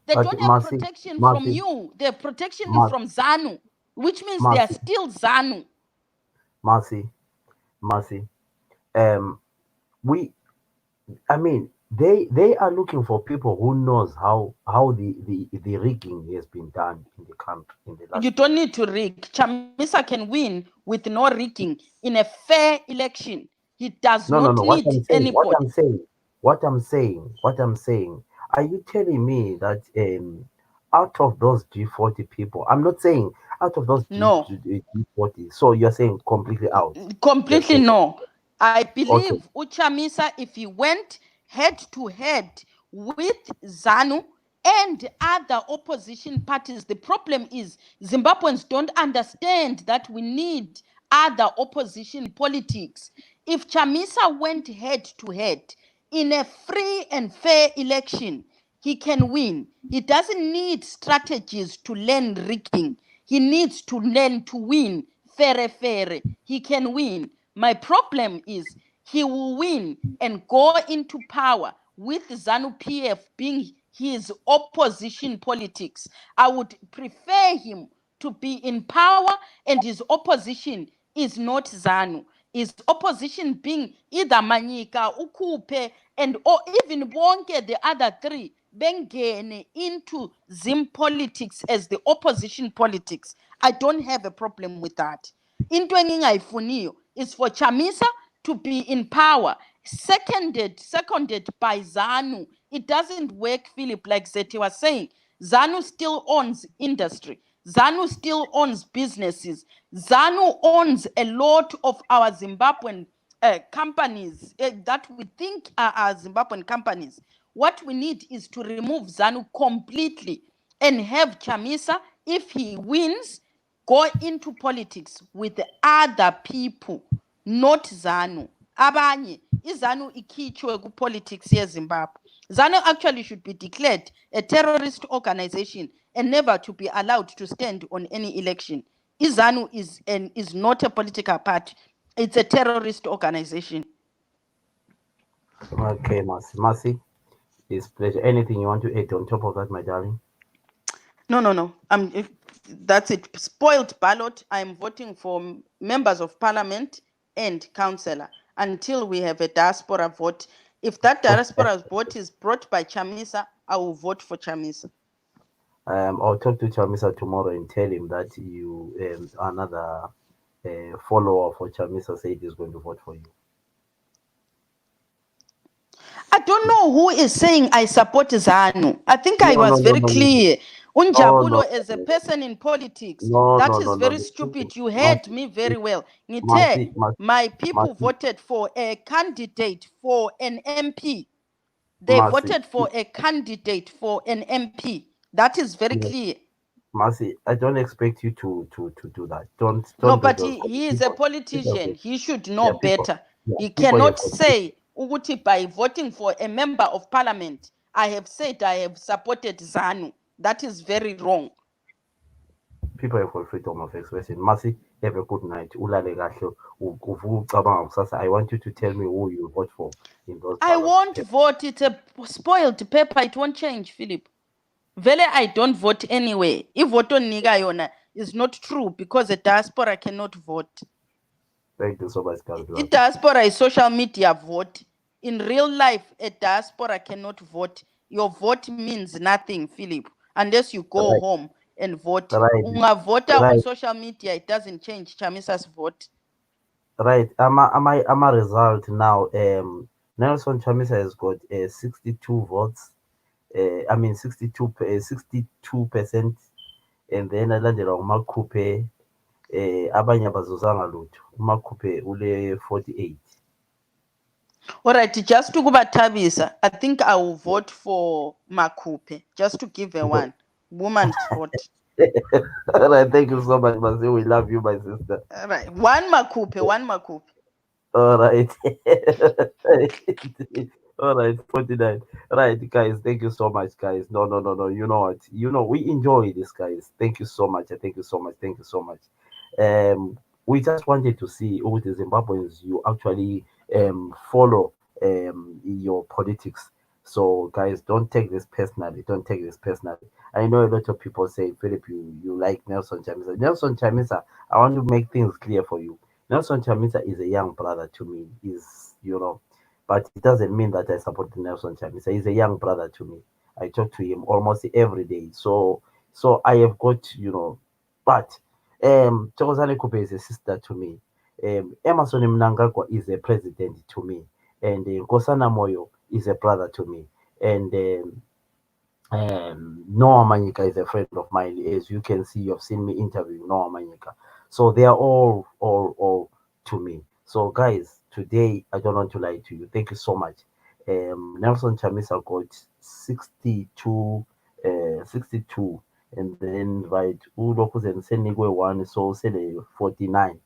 They don't have protection from you. They have protection from ZANU, which means they are still ZANU. Mercy. They are looking for people who knows how the rigging has been done in the country in the last. You don't need to rig. Chamisa can win with no rigging in a fair election. He does not need anybody. What I'm saying. Are you telling me that out of those G40 people, I'm not saying out of those G40, so you're saying completely out? Completely no. I believe Uchamisa, if he went head to head with ZANU and other opposition parties, the problem is Zimbabweans don't understand that we need other opposition politics. If Chamisa went head to head in a free and fair election, he can win. He doesn't need strategies to learn rigging. He needs to learn to win fair. He can win. My problem is he will win and go into power with ZANU-PF being his opposition politics. I would prefer him to be in power and his opposition is not ZANU. His opposition being either Manyika, Ukupe, and or even Bonke, the other 3, bengene into Zim politics as the opposition politics. I don't have a problem with that. Into engingayifuniyo is for Chamisa to be in power, seconded by ZANU. It doesn't work, Philip, like Zeti was saying. ZANU still owns industry. ZANU still owns businesses. ZANU owns a lot of our Zimbabwean companies that we think are Zimbabwean companies. What we need is to remove ZANU completely and have Chamisa, if he wins, go into politics with the other people, not ZANU. Abanye, ZANU ikhitshwe ku-politics yeZimbabwe. ZANU actually should be declared a terrorist organization and never to be allowed to stand on any election. ZANU is not a political party. It's a terrorist organization. Okay, Mercy. It's pleasure. Anything you want to add on top of that, my darling? No. That's it. Spoiled ballot. I'm voting for members of parliament and councillor until we have a diaspora vote. If that diaspora vote is brought by Chamisa, I will vote for Chamisa. I'll talk to Chamisa tomorrow and tell him that you another follower for Chamisa said he's going to vote for you. I don't know who is saying I support ZANU. I think I was very clear. Unjabulo as a person in politics. That is very stupid. You heard me very well. My people voted for a candidate for an MP. They voted for a candidate for an MP. That is very clear. Mercy, I don't expect you to do that. Don't No, do but those he is a politician. He should know better. He people cannot say, Uguti, by voting for a member of parliament, I have said I have supported ZANU. That is very wrong. People have got freedom of expression. Mercy, have a good night. I want you to tell me who you vote for in those I won't vote. It's a spoiled paper. It won't change, Philip. Vele, I don't vote anyway. If vote on Nigayona is not true because a diaspora cannot vote. Thank you so much, A diaspora is social media vote. In real life, a diaspora cannot vote. Your vote means nothing, Philip, unless you go home and vote. Vote on social media, it doesn't change Chamisa's vote. Right. I'm a result now. Nelson Chamisa has got 62 votes. 62%, and then alandela uMakhupe abanye abazuzanga lutho. uMakhupe ule 48. All right, just to go back Tabisa, I think I will vote for Makhupe, just to give a one woman's vote. All right, thank you so much, Masi. We love you, my sister. All right, one Makhupe. All right. All right, 49. Right, guys, thank you so much, guys. No. You know what? We enjoy this, guys. Thank you so much. Thank you so much. Thank you so much. We just wanted to see all the Zimbabweans you actually follow your politics. So, guys, don't take this personally. Don't take this personally. I know a lot of people say, Philip, you like Nelson Chamisa. Nelson Chamisa, I want to make things clear for you. Nelson Chamisa is a young brother to me. But it doesn't mean that I support Nelson Chamisa. He's a young brother to me. I talk to him almost every day. So I have got, but Thokozani Kupe is a sister to me. Emerson Mnangagwa is a president to me. And Nkosana Moyo is a brother to me. And Noah Manyika is a friend of mine. As you can see, you've seen me interviewing Noah Manyika. So they are all to me. So guys, today I don't want to lie to you. Thank you so much. Nelson Chamisa got 62, 62, and then right Ulokus and Senigwe one, so say 49.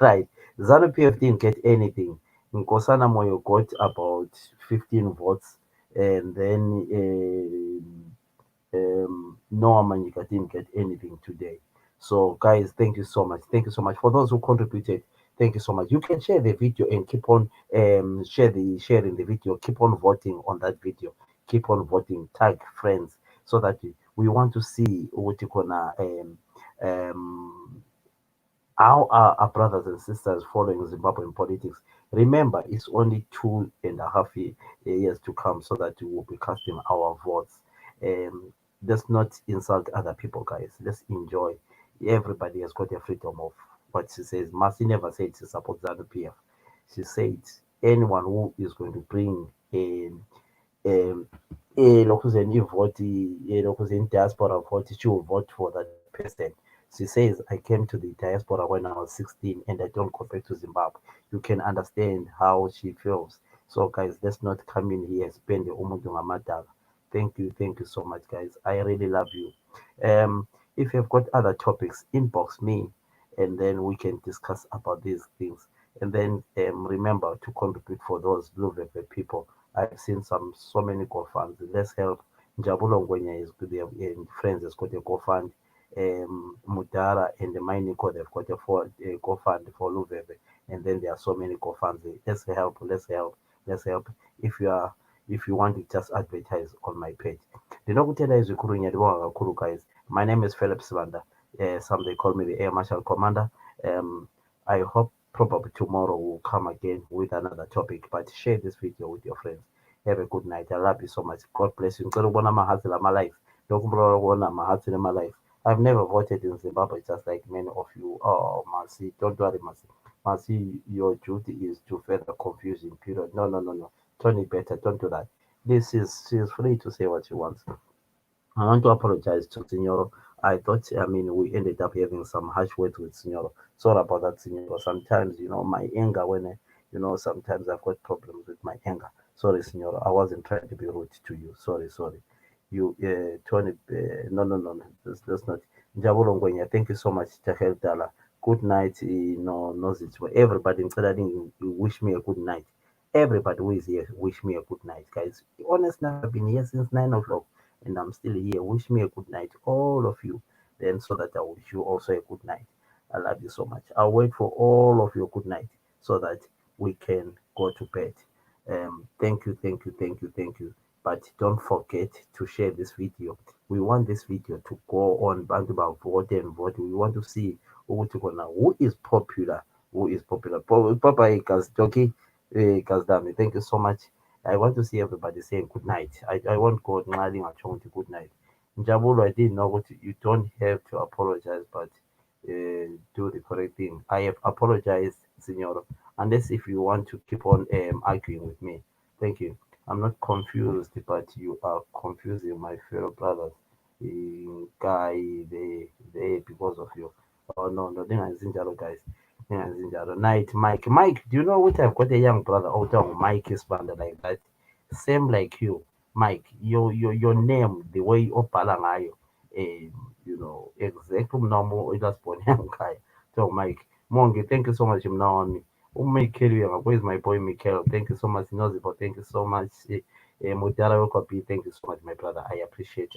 Right. ZANU PF didn't get anything. Nkosana Moyo got about 15 votes, and then Noah Manyika didn't get anything today. So, guys, thank you so much. Thank you so much for those who contributed. Thank you so much. You can share the video and keep on sharing the video. Keep on voting on that video. Keep on voting. Tag friends so that we want to see what you gonna how are our brothers and sisters following Zimbabwean politics. Remember, it's only 2.5 years to come so that we will be casting our votes. Let's not insult other people, guys. Let's enjoy. Everybody has got a freedom of what she says. Mercy never said she supports ZANU PF. She said anyone who is going to bring lokhu ivoti lokhu diaspora vote, she will vote for that person. She says, I came to the diaspora when I was 16 and I don't go back to Zimbabwe. You can understand how she feels. So, guys, let's not come in here and spend the umuntu ngamadala. Thank you so much, guys. I really love you. If you've got other topics, inbox me and then we can discuss about these things. And then remember to contribute for those Blue Velvet people. I've seen so many GoFunds. Let's help. Njabulo Ngwenya is good and friends has got a GoFund. Mudara and the Mainiko, they've got a GoFund for Luveve, and then there are so many GoFunds. Let's help. If you want to just advertise on my page. Ndinokutenda izvikuru nyadiwa kakuru, guys. My name is Philip Sivanda. Some they call me the Air Marshal Commander. I hope probably tomorrow we'll come again with another topic, but share this video with your friends. Have a good night. I love you so much. God bless you. Ngicela ukubona amahathi lama life. Lokhu ukubona amahathi lama life. I've never voted in Zimbabwe, just like many of you. Oh, Mercy, don't worry, Mercy. Mercy, your duty is to further confusion, period. No. Turn it better. Don't do that. She's free to say what she wants. I want to apologize to Signoro. We ended up having some harsh words with Signoro. Sorry about that, Signoro. Sometimes, my anger, sometimes I've got problems with my anger. Sorry, Signora, I wasn't trying to be rude to you. Sorry. You, Tony, no. That's not. Njabolo Ngwenya, thank you so much, Tahel Dala. Good night, no, everybody, you wish me a good night. Everybody who is here, wish me a good night, guys. Honestly, I've been here since 9 o'clock, and I'm still here. Wish me a good night, all of you. Then, so that I wish you also a good night. I love you so much. I'll wait for all of your good night so that we can go to bed. Thank you. But don't forget to share this video. We want this video to go on Bantuba vote and vote. We want to see who is popular. Who is popular? Papa Kazdoki, Kazdami. Thank you so much. I want to see everybody saying good night. I want God nodding at good night. Njabulu, I didn't know what you don't have to apologize, but do the correct thing. I have apologized, Senor. Unless if you want to keep on arguing with me. Thank you. I'm not confused, but you are confusing my fellow brothers. Guy, they because of you. Oh no, then I Zinjaro guys. Then I Zinjaro. Night, Mike. Mike, do you know what I've got a young brother? Oh, don't Mike is band like that. Same like you. Mike, your name, the way you palangayo, exactly normal just born young guy. So Mike, Mongi, thank you so much. Him now on me. Oh, Mikel, where's my boy Mikel? Thank you so much, Nozipo. Thank you so much. Mutara Kopi, thank you so much, my brother. I appreciate.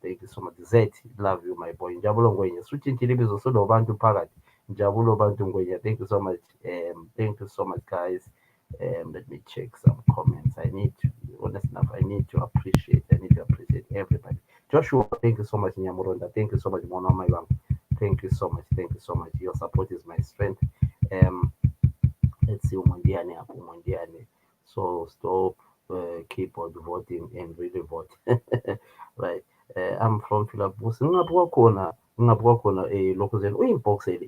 Thank you so much. Z, love you, my boy. Njabulo Ngwenya. Switching television so Bantu Pagat. Njabulo Bantu Ngwenya. Thank you so much. Thank you so much, guys. Let me check some comments. I need to, honest enough, I need to appreciate everybody. Joshua, thank you so much, Nyamuronda. Thank you so much, Mona Maiwang. Thank you so much. Your support is my strength. Um, let's see, Umondiane. So stop, keep on voting and really vote. Right. I'm from Philabus. Ngabuka khona lokhuzeni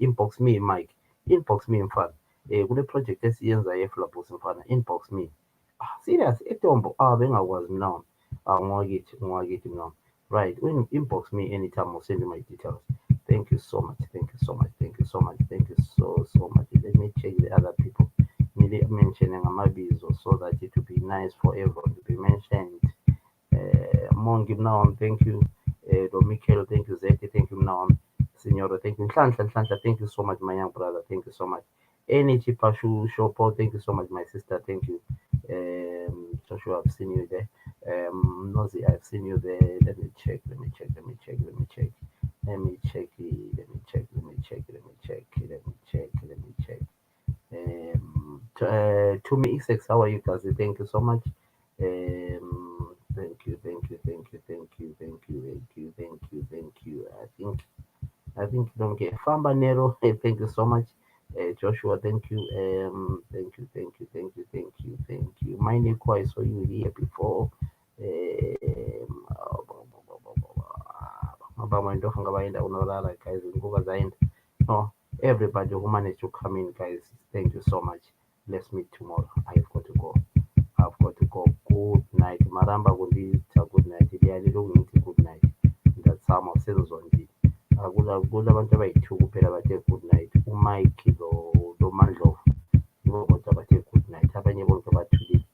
inbox me Mike. Inbox me mfana. Kule project esiyenzayo eFlabus mfana. Inbox me. Ah, serious eTombo. Bengakwazi mina. Ngwakithi mina. Right. When inbox me anytime I'll send you my details. Thank you so much. Thank you so much. So much. Let me check the other people. Nili mentioning amabizo so that it will be nice for everyone to be mentioned. Mongi Mnaon, thank you. Michael, thank you. Zeki, thank you. Mnaon, Signora, thank you. Nhlanhla, thank you so much, my young brother. Thank you so much. Energy Pashu Shopo, thank you so much, my sister. Thank you. Joshua, I've seen you there. Nozi, I've seen you there. Let me check. To me, Essex, how are you, guys? Thank you so much. Thank you. I think don't get Famba Nero. Thank you so much. Joshua, thank you. Thank you. My name I saw you here before. Abamando ngabayenda unolala guys nguba zaenda. No, everybody who managed to come in, guys. Thank you so much. Let's meet tomorrow. I've got to go. Good night. Maramba kulitha good night. Liyalilo ngithi good night. Ndathama sengizondile. Kulabantu abayi-2 kuphela bathe good night. uMike lo Mandlovu yibo bodwa bathe good night. Abanye bonke bathulile.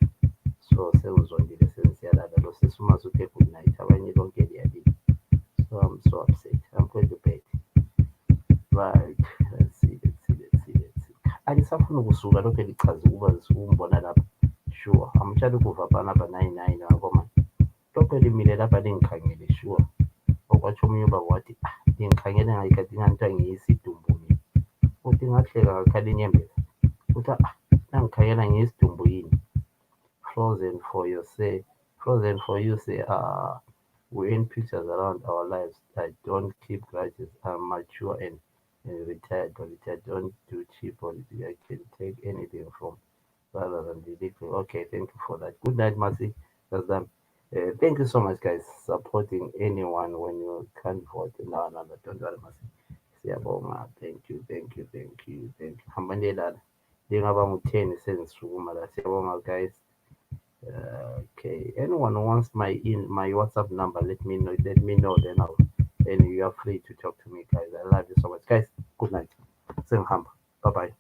So sengizondile sengiyalala. Lo sisi uMazi uthe good night. Abanye bonke liyalile. So I'm so upset. I'm going to bed. Right. Let's see. Angisafuna ukusuka lokho lichaza ukuba ungibona lapha. Sure. Amtshela ukuva phana apha 99 yabo man. Lokho limile lapha lingikhangele sure. Okwathi omunye uba wathi ngikhangele ngayikade inganithiwa ngiyisidumbu mina. Uthi ngakuhleka ngakhala inyembezi. Uthi nangikhangela ngiyisidumbu yini. Frozen for you say we end pictures around our lives. I don't keep grudges. I'm mature and retired. Don't do cheap politics. I can take anything from rather than ridiculous. Okay, thank you for that. Good night, Mercy. That's done. Thank you so much, guys, supporting anyone when you can't vote. No, don't worry, Mercy. Siyabonga. Thank you. Hambani lana. Ndingaba ngu-10 sengizisukuma la. Siyabonga, guys. Okay. Anyone who wants my WhatsApp number, let me know. Then and you are free to talk to me, guys. I love you so much, guys. Good night. Bye bye.